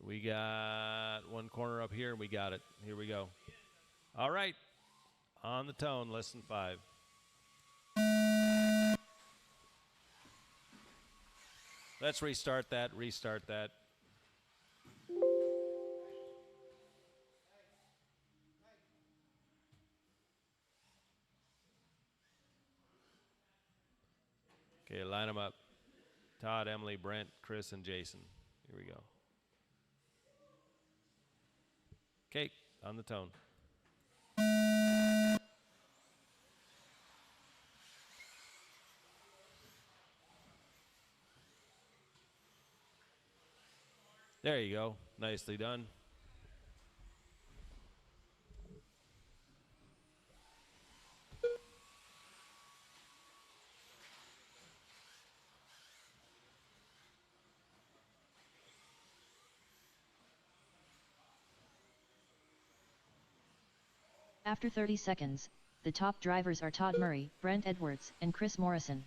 We got one corner up here, and we got it. Here we go. All right. On the tone, lesson 5. Let's restart that. Okay, line them up. Todd, Emily, Brent, Chris, and Jason. Here we go. Okay, on the tone. There you go. Nicely done. After 30 seconds, the top drivers are Todd Murray, Brent Edwards, and Chris Morrison.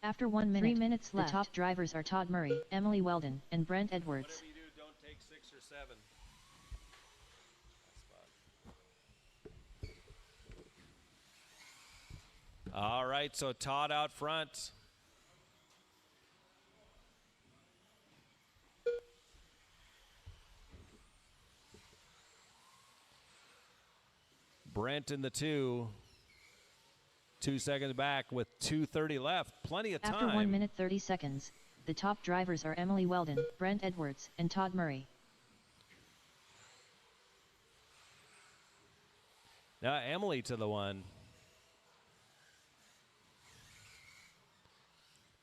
After 1 minute, 3 minutes left, the top drivers are Todd Murray, Emily Weldon, and Brent Edwards. Whatever you do, don't take 6 or 7. All right, so Todd out front. Brent in the 2. 2 seconds back with 2:30 left. Plenty of time. After 1 minute 30 seconds, the top drivers are Emily Weldon, Brent Edwards, and Todd Murray. Now Emily to the 1.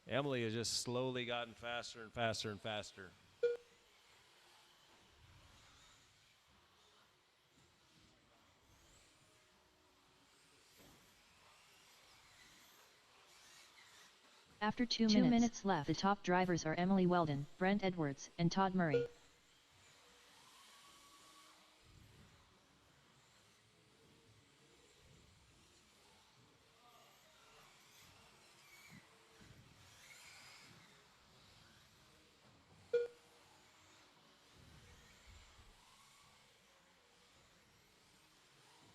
Emily has just slowly gotten faster and faster and faster. After 2 minutes left, the top drivers are Emily Weldon, Brent Edwards, and Todd Murray.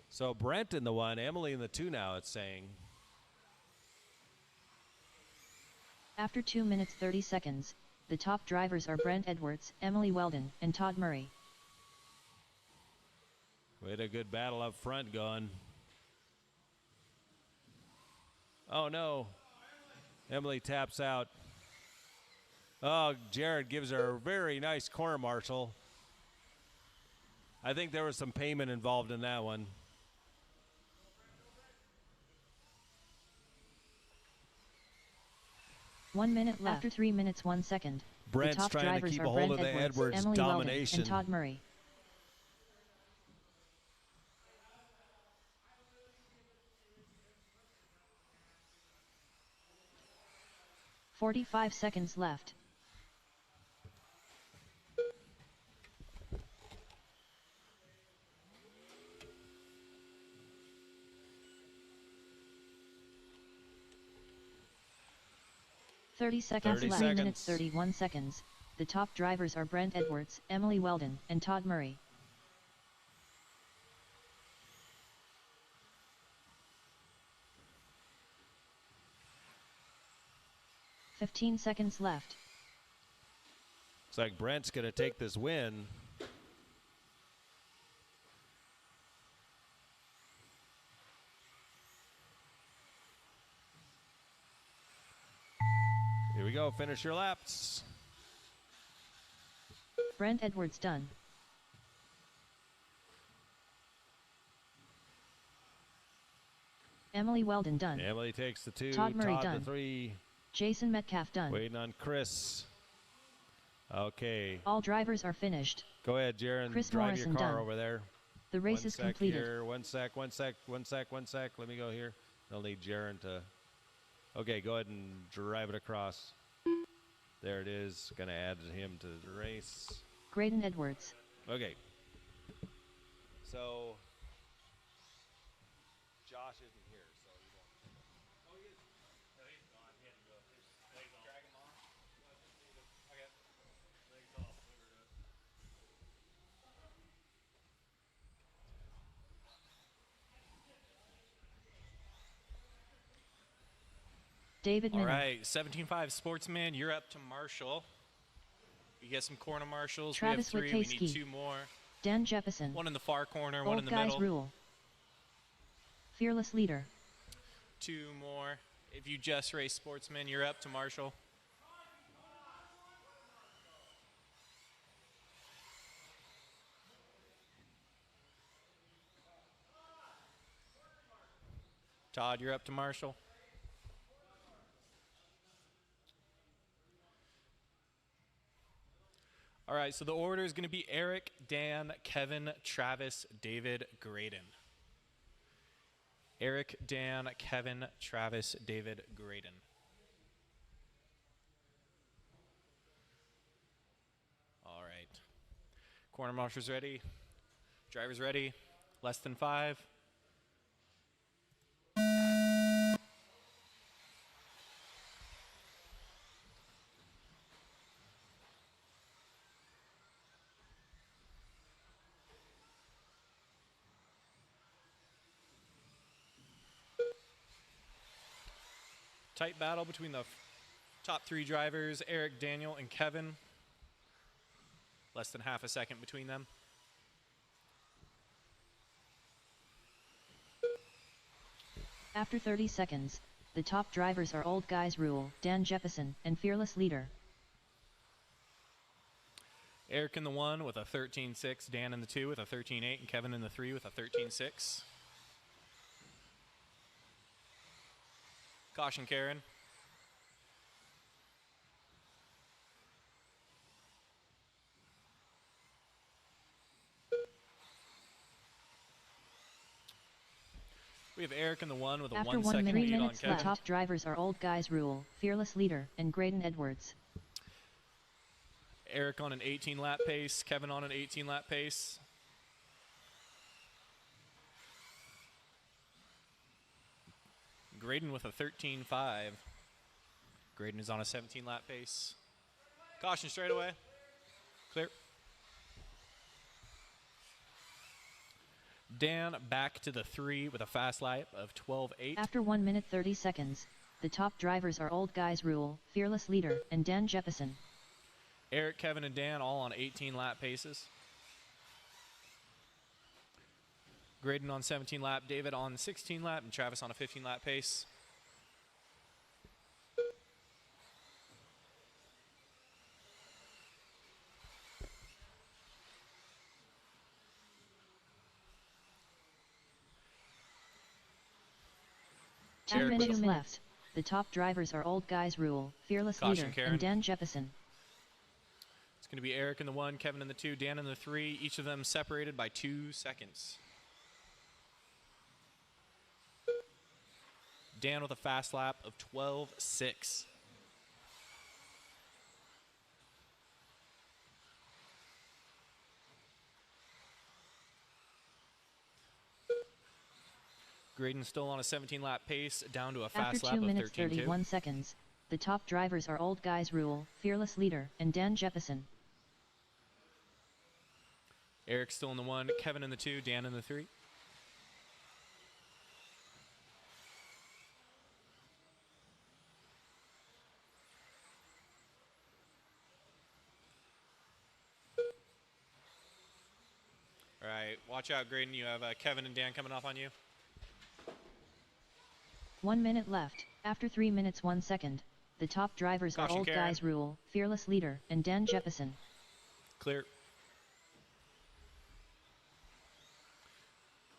So Brent in the 1, Emily in the 2 now, it's saying. After 2 minutes 30 seconds, the top drivers are Brent Edwards, Emily Weldon, and Todd Murray. We had a good battle up front going. Oh no. Emily taps out. Oh, Jared gives her a very nice corner marshal. I think there was some payment involved in that one. One minute left. After 3 minutes 1 second, Brent's the top trying to drivers keep are a hold Brent of the Edwards, Edwards Emily domination. Weldon, and Todd Murray. "45 seconds left. "30 seconds 30 left. 3 seconds. minutes 31 seconds. The top drivers are Brent Edwards, Emily Weldon, and Todd Murray. "15 seconds left. Looks like Brent's going to take this win. go. Finish your laps. Brent Edwards done. Emily Weldon done. Emily takes the 2. Todd Murray the done. 3. Jason Metcalf done. Waiting on Chris. Okay. All drivers are finished. Go ahead, Jaron. Chris Drive Morrison your car done. over there. The race One is sec completed. Here. One sec. Let me go here. I'll need Jaron to. Okay, go ahead and drive it across. There it is. Going to add him to the race. Graydon Edwards. Okay. So, Josh isn't here, so he won't. Oh, he is. No, he's gone. He had to go. Drag him off. Okay. Legs off. David All Minner. right, 17.5 Sportsman, you're up to Marshall. You get some corner marshals. Travis we have 3. We Witkowski. need 2 more. Dan Jefferson. One in the far corner, one in Old the guys middle. rule. Fearless leader. 2 more. If you just race Sportsman, you're up to Marshall. Todd, you're up to Marshall. All right, so the order is going to be Eric, Dan, Kevin, Travis, David, Graydon. Eric, Dan, Kevin, Travis, David, Graydon. All right. Corner marshals ready. Drivers ready. Less than 5. Tight battle between the top 3 drivers, Eric, Daniel, and Kevin. Less than half a second between them. After 30 seconds, the top drivers are Old Guys Rule, Dan Jefferson, and Fearless Leader. Eric in the 1 with a 13.6, Dan in the 2 with a 13.8, and Kevin in the 3 with a 13.6. Caution, Karen. We have Eric in the 1 with a After 1 1 second minute, 3 lead on minutes, the Kevin. top drivers are Old Guys Rule, Fearless Leader, and Graydon Edwards. Eric on an 18 lap pace, Kevin on an 18 lap pace. Graydon with a 13.5. Graydon is on a 17 lap pace. Caution straight away. Clear. Dan back to the 3 with a fast lap of 12.8. After 1 minute 30 seconds, the top drivers are Old Guys Rule, Fearless Leader, and Dan Jefferson. Eric, Kevin, and Dan all on 18 lap paces. Graydon on 17 lap, David on 16 lap, and Travis on a 15 lap pace. Two Eric with minutes left. The top drivers are Old Guys Rule, Fearless Caution, Leader, Karen. and Dan Jefferson. It's going to be Eric in the 1, Kevin in the 2, Dan in the 3, each of them separated by 2 seconds. Dan with a fast lap of 12.6. Graydon still on a 17 lap pace, down to a After fast 2 lap of minutes 13.2. 31 seconds, the top drivers are Old Guys Rule, Fearless Leader, and Dan Jefferson. Eric still in the 1, Kevin in the 2, Dan in the 3. All right, watch out, Graydon. You have Kevin and Dan coming off on you. 1 minute left. After 3 minutes 1 second, The top drivers are Caution, Old Karen. Guys Rule, Fearless Leader, and Dan Jefferson. Clear.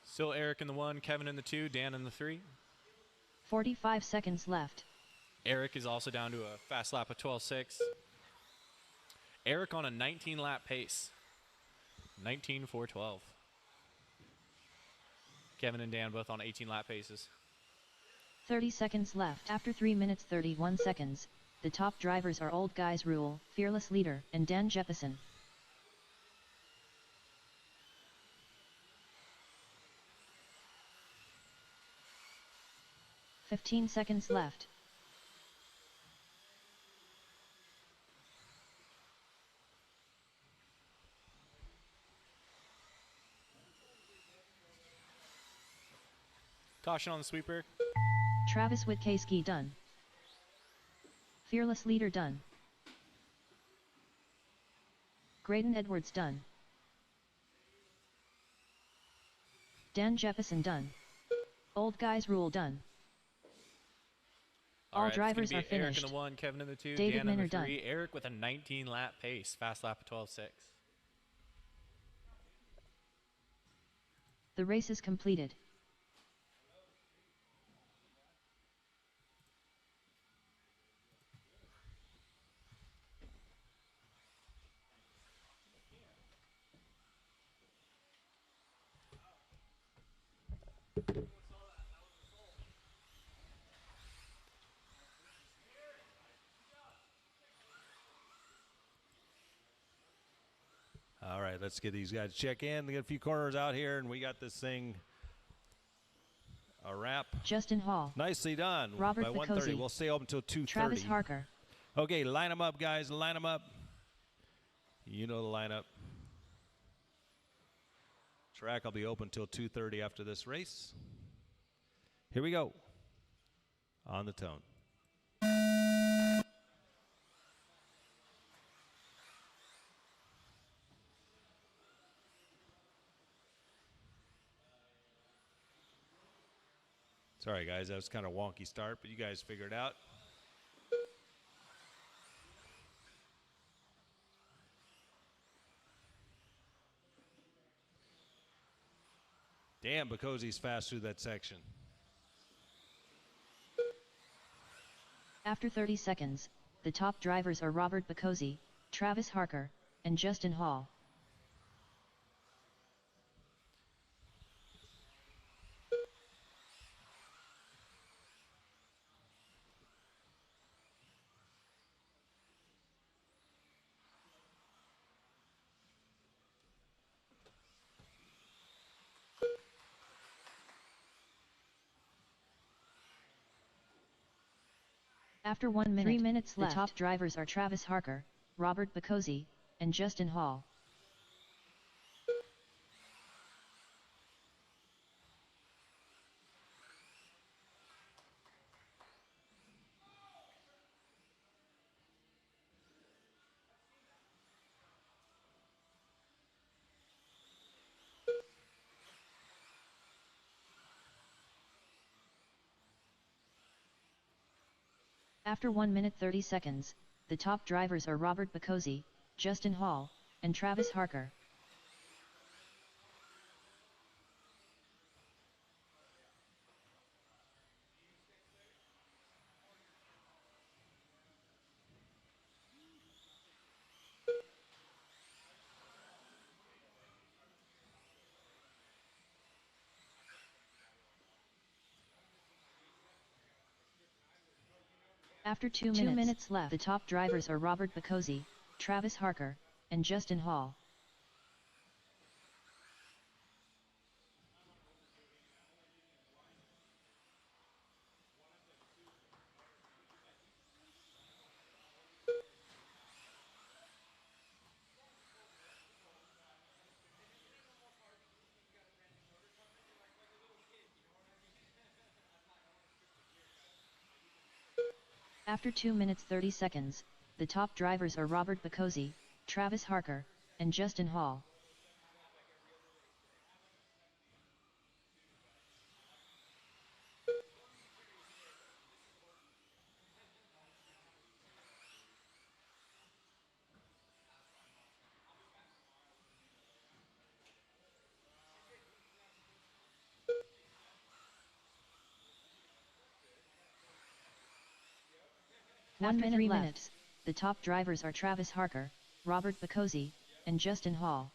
Still Eric in the 1, Kevin in the 2, Dan in the 3. 45 seconds left. Eric is also down to a fast lap of 12.6. Eric on a 19-lap pace. 19.412. Kevin and Dan both on 18-lap paces. 30 seconds left. After 3 minutes 31 seconds, the top drivers are Old Guys Rule, Fearless Leader, and Dan Jefferson. "15 seconds left. Caution on the sweeper. Travis Witkowski done. Fearless Leader done. Graydon Edwards done. Dan Jefferson done. Old Guys Rule done. All right, it's gonna drivers be are Eric finished. in the 1, Kevin in the 2, David Dan in the Minner done. 3. Eric with a 19-lap pace. Fast lap of 12.6. The race is completed. All right, let's get these guys check in. We got a few corners out here, and we got this thing a wrap. Justin Hall. Nicely done. Robert By 1:30. Picosi. We'll stay open until 2:30. Travis Harker. Okay, line them up, guys. Line them up. You know the lineup. Track will be open till 2:30 after this race. Here we go. On the tone. Sorry, guys. That was kind of a wonky start, but you guys figured it out. Damn, Bacosi's fast through that section. After 30 seconds, the top drivers are Robert Picosi, Travis Harker, and Justin Hall. After 1 minute, 3 minutes left, the top drivers are Travis Harker, Robert Picosi, and Justin Hall. After 1 minute 30 seconds, the top drivers are Robert Picosi, Justin Hall, and Travis Harker. After 2 minutes left, the top drivers are Robert Picosi, Travis Harker, and Justin Hall. After 2 minutes 30 seconds, the top drivers are Robert Picosi, Travis Harker, and Justin Hall. 1 After minute 3 left. minutes. The top drivers are Travis Harker, Robert Bacozzi, and Justin Hall.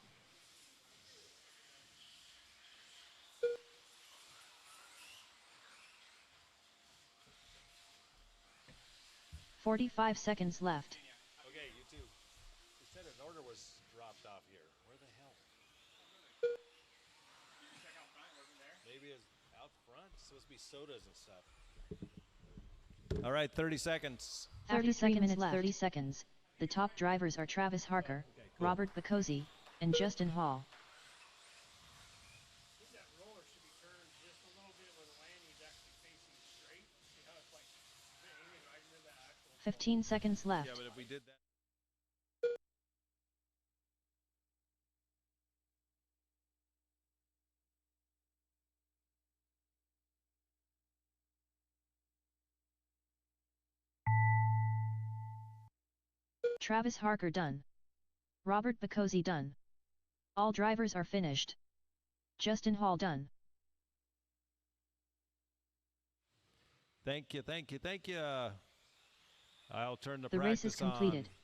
"45 seconds left. Okay, you two. You said an order was dropped off here. Where the hell? Check out front, wasn't there? Maybe it's out front. It's supposed to be sodas and stuff. All right, 30 seconds. 30 After 3 seconds minutes left. left. 30 seconds. The top drivers are Travis Harker, cool. Robert Bacozzi, and Justin Hall. I think that roller should be turned just a little bit where the landing's actually facing straight. See how it's like aiming right into that actual. 15 seconds left. Yeah, but if we did that. Travis Harker done. Robert Bacozzi done. All drivers are finished. Justin Hall done. Thank you, thank you, thank you. I'll turn the The race practice is completed. on.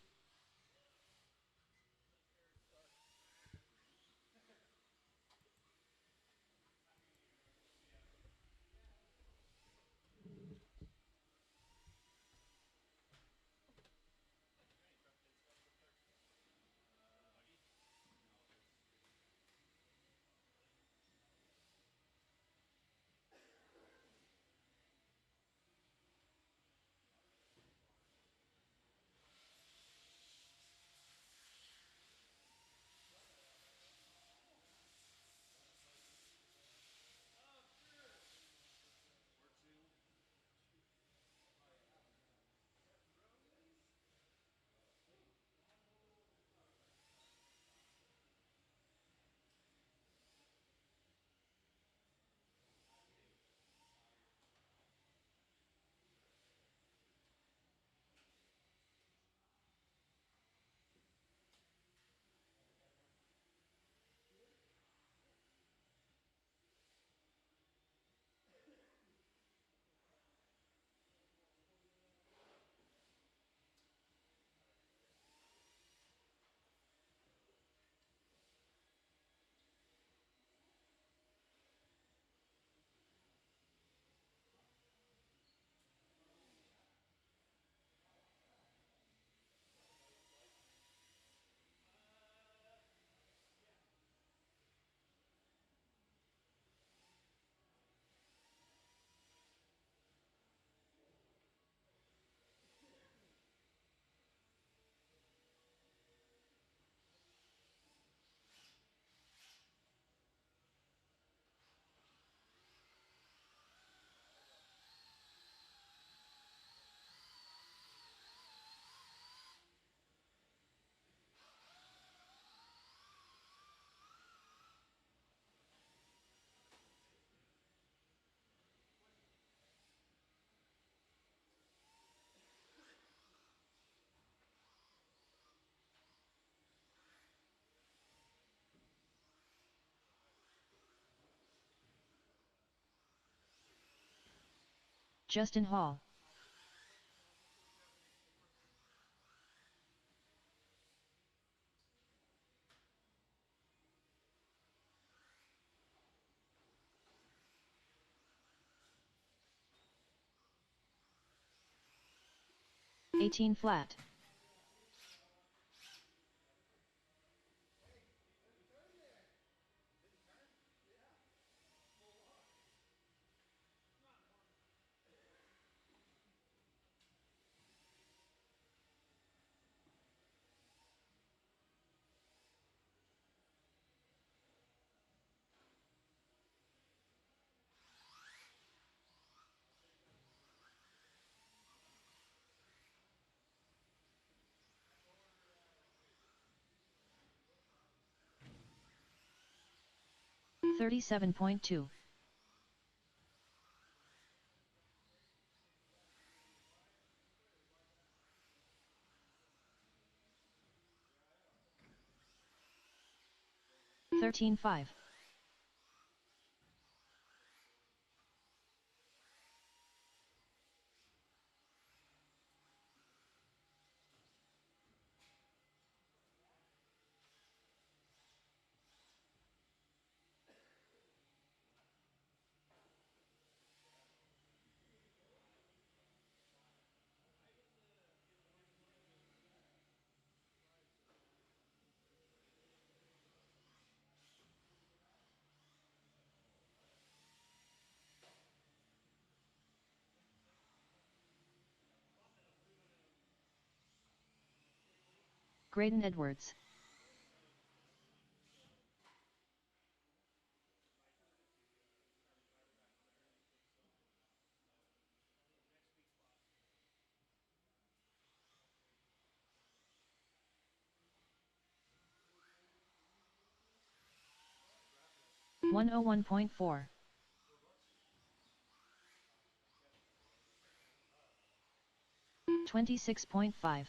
Justin Hall. "18 flat. "37.2. "13.5. Graydon Edwards. One oh 1.4. 26.5.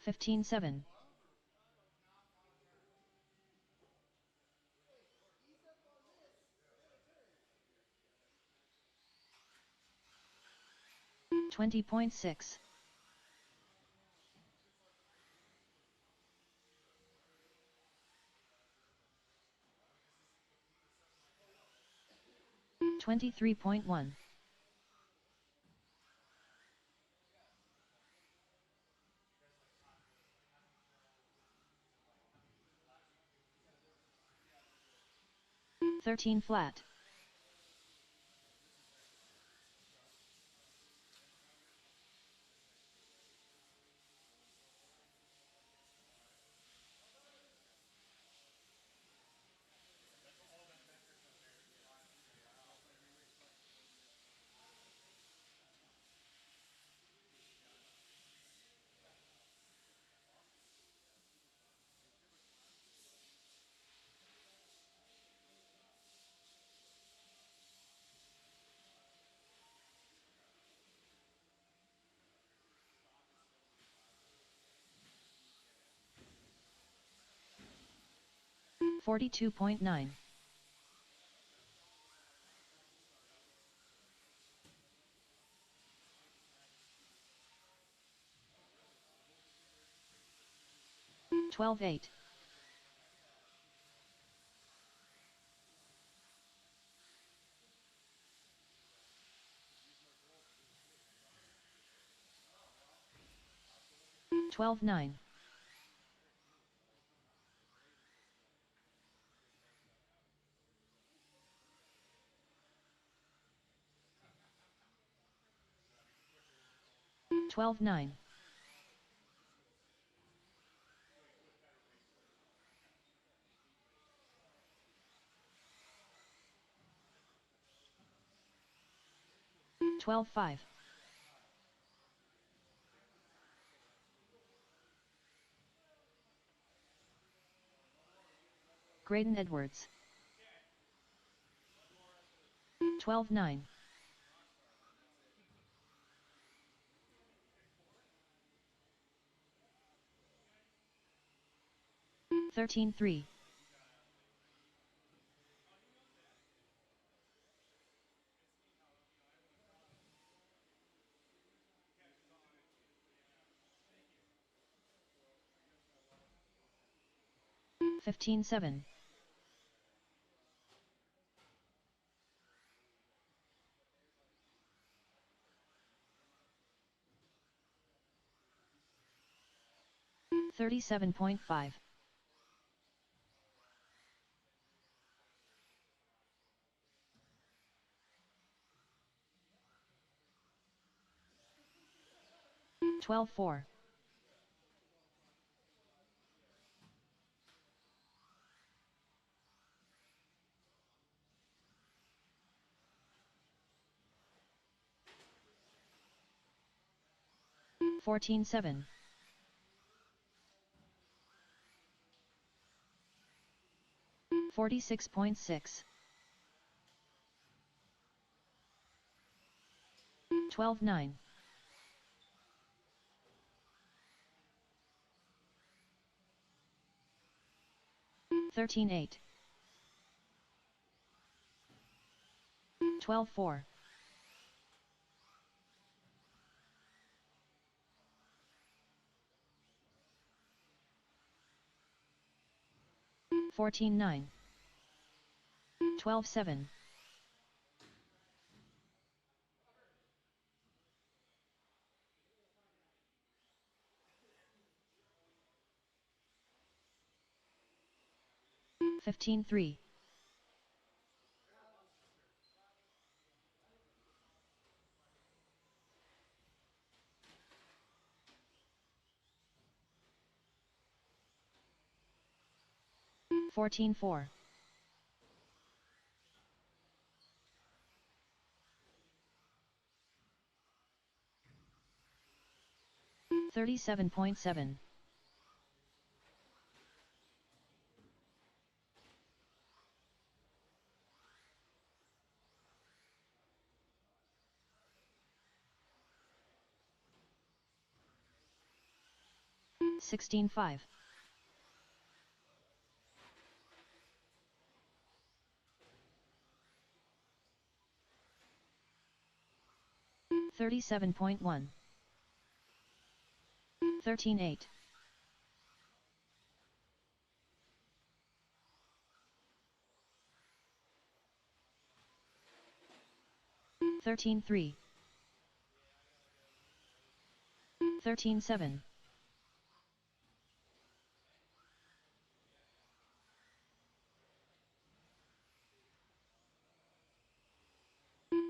15.7. 20.6. 23.1. 13 flat. 42.9. 12.8. 12.9. 12.9. 12.5. 'Graydon Edwards. 12.9. 13.3. 15.7. 37.5. 12.4. 14.7. 46.6. 12.9. 13.8. 12.4. 14.9. 12.7. 15.3. 14-4. 37.7. 16-5. 37.1. 13-8. 13-3. 13-7.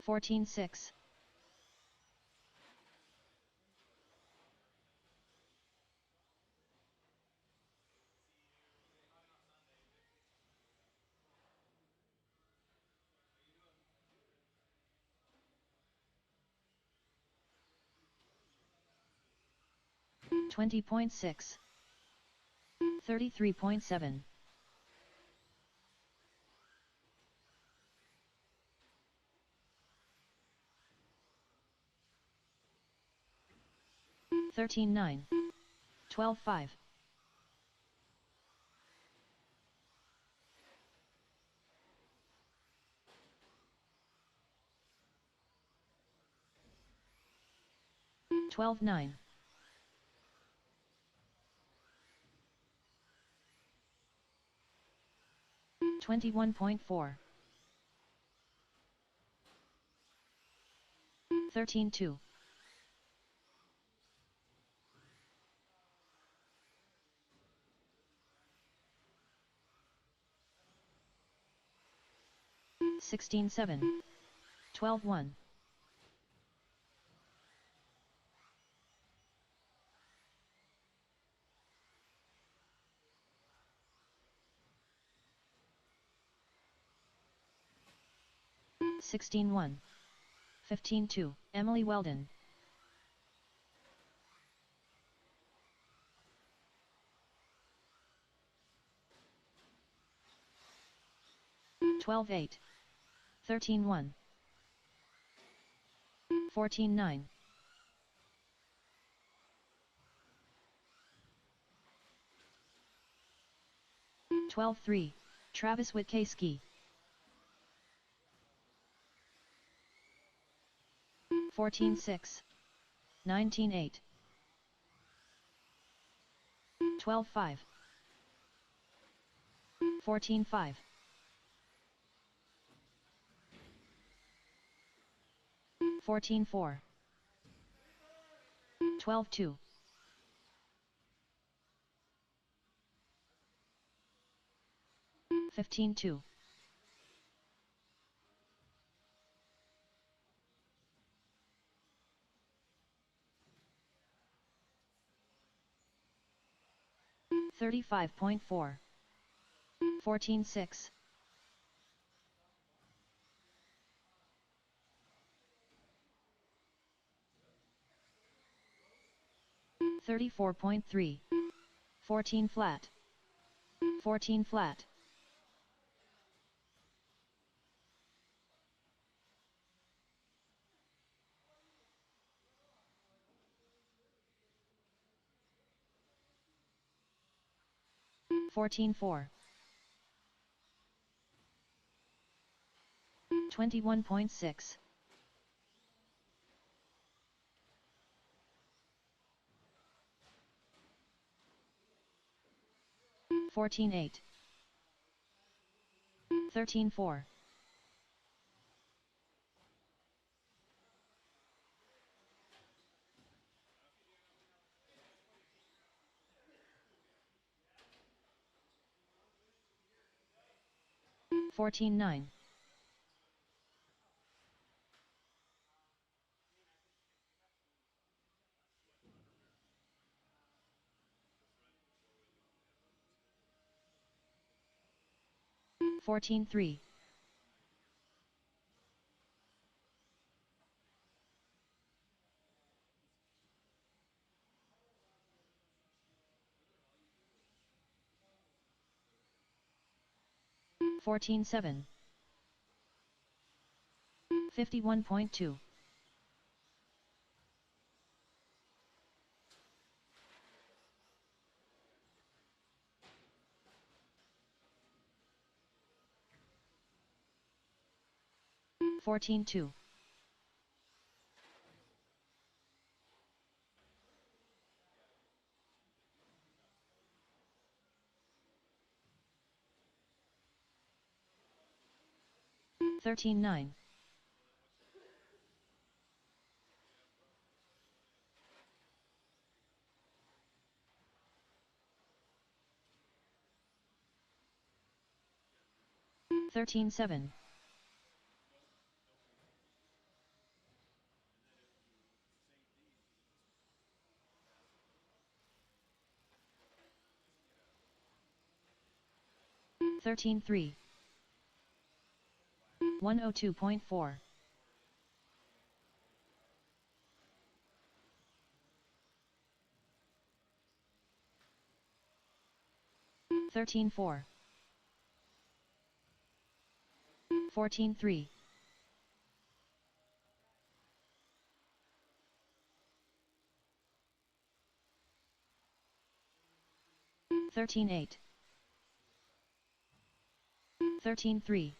14-6. 20.6. 33.7. 13-9. 12-5. 12-9. 21.4. 13-2. 16-7. 12-1. 16-1. 15-2. Emily Weldon. 12-8. 13-1. 14-9. 12-3. Travis Witkowski. 14-6. 19-8. 12-5. 14-5. 14-4. 12-2. 15-2. 35.4. 14-6. 34.3. 14 flat. 14 flat. 14-4. 21.6. 14-8. 13-4. 14-9. 14-3. 14-7. 51.2. 14-2. 13-9. 13-7. 13-3. 102.4. 13-4. 14-3. 13-8. 13-3.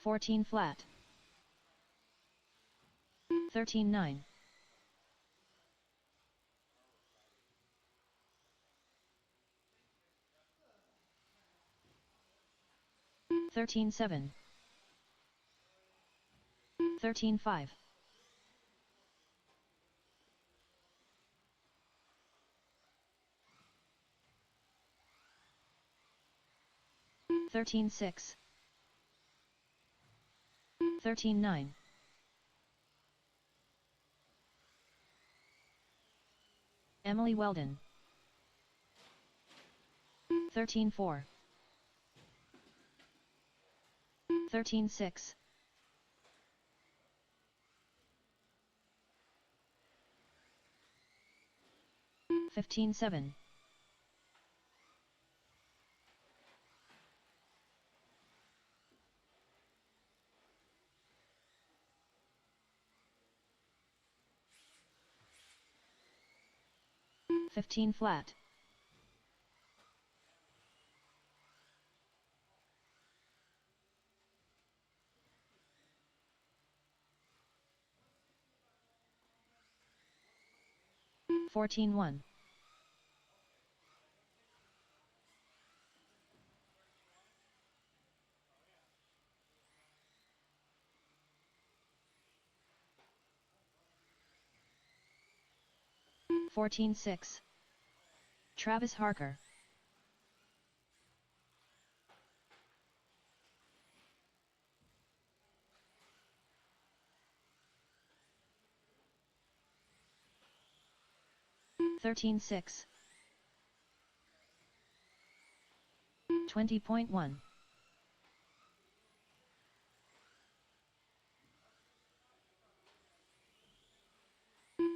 14 flat. 13-9. 13-7. 13-5. 13-6. 13-9. 'Emily Weldon. 13-4. 13-6. 15-7. 15 flat. 14-1. 14-6. Travis Harker. 13-6. 20.1.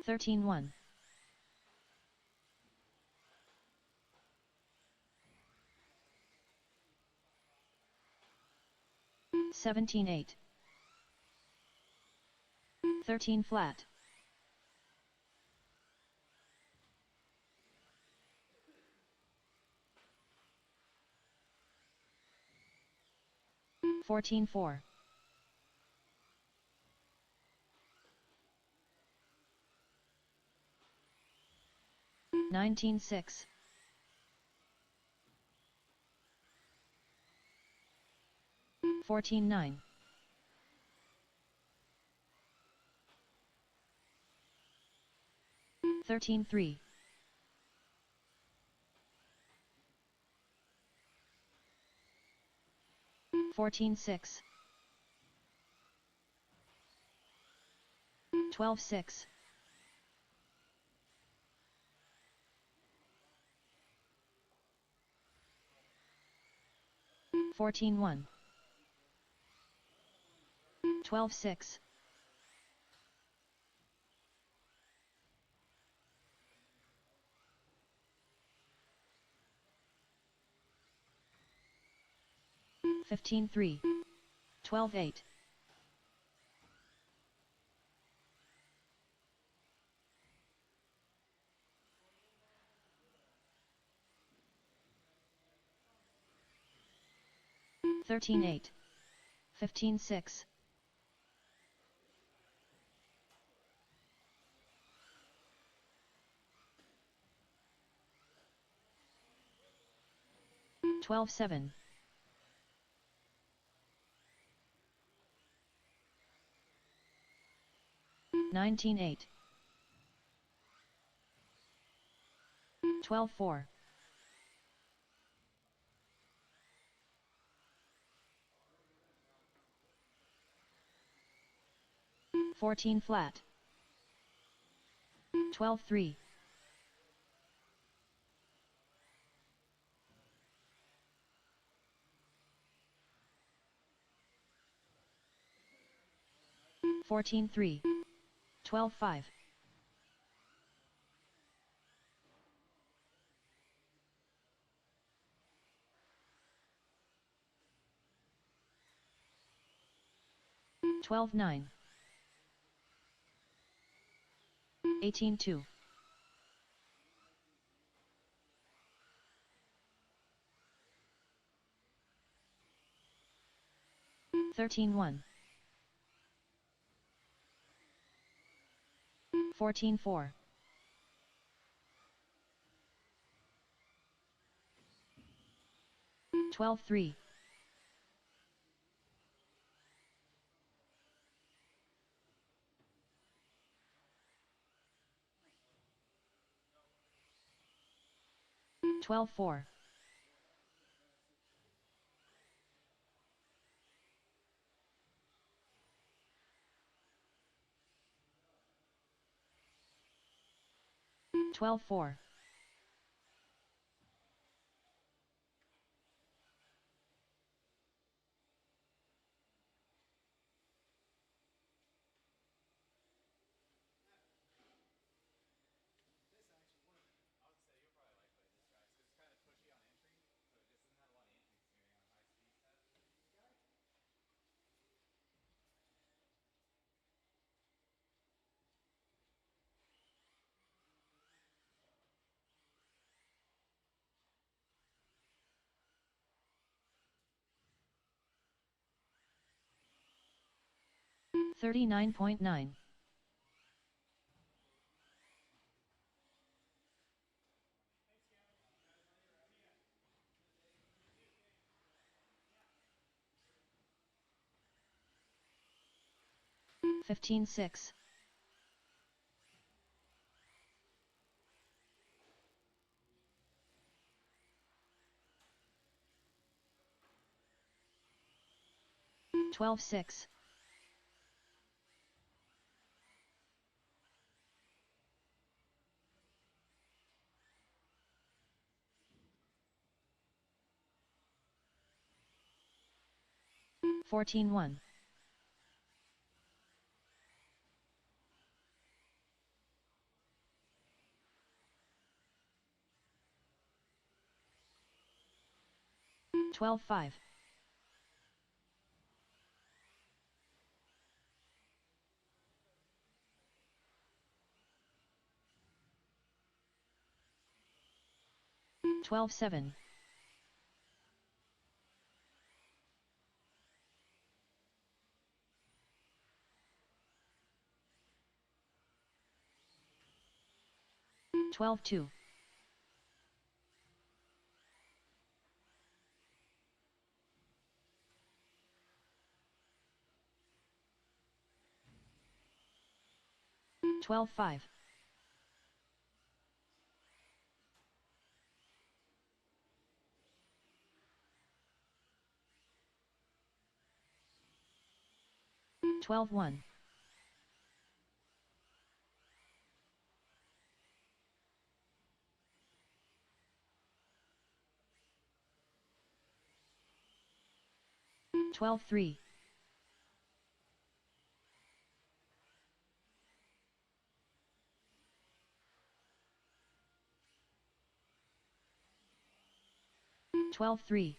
13-1. 17-8. 13 flat. 14-4. 19-6. 14-9. 13-3. 14-6. 12-6. 14-1. 12-6. 15-3. 12-8. 13-8. 15-6. 12-7. 19-8. 12-4. 14 flat. 12-3. 14-3. 12-5. 12-9. 18-2. 13-1. 14-4. 12-3. 12-4. 12-4. 39.9. 15-6. 12-6. 14-1. 12-5. 12-7. 12-2. 12-5. 12-1. 12-3. 12-3.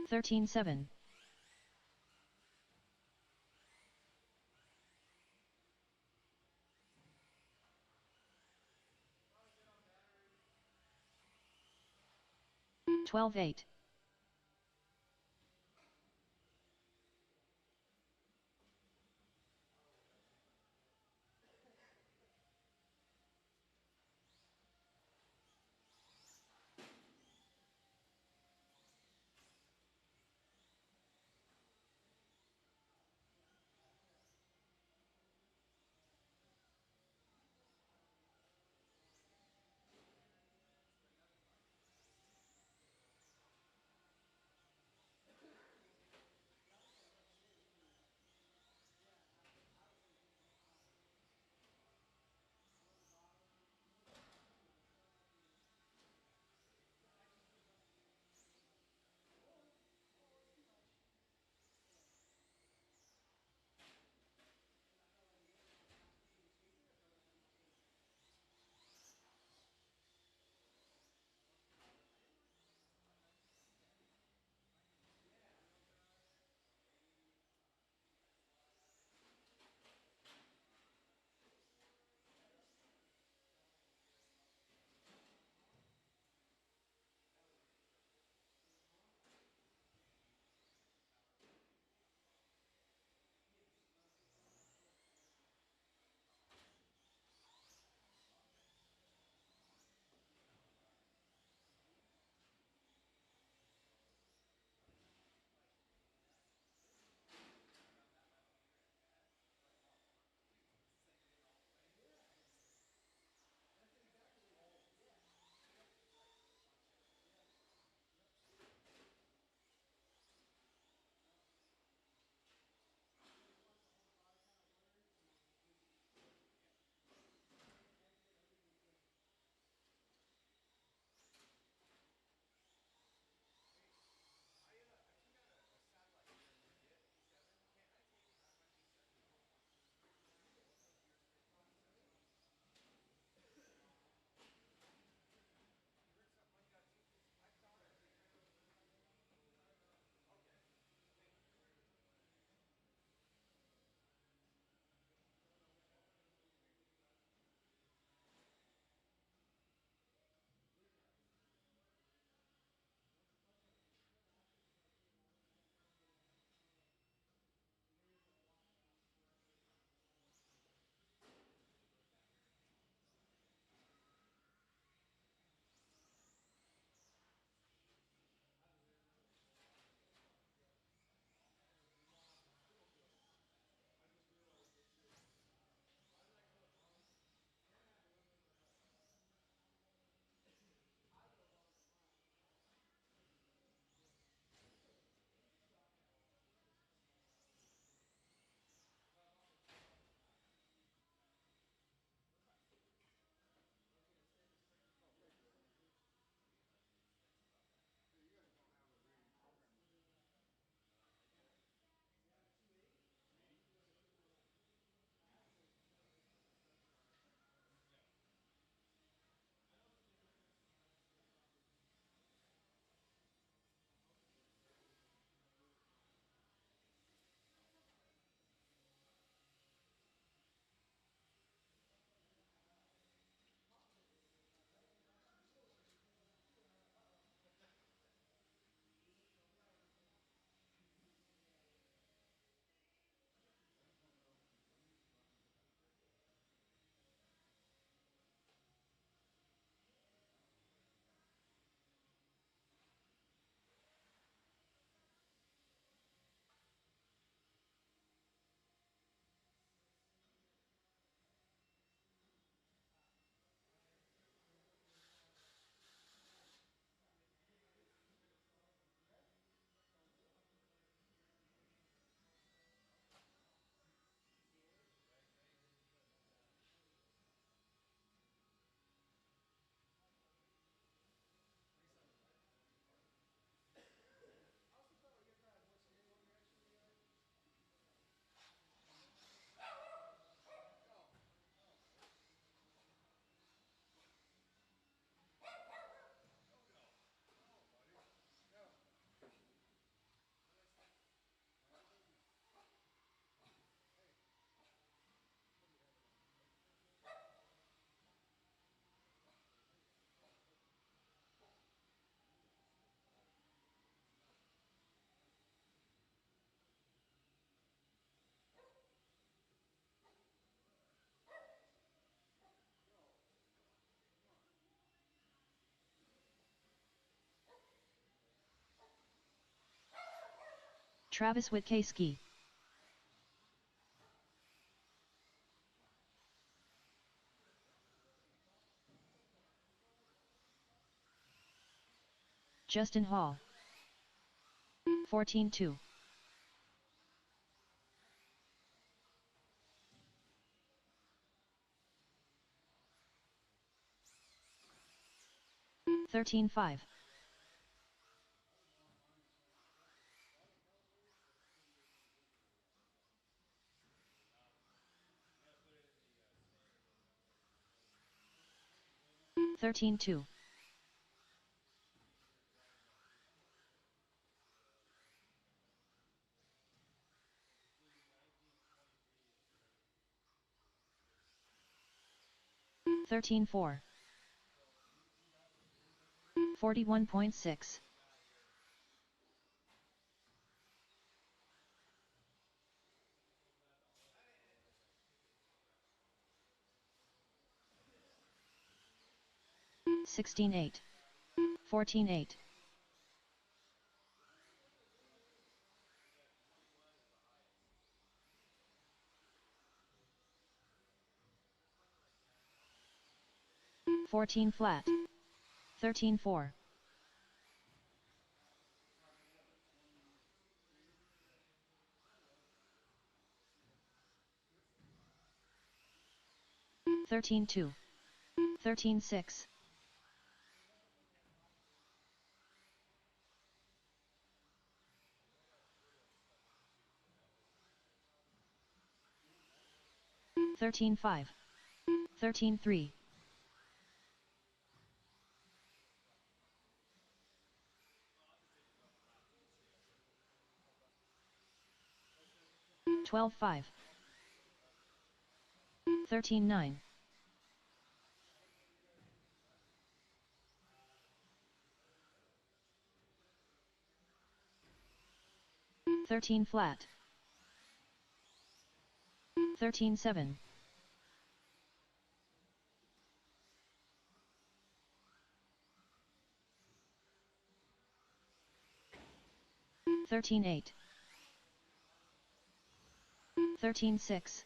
13-7. 12-8. Travis Witkowski. Justin Hall. 14-2. Thirteen five. Thirteen two. 13-4. 41.6. 16-8. 14-8. 14 flat. 13-4. 13-2. 13-6. 13-5. 13-3. 12-5. 13-9. 13 flat. 13-7. 13-8. 13-6.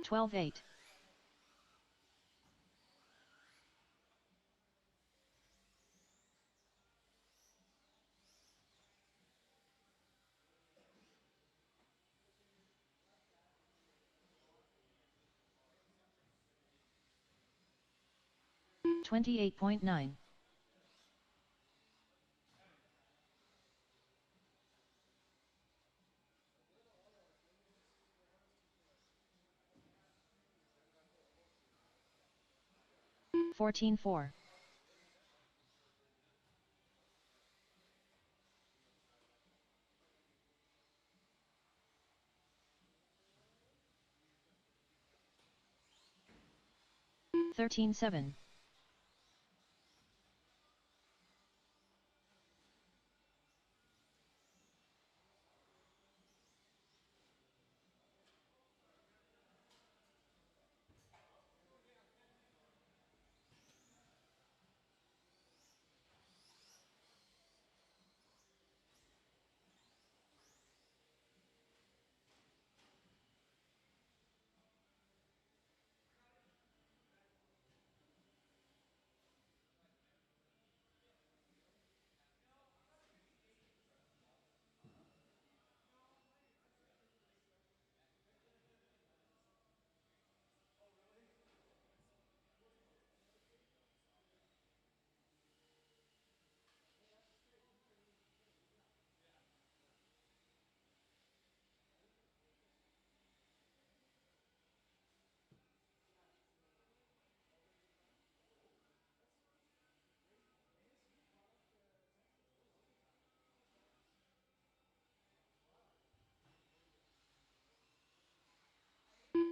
12-8. 28.9. 14-4. 13-7.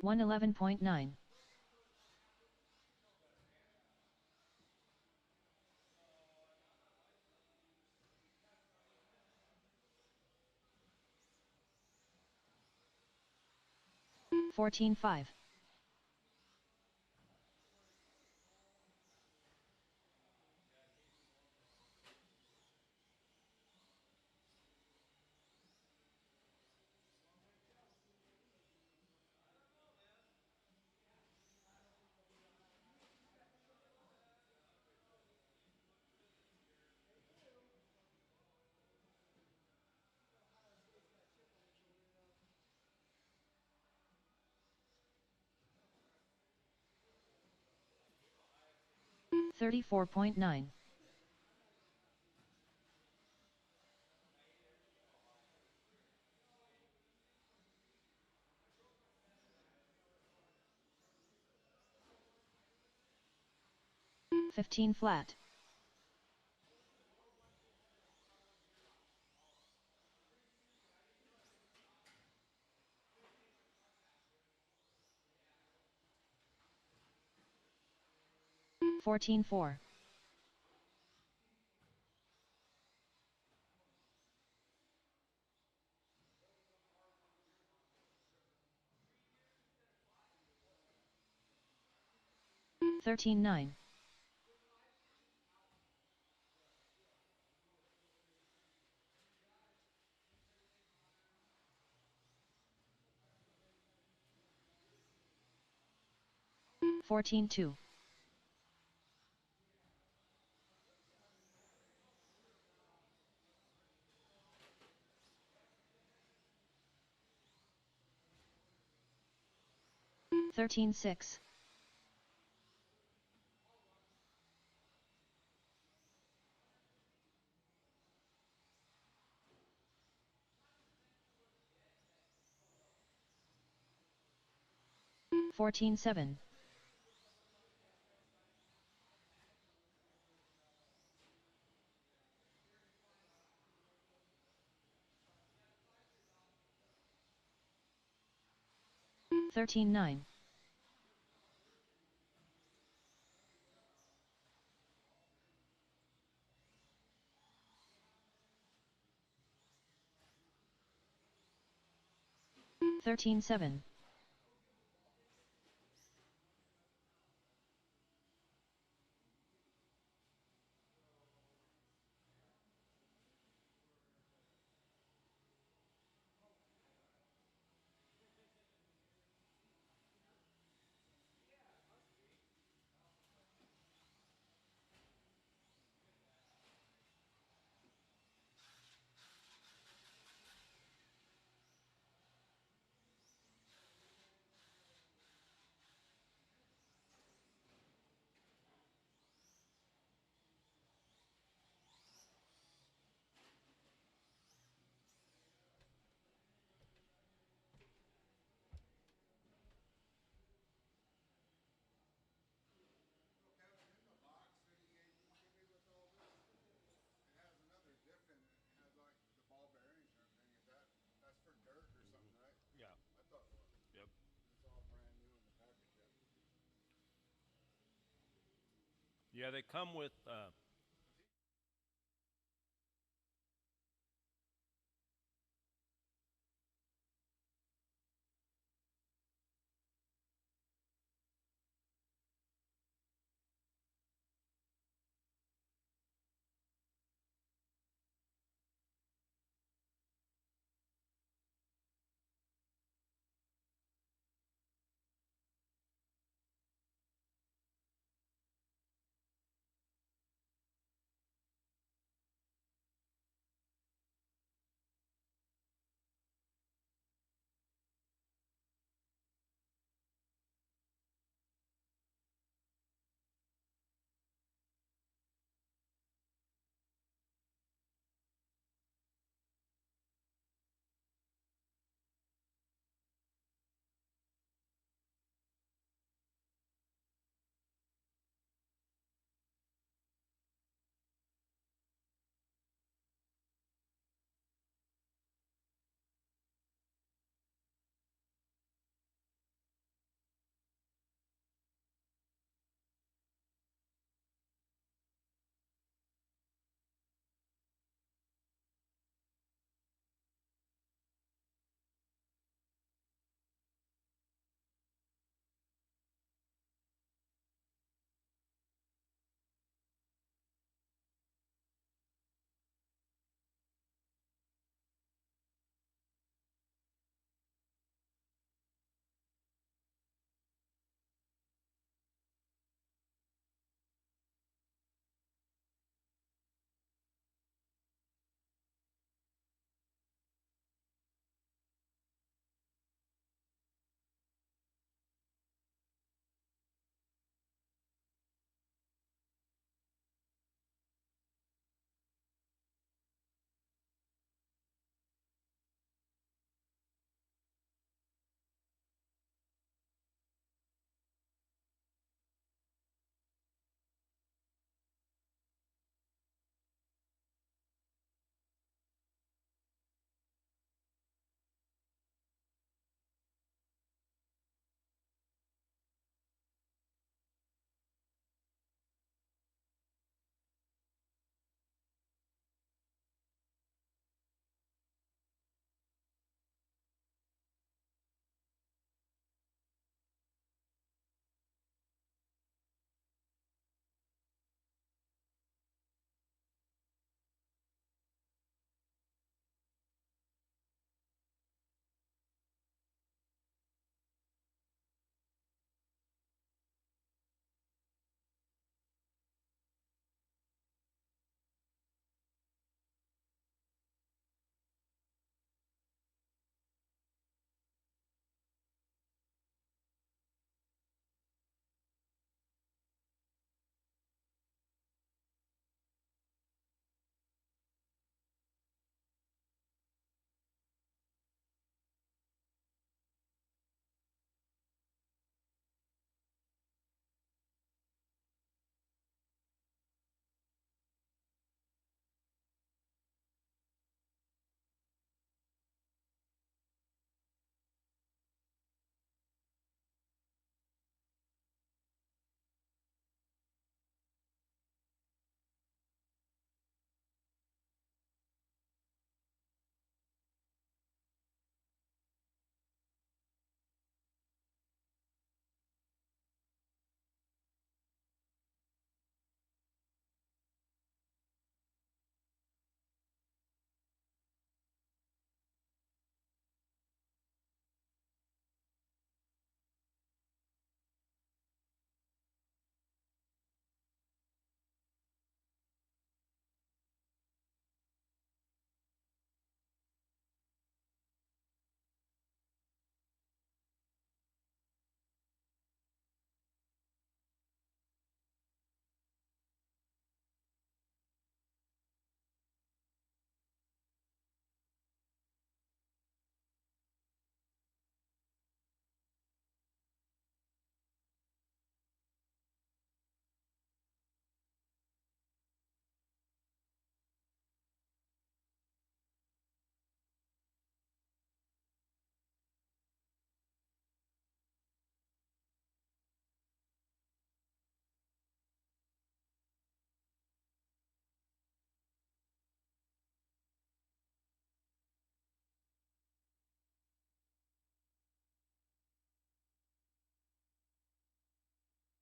111.9. 14-5. 34.9. Fifteen flat. 14-4. 13-9. 14-2. 13-6. 14-7. 13-9. 13-7. Yeah. Yep. Yeah, they come with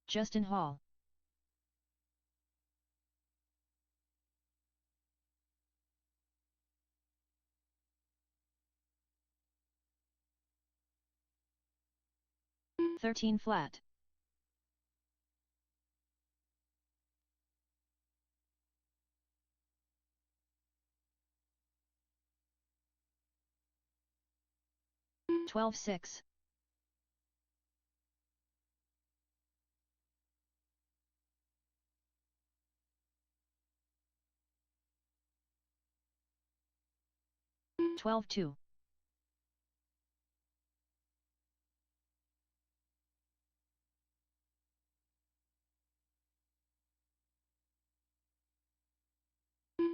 Justin Hall. Thirteen flat. Twelve six. 12-2.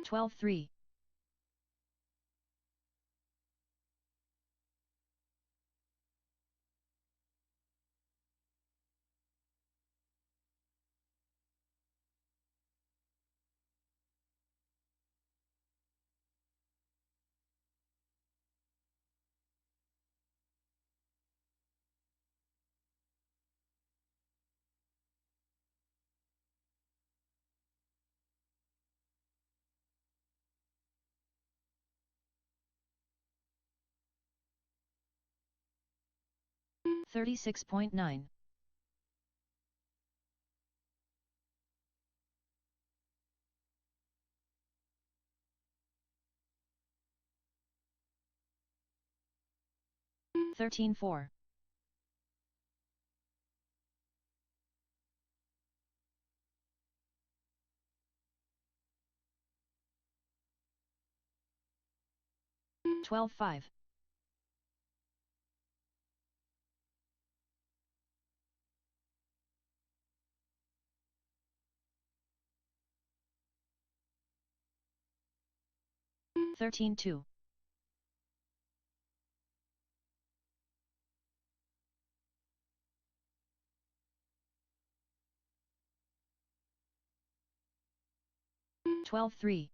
12-3. 36.9. 13-4. 12-5. 13-2. 12-3.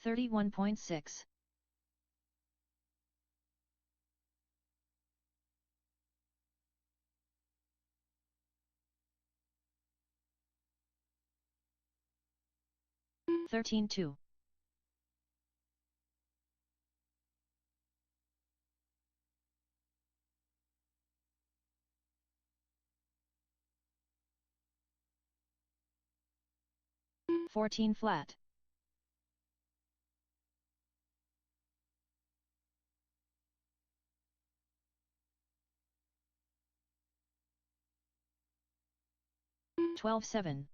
31.6. 13-2. 14 flat. 12-7.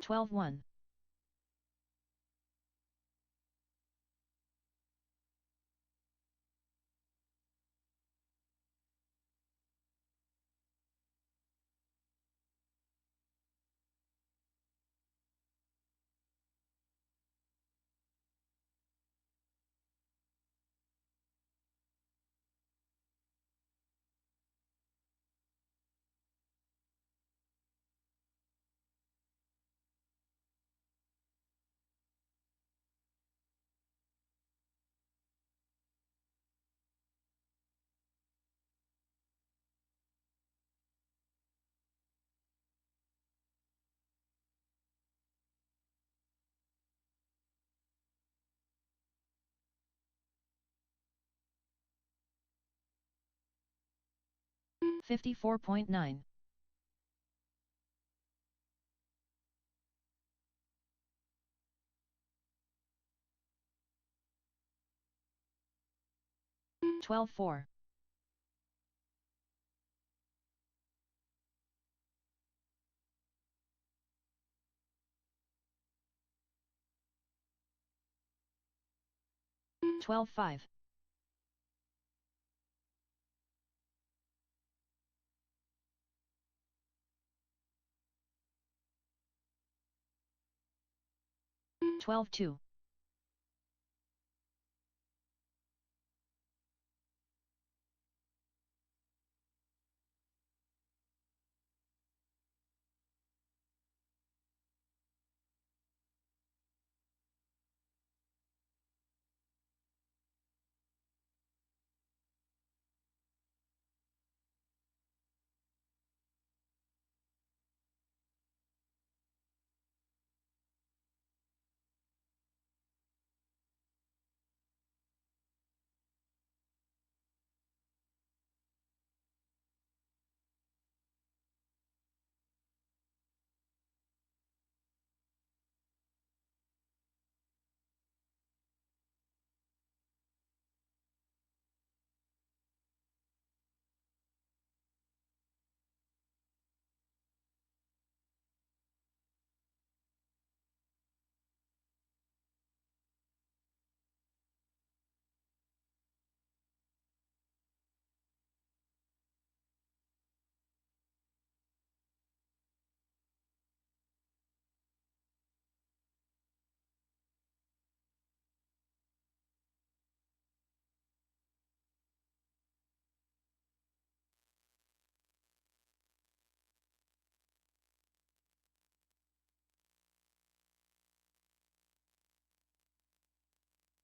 12-1. 54.9. 12-4. 12-5. 12-2.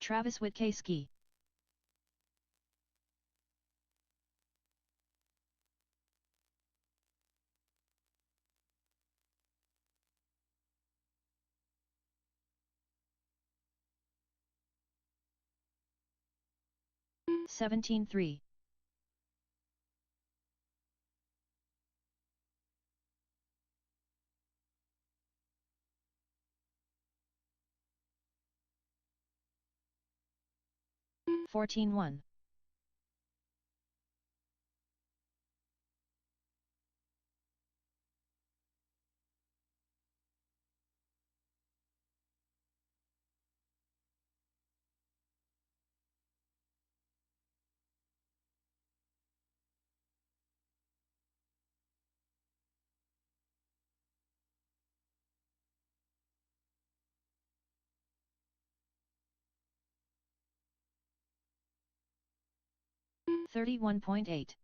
'Travis Whitkey ski. $17.3. 14-1. 31.8.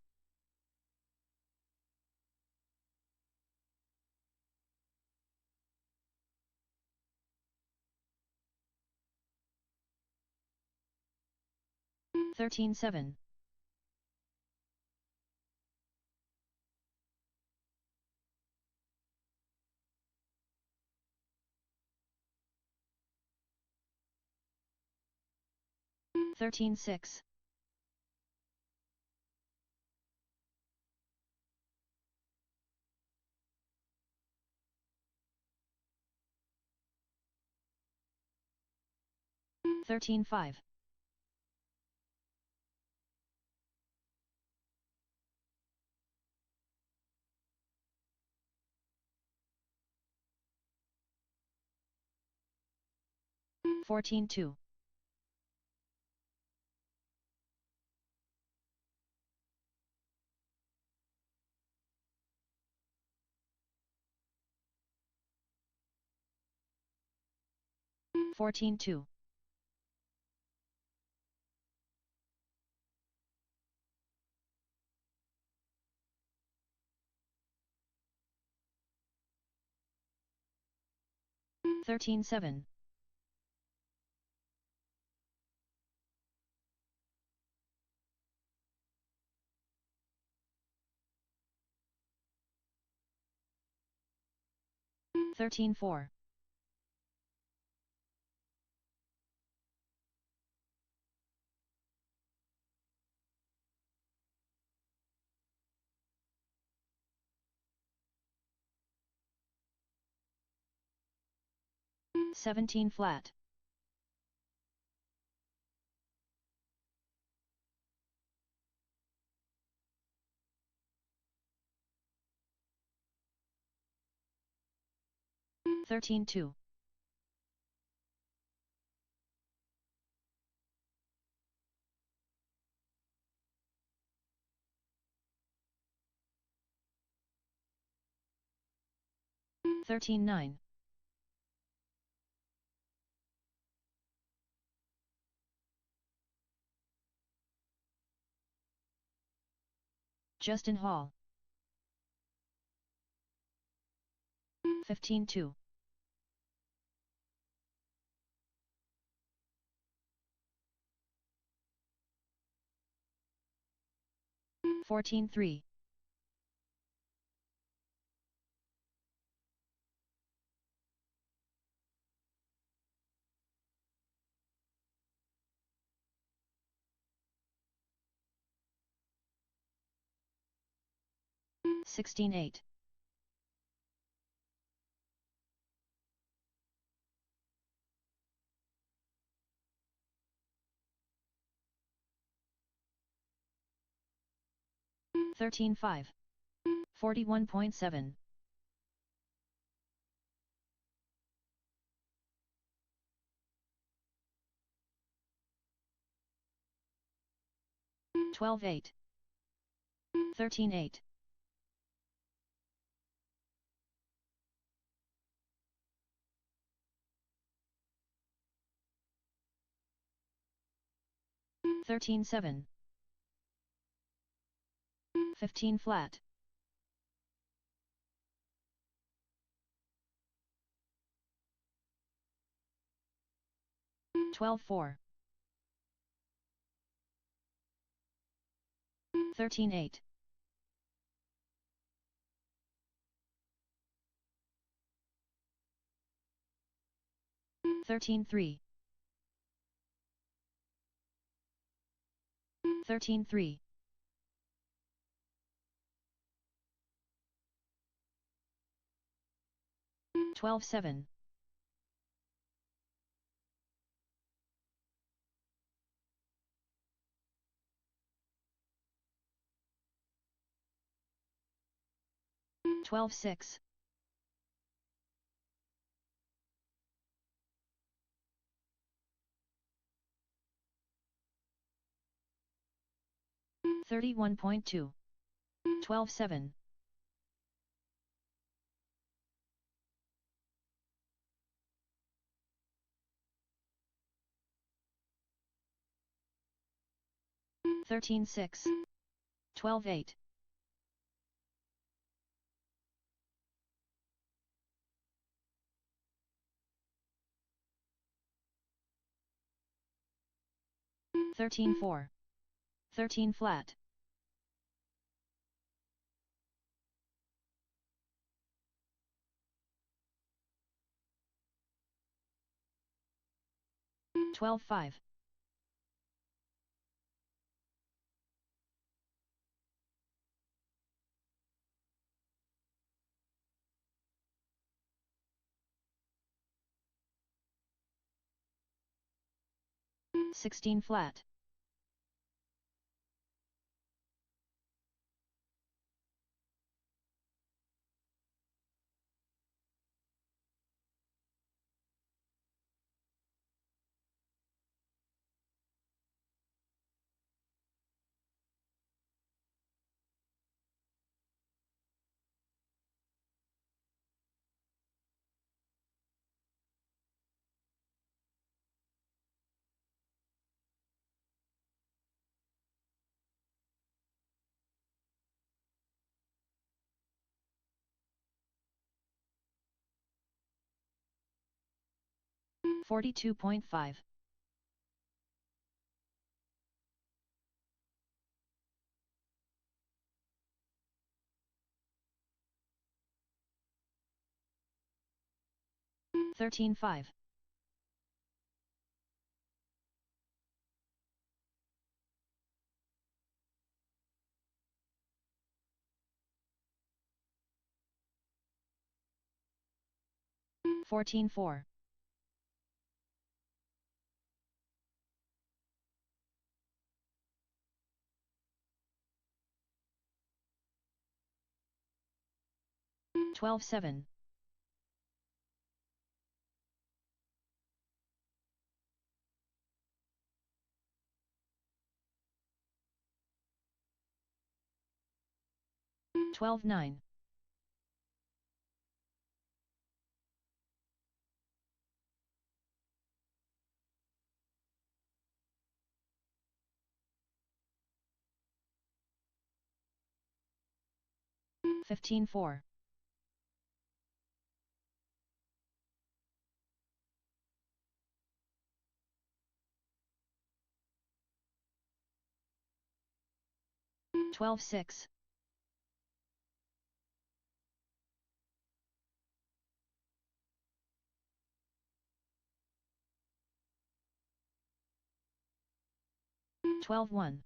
13-7. 13-6. 13-5. 14-2. 14-2. 13-7. 13-4. $17 flat. 13-2. 13-9. Justin Hall. 15-2. 14-3. 16-8. 13-5. 41.7. 12-8. 13-8. 13-7. 15 flat. 12-4. 13-8. 13-3. 13-3. 12-7. 12-6. 31.2. 12-7. 13-6. 12-8. 13-4. 13 flat. 12-5. 16 flat. 42.5. 13-5. 14-4. 12-7. 12-9. 15-4. 12-6. 12-1.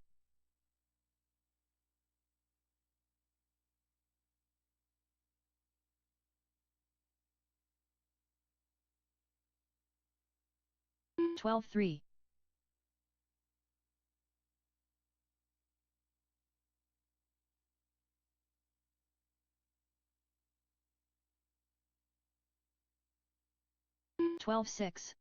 12-3. 12-6.